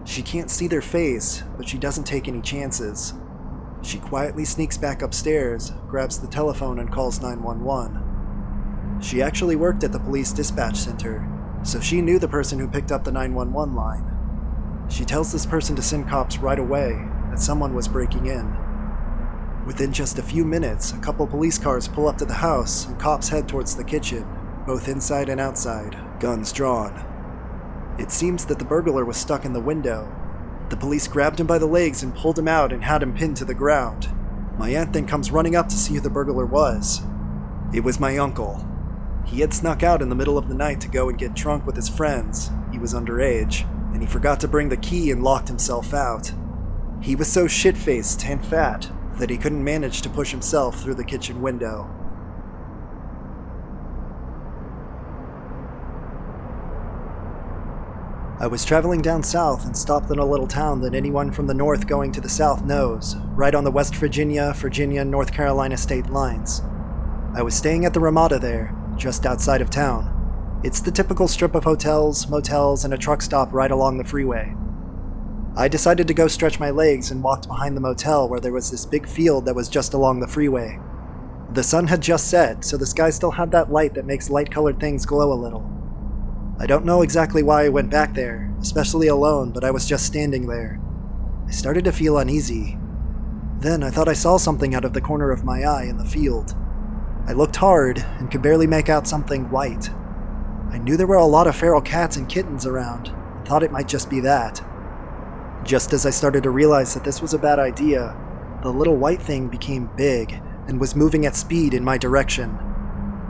Speaker 1: She can't see their face, but she doesn't take any chances. She quietly sneaks back upstairs, grabs the telephone and calls 911. She actually worked at the police dispatch center, so she knew the person who picked up the 911 line. She tells this person to send cops right away, that someone was breaking in. Within just a few minutes, a couple police cars pull up to the house and cops head towards the kitchen, both inside and outside, guns drawn. It seems that the burglar was stuck in the window. The police grabbed him by the legs and pulled him out and had him pinned to the ground. My aunt then comes running up to see who the burglar was. It was my uncle. He had snuck out in the middle of the night to go and get drunk with his friends. He was underage, and he forgot to bring the key and locked himself out. He was so shit-faced and fat that he couldn't manage to push himself through the kitchen window. I was traveling down south and stopped in a little town that anyone from the north going to the south knows, right on the West Virginia, North Carolina state lines. I was staying at the Ramada there, just outside of town. It's the typical strip of hotels, motels, and a truck stop right along the freeway. I decided to go stretch my legs and walked behind the motel where there was this big field that was just along the freeway. The sun had just set, so the sky still had that light that makes light-colored things glow a little. I don't know exactly why I went back there, especially alone, but I was just standing there. I started to feel uneasy. Then I thought I saw something out of the corner of my eye in the field. I looked hard and could barely make out something white. I knew there were a lot of feral cats and kittens around, and thought it might just be that. Just as I started to realize that this was a bad idea, the little white thing became big and was moving at speed in my direction.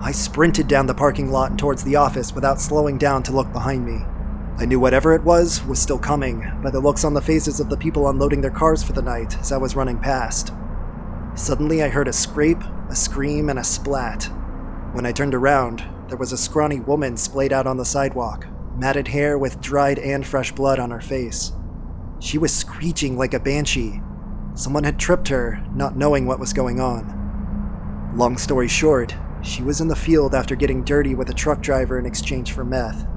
Speaker 1: I sprinted down the parking lot and towards the office without slowing down to look behind me. I knew whatever it was still coming by the looks on the faces of the people unloading their cars for the night as I was running past. Suddenly I heard a scrape, a scream, and a splat. When I turned around, there was a scrawny woman splayed out on the sidewalk, matted hair with dried and fresh blood on her face. She was screeching like a banshee. Someone had tripped her, not knowing what was going on. Long story short, she was in the field after getting dirty with a truck driver in exchange for meth.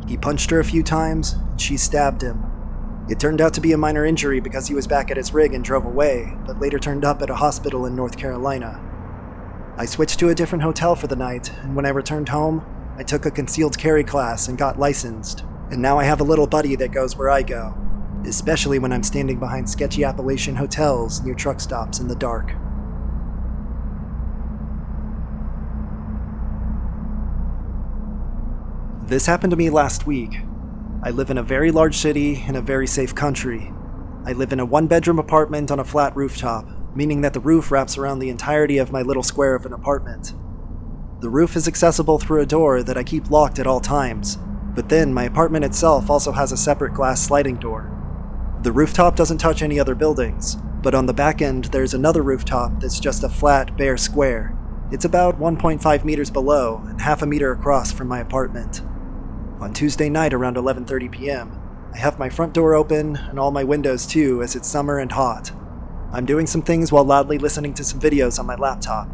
Speaker 1: He punched her a few times, and she stabbed him. It turned out to be a minor injury because he was back at his rig and drove away, but later turned up at a hospital in North Carolina. I switched to a different hotel for the night, and when I returned home, I took a concealed carry class and got licensed, and now I have a little buddy that goes where I go, especially when I'm standing behind sketchy Appalachian hotels near truck stops in the dark. This happened to me last week. I live in a very large city in a very safe country. I live in a one-bedroom apartment on a flat rooftop, meaning that the roof wraps around the entirety of my little square of an apartment. The roof is accessible through a door that I keep locked at all times, but then my apartment itself also has a separate glass sliding door. The rooftop doesn't touch any other buildings, but on the back end there's another rooftop that's just a flat, bare square. It's about 1.5 meters below and half a meter across from my apartment. On Tuesday night around 11:30 p.m., I have my front door open and all my windows too as it's summer and hot. I'm doing some things while loudly listening to some videos on my laptop.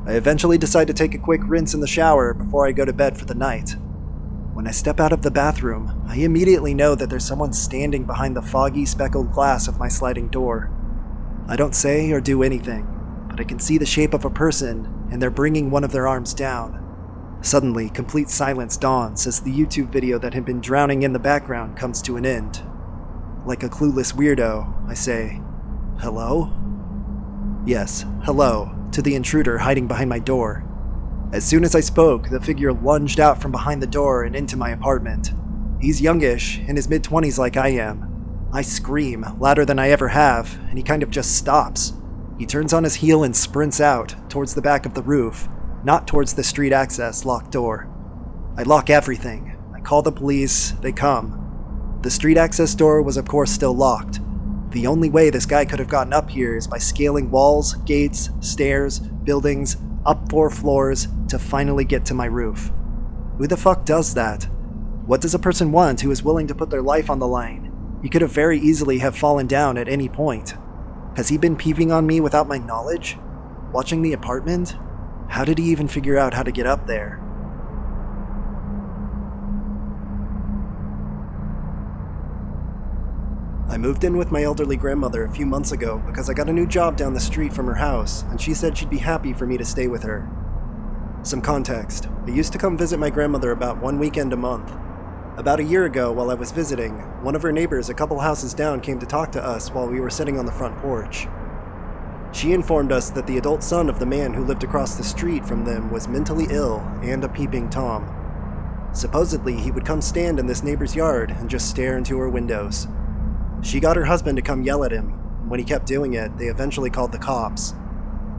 Speaker 1: I eventually decide to take a quick rinse in the shower before I go to bed for the night. When I step out of the bathroom, I immediately know that there's someone standing behind the foggy, speckled glass of my sliding door. I don't say or do anything, but I can see the shape of a person, and they're bringing one of their arms down. Suddenly, complete silence dawns as the YouTube video that had been drowning in the background comes to an end. Like a clueless weirdo, I say, "Hello?" Yes, hello, to the intruder hiding behind my door. As soon as I spoke, the figure lunged out from behind the door and into my apartment. He's youngish, in his mid-20s like I am. I scream, louder than I ever have, and he kind of just stops. He turns on his heel and sprints out, towards the back of the roof, not towards the street access locked door. I lock everything. I call the police, they come. The street access door was of course still locked. The only way this guy could have gotten up here is by scaling walls, gates, stairs, buildings, up 4 floors to finally get to my roof. Who the fuck does that? What does a person want who is willing to put their life on the line? He could have very easily have fallen down at any point. Has he been peeping on me without my knowledge? Watching the apartment? How did he even figure out how to get up there? I moved in with my elderly grandmother a few months ago because I got a new job down the street from her house, and she said she'd be happy for me to stay with her. Some context. I used to come visit my grandmother about 1 weekend a month. About a year ago, while I was visiting, one of her neighbors a couple houses down came to talk to us while we were sitting on the front porch. She informed us that the adult son of the man who lived across the street from them was mentally ill and a peeping Tom. Supposedly, he would come stand in this neighbor's yard and just stare into her windows. She got her husband to come yell at him. When he kept doing it, they eventually called the cops.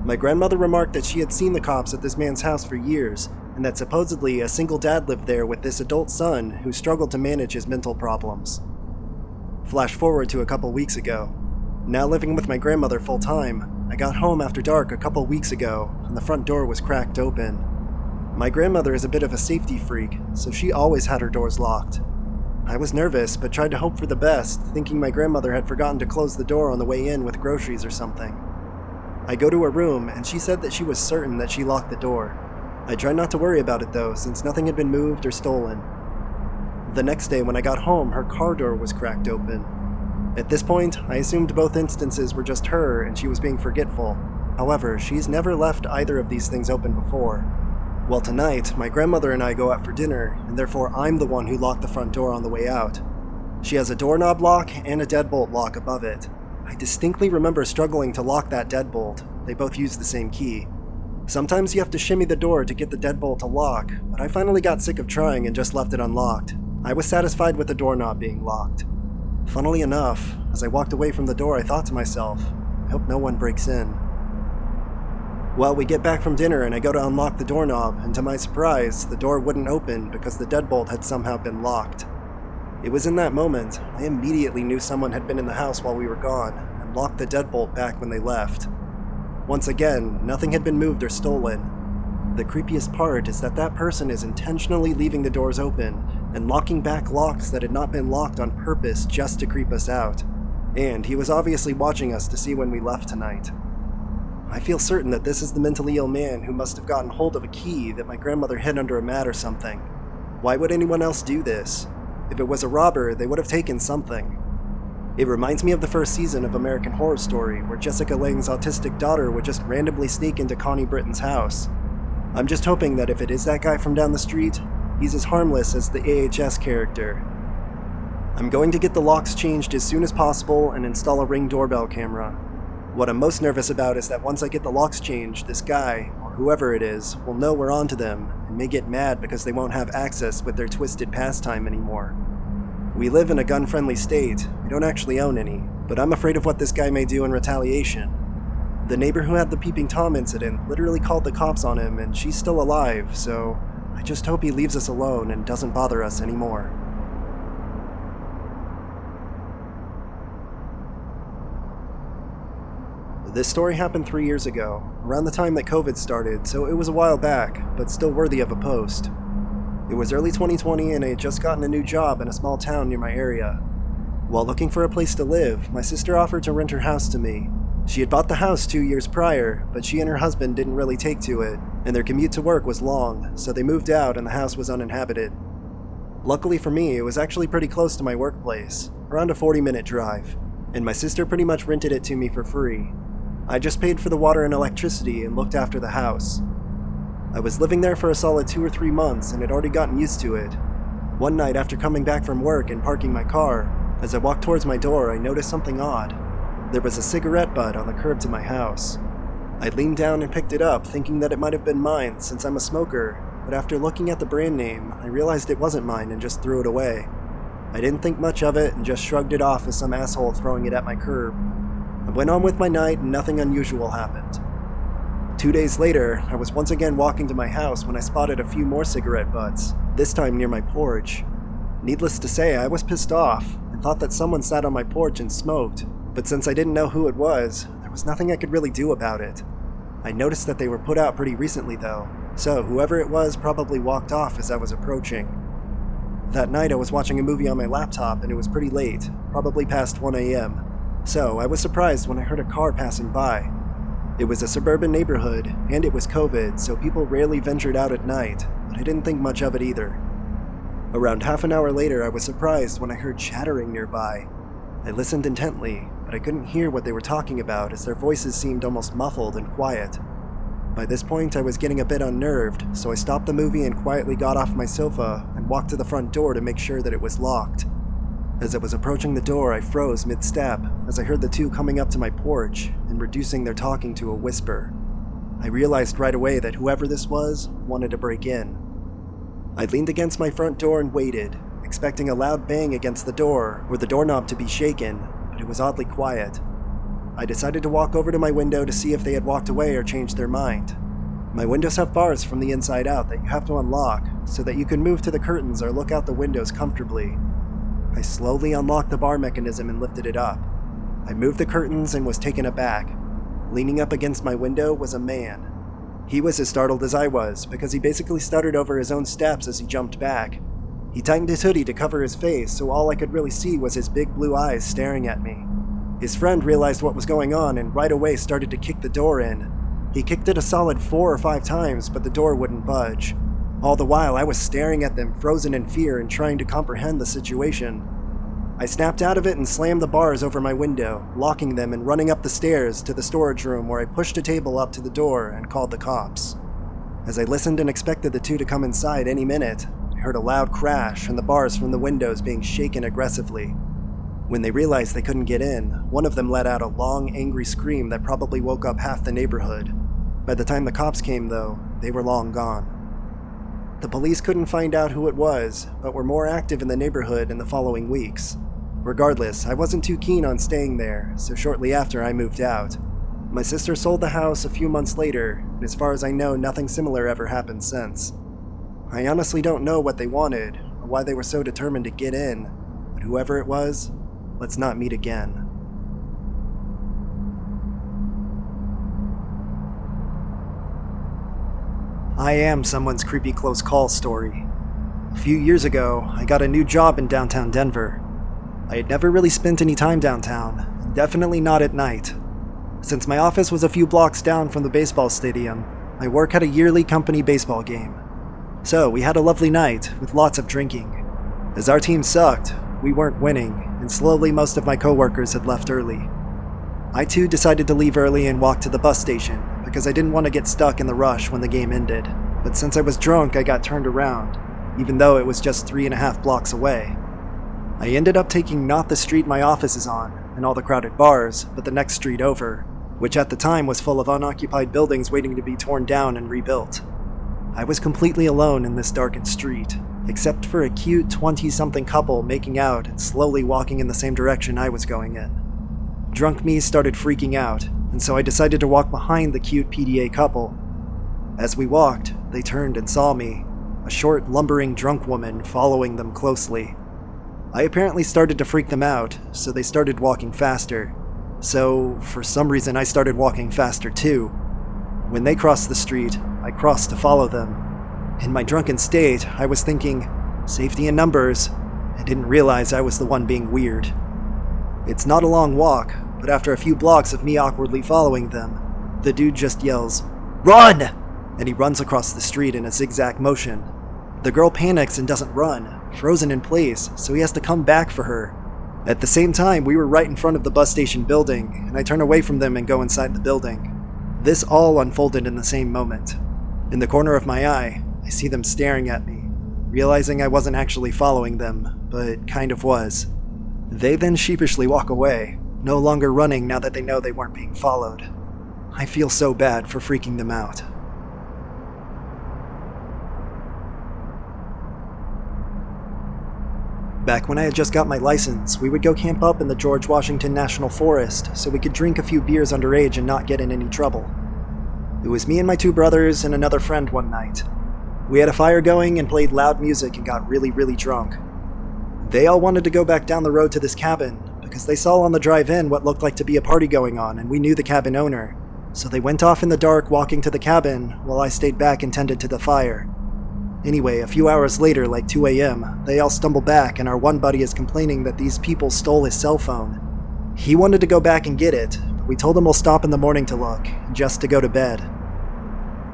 Speaker 1: My grandmother remarked that she had seen the cops at this man's house for years, and that supposedly a single dad lived there with this adult son who struggled to manage his mental problems. Flash forward to a couple weeks ago. Now living with my grandmother full-time, I got home after dark a couple weeks ago, and the front door was cracked open. My grandmother is a bit of a safety freak, so she always had her doors locked. I was nervous, but tried to hope for the best, thinking my grandmother had forgotten to close the door on the way in with groceries or something. I go to her room, and she said that she was certain that she locked the door. I tried not to worry about it though, since nothing had been moved or stolen. The next day when I got home, her car door was cracked open. At this point, I assumed both instances were just her and she was being forgetful. However, she's never left either of these things open before. Well, tonight, my grandmother and I go out for dinner, and therefore I'm the one who locked the front door on the way out. She has a doorknob lock and a deadbolt lock above it. I distinctly remember struggling to lock that deadbolt. They both use the same key. Sometimes you have to shimmy the door to get the deadbolt to lock, but I finally got sick of trying and just left it unlocked. I was satisfied with the doorknob being locked. Funnily enough, as I walked away from the door, I thought to myself, I hope no one breaks in. Well, we get back from dinner and I go to unlock the doorknob, and to my surprise, the door wouldn't open because the deadbolt had somehow been locked. It was in that moment, I immediately knew someone had been in the house while we were gone, and locked the deadbolt back when they left. Once again, nothing had been moved or stolen. The creepiest part is that that person is intentionally leaving the doors open and locking back locks that had not been locked on purpose just to creep us out. And he was obviously watching us to see when we left tonight. I feel certain that this is the mentally ill man who must have gotten hold of a key that my grandmother hid under a mat or something. Why would anyone else do this? If it was a robber, they would have taken something. It reminds me of the first season of American Horror Story, where Jessica Lange's autistic daughter would just randomly sneak into Connie Britton's house. I'm just hoping that if it is that guy from down the street, he's as harmless as the AHS character. I'm going to get the locks changed as soon as possible and install a Ring doorbell camera. What I'm most nervous about is that once I get the locks changed, this guy, or whoever it is, will know we're onto them and may get mad because they won't have access with their twisted pastime anymore. We live in a gun-friendly state. We don't actually own any, but I'm afraid of what this guy may do in retaliation. The neighbor who had the peeping Tom incident literally called the cops on him, and she's still alive, so I just hope he leaves us alone and doesn't bother us anymore. This story happened 3 years ago, around the time that COVID started, so it was a while back, but still worthy of a post. It was early 2020 and I had just gotten a new job in a small town near my area. While looking for a place to live, my sister offered to rent her house to me. She had bought the house 2 years prior, but she and her husband didn't really take to it, and their commute to work was long, so they moved out and the house was uninhabited. Luckily for me, it was actually pretty close to my workplace, around a 40-minute drive, and my sister pretty much rented it to me for free. I just paid for the water and electricity and looked after the house. I was living there for a solid 2 or 3 months and had already gotten used to it. One night after coming back from work and parking my car, as I walked towards my door, I noticed something odd. There was a cigarette butt on the curb to my house. I leaned down and picked it up, thinking that it might have been mine since I'm a smoker, but after looking at the brand name, I realized it wasn't mine and just threw it away. I didn't think much of it and just shrugged it off as some asshole throwing it at my curb. I went on with my night and nothing unusual happened. 2 days later, I was once again walking to my house when I spotted a few more cigarette butts, this time near my porch. Needless to say, I was pissed off and thought that someone sat on my porch and smoked, but since I didn't know who it was, there was nothing I could really do about it. I noticed that they were put out pretty recently though, so whoever it was probably walked off as I was approaching. That night I was watching a movie on my laptop and it was pretty late, probably past 1 a.m., so I was surprised when I heard a car passing by. It was a suburban neighborhood, and it was COVID, so people rarely ventured out at night, but I didn't think much of it either. Around half an hour later, I was surprised when I heard chattering nearby. I listened intently, but I couldn't hear what they were talking about as their voices seemed almost muffled and quiet. By this point, I was getting a bit unnerved, so I stopped the movie and quietly got off my sofa and walked to the front door to make sure that it was locked. As I was approaching the door, I froze mid-step as I heard the two coming up to my porch and reducing their talking to a whisper. I realized right away that whoever this was wanted to break in. I leaned against my front door and waited, expecting a loud bang against the door or the doorknob to be shaken, but it was oddly quiet. I decided to walk over to my window to see if they had walked away or changed their mind. My windows have bars from the inside out that you have to unlock so that you can move to the curtains or look out the windows comfortably. I slowly unlocked the bar mechanism and lifted it up. I moved the curtains and was taken aback. Leaning up against my window was a man. He was as startled as I was, because he basically stuttered over his own steps as he jumped back. He tightened his hoodie to cover his face, so all I could really see was his big blue eyes staring at me. His friend realized what was going on and right away started to kick the door in. He kicked it a solid 4 or 5 times, but the door wouldn't budge. All the while, I was staring at them, frozen in fear and trying to comprehend the situation. I snapped out of it and slammed the bars over my window, locking them and running up the stairs to the storage room where I pushed a table up to the door and called the cops. As I listened and expected the two to come inside any minute, I heard a loud crash and the bars from the windows being shaken aggressively. When they realized they couldn't get in, one of them let out a long, angry scream that probably woke up half the neighborhood. By the time the cops came, though, they were long gone. The police couldn't find out who it was, but were more active in the neighborhood in the following weeks. Regardless, I wasn't too keen on staying there, so shortly after I moved out. My sister sold the house a few months later, and as far as I know, nothing similar ever happened since. I honestly don't know what they wanted, or why they were so determined to get in, but whoever it was, let's not meet again. I am someone's creepy close call story. A few years ago, I got a new job in downtown Denver. I had never really spent any time downtown, definitely not at night. Since my office was a few blocks down from the baseball stadium, my work had a yearly company baseball game. So we had a lovely night with lots of drinking. As our team sucked, we weren't winning, and slowly most of my coworkers had left early. I too decided to leave early and walk to the bus station because I didn't want to get stuck in the rush when the game ended. But since I was drunk, I got turned around, even though it was just 3.5 blocks away. I ended up taking not the street my office is on and all the crowded bars, but the next street over, which at the time was full of unoccupied buildings waiting to be torn down and rebuilt. I was completely alone in this darkened street, except for a cute 20-something couple making out and slowly walking in the same direction I was going in. Drunk me started freaking out, and so I decided to walk behind the cute PDA couple. As we walked, they turned and saw me, a short, lumbering drunk woman following them closely. I apparently started to freak them out, so they started walking faster. So, for some reason, I started walking faster too. When they crossed the street, I crossed to follow them. In my drunken state, I was thinking, safety in numbers, and didn't realize I was the one being weird. It's not a long walk, but after a few blocks of me awkwardly following them, the dude just yells, "Run!" and he runs across the street in a zigzag motion. The girl panics and doesn't run, frozen in place, so he has to come back for her. At the same time, we were right in front of the bus station building, and I turn away from them and go inside the building. This all unfolded in the same moment. In the corner of my eye, I see them staring at me, realizing I wasn't actually following them, but kind of was. They then sheepishly walk away, no longer running now that they know they weren't being followed. I feel so bad for freaking them out. Back when I had just got my license, we would go camp up in the George Washington National Forest so we could drink a few beers underage and not get in any trouble. It was me and my 2 brothers and another friend one night. We had a fire going and played loud music and got really drunk. They all wanted to go back down the road to this cabin because they saw on the drive-in what looked like to be a party going on and we knew the cabin owner. So they went off in the dark walking to the cabin while I stayed back and tended to the fire. Anyway, a few hours later, like 2 a.m., they all stumble back and our one buddy is complaining that these people stole his cell phone. He wanted to go back and get it, but we told him we'll stop in the morning to look, just to go to bed.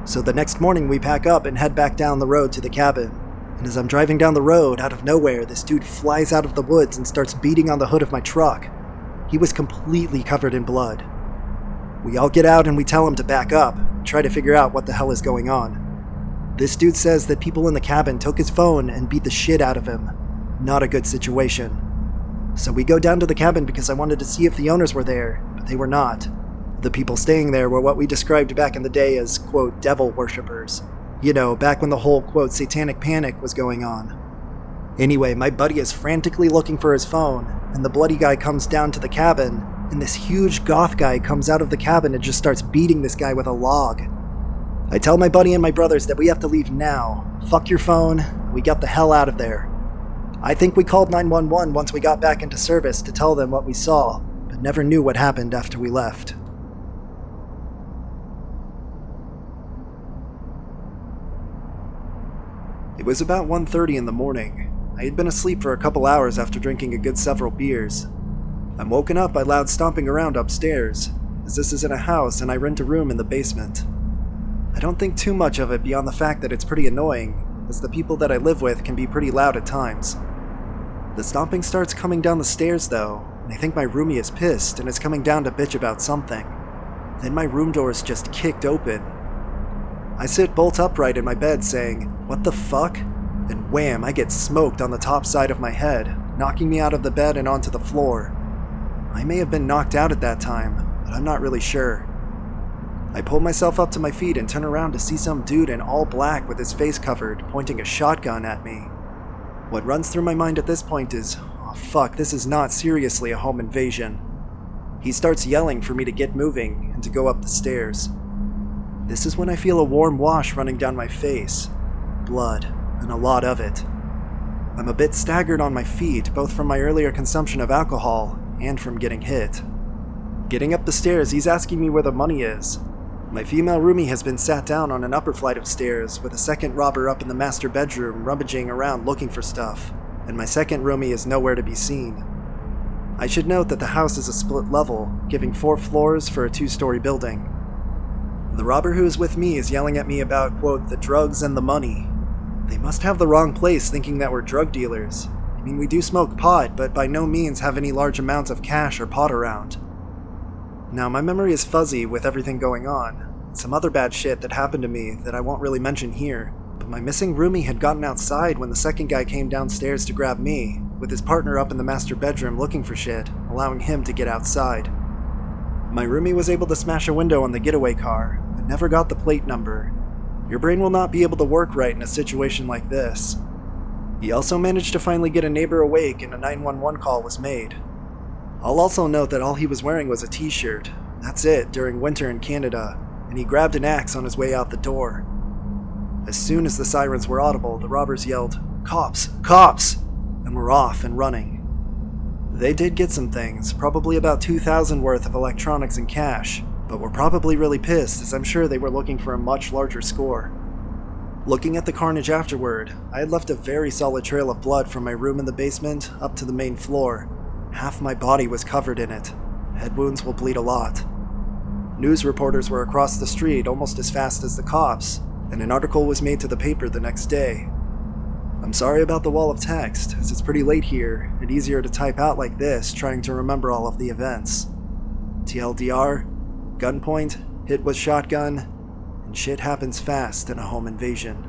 Speaker 1: So the next morning we pack up and head back down the road to the cabin. And as I'm driving down the road, out of nowhere, this dude flies out of the woods and starts beating on the hood of my truck. He was completely covered in blood. We all get out and we tell him to back up, and try to figure out what the hell is going on. This dude says that people in the cabin took his phone and beat the shit out of him. Not a good situation. So we go down to the cabin because I wanted to see if the owners were there, but they were not. The people staying there were what we described back in the day as, quote, devil worshippers. You know, back when the whole, quote, satanic panic was going on. Anyway, my buddy is frantically looking for his phone, and the bloody guy comes down to the cabin, and this huge goth guy comes out of the cabin and just starts beating this guy with a log. I tell my buddy and my brothers that we have to leave now. Fuck your phone, we got the hell out of there. I think we called 911 once we got back into service to tell them what we saw, but never knew what happened after we left. It was about 1:30 in the morning. I had been asleep for a couple hours after drinking a good several beers. I'm woken up by loud stomping around upstairs, as this is in a house and I rent a room in the basement. I don't think too much of it beyond the fact that it's pretty annoying, as the people that I live with can be pretty loud at times. The stomping starts coming down the stairs though, and I think my roomie is pissed and is coming down to bitch about something. Then my room door is just kicked open. I sit bolt upright in my bed saying, "What the fuck?" And wham, I get smoked on the top side of my head, knocking me out of the bed and onto the floor. I may have been knocked out at that time, but I'm not really sure. I pull myself up to my feet and turn around to see some dude in all black with his face covered, pointing a shotgun at me. What runs through my mind at this point is, oh fuck, this is not seriously a home invasion. He starts yelling for me to get moving and to go up the stairs. This is when I feel a warm wash running down my face. Blood, and a lot of it. I'm a bit staggered on my feet, both from my earlier consumption of alcohol and from getting hit. Getting up the stairs, he's asking me where the money is. My female roomie has been sat down on an upper flight of stairs, with a second robber up in the master bedroom rummaging around looking for stuff, and my second roomie is nowhere to be seen. I should note that the house is a split level, giving 4 floors for a 2-story building. The robber who is with me is yelling at me about, quote, the drugs and the money. They must have the wrong place thinking that we're drug dealers. I mean, we do smoke pot, but by no means have any large amounts of cash or pot around. Now, my memory is fuzzy with everything going on. Some other bad shit that happened to me that I won't really mention here, but my missing roomie had gotten outside when the second guy came downstairs to grab me, with his partner up in the master bedroom looking for shit, allowing him to get outside. My roomie was able to smash a window on the getaway car, but never got the plate number. Your brain will not be able to work right in a situation like this. He also managed to finally get a neighbor awake and a 911 call was made. I'll also note that all he was wearing was a t-shirt. That's it, during winter in Canada, and he grabbed an axe on his way out the door. As soon as the sirens were audible, the robbers yelled, "Cops! Cops!" and were off and running. They did get some things, probably about $2,000 worth of electronics and cash, but were probably really pissed as I'm sure they were looking for a much larger score. Looking at the carnage afterward, I had left a very solid trail of blood from my room in the basement up to the main floor. Half my body was covered in it. Head wounds will bleed a lot. News reporters were across the street almost as fast as the cops, and an article was made to the paper the next day. I'm sorry about the wall of text, as it's pretty late here, and easier to type out like this trying to remember all of the events. TLDR, gunpoint, hit with shotgun, and shit happens fast in a home invasion.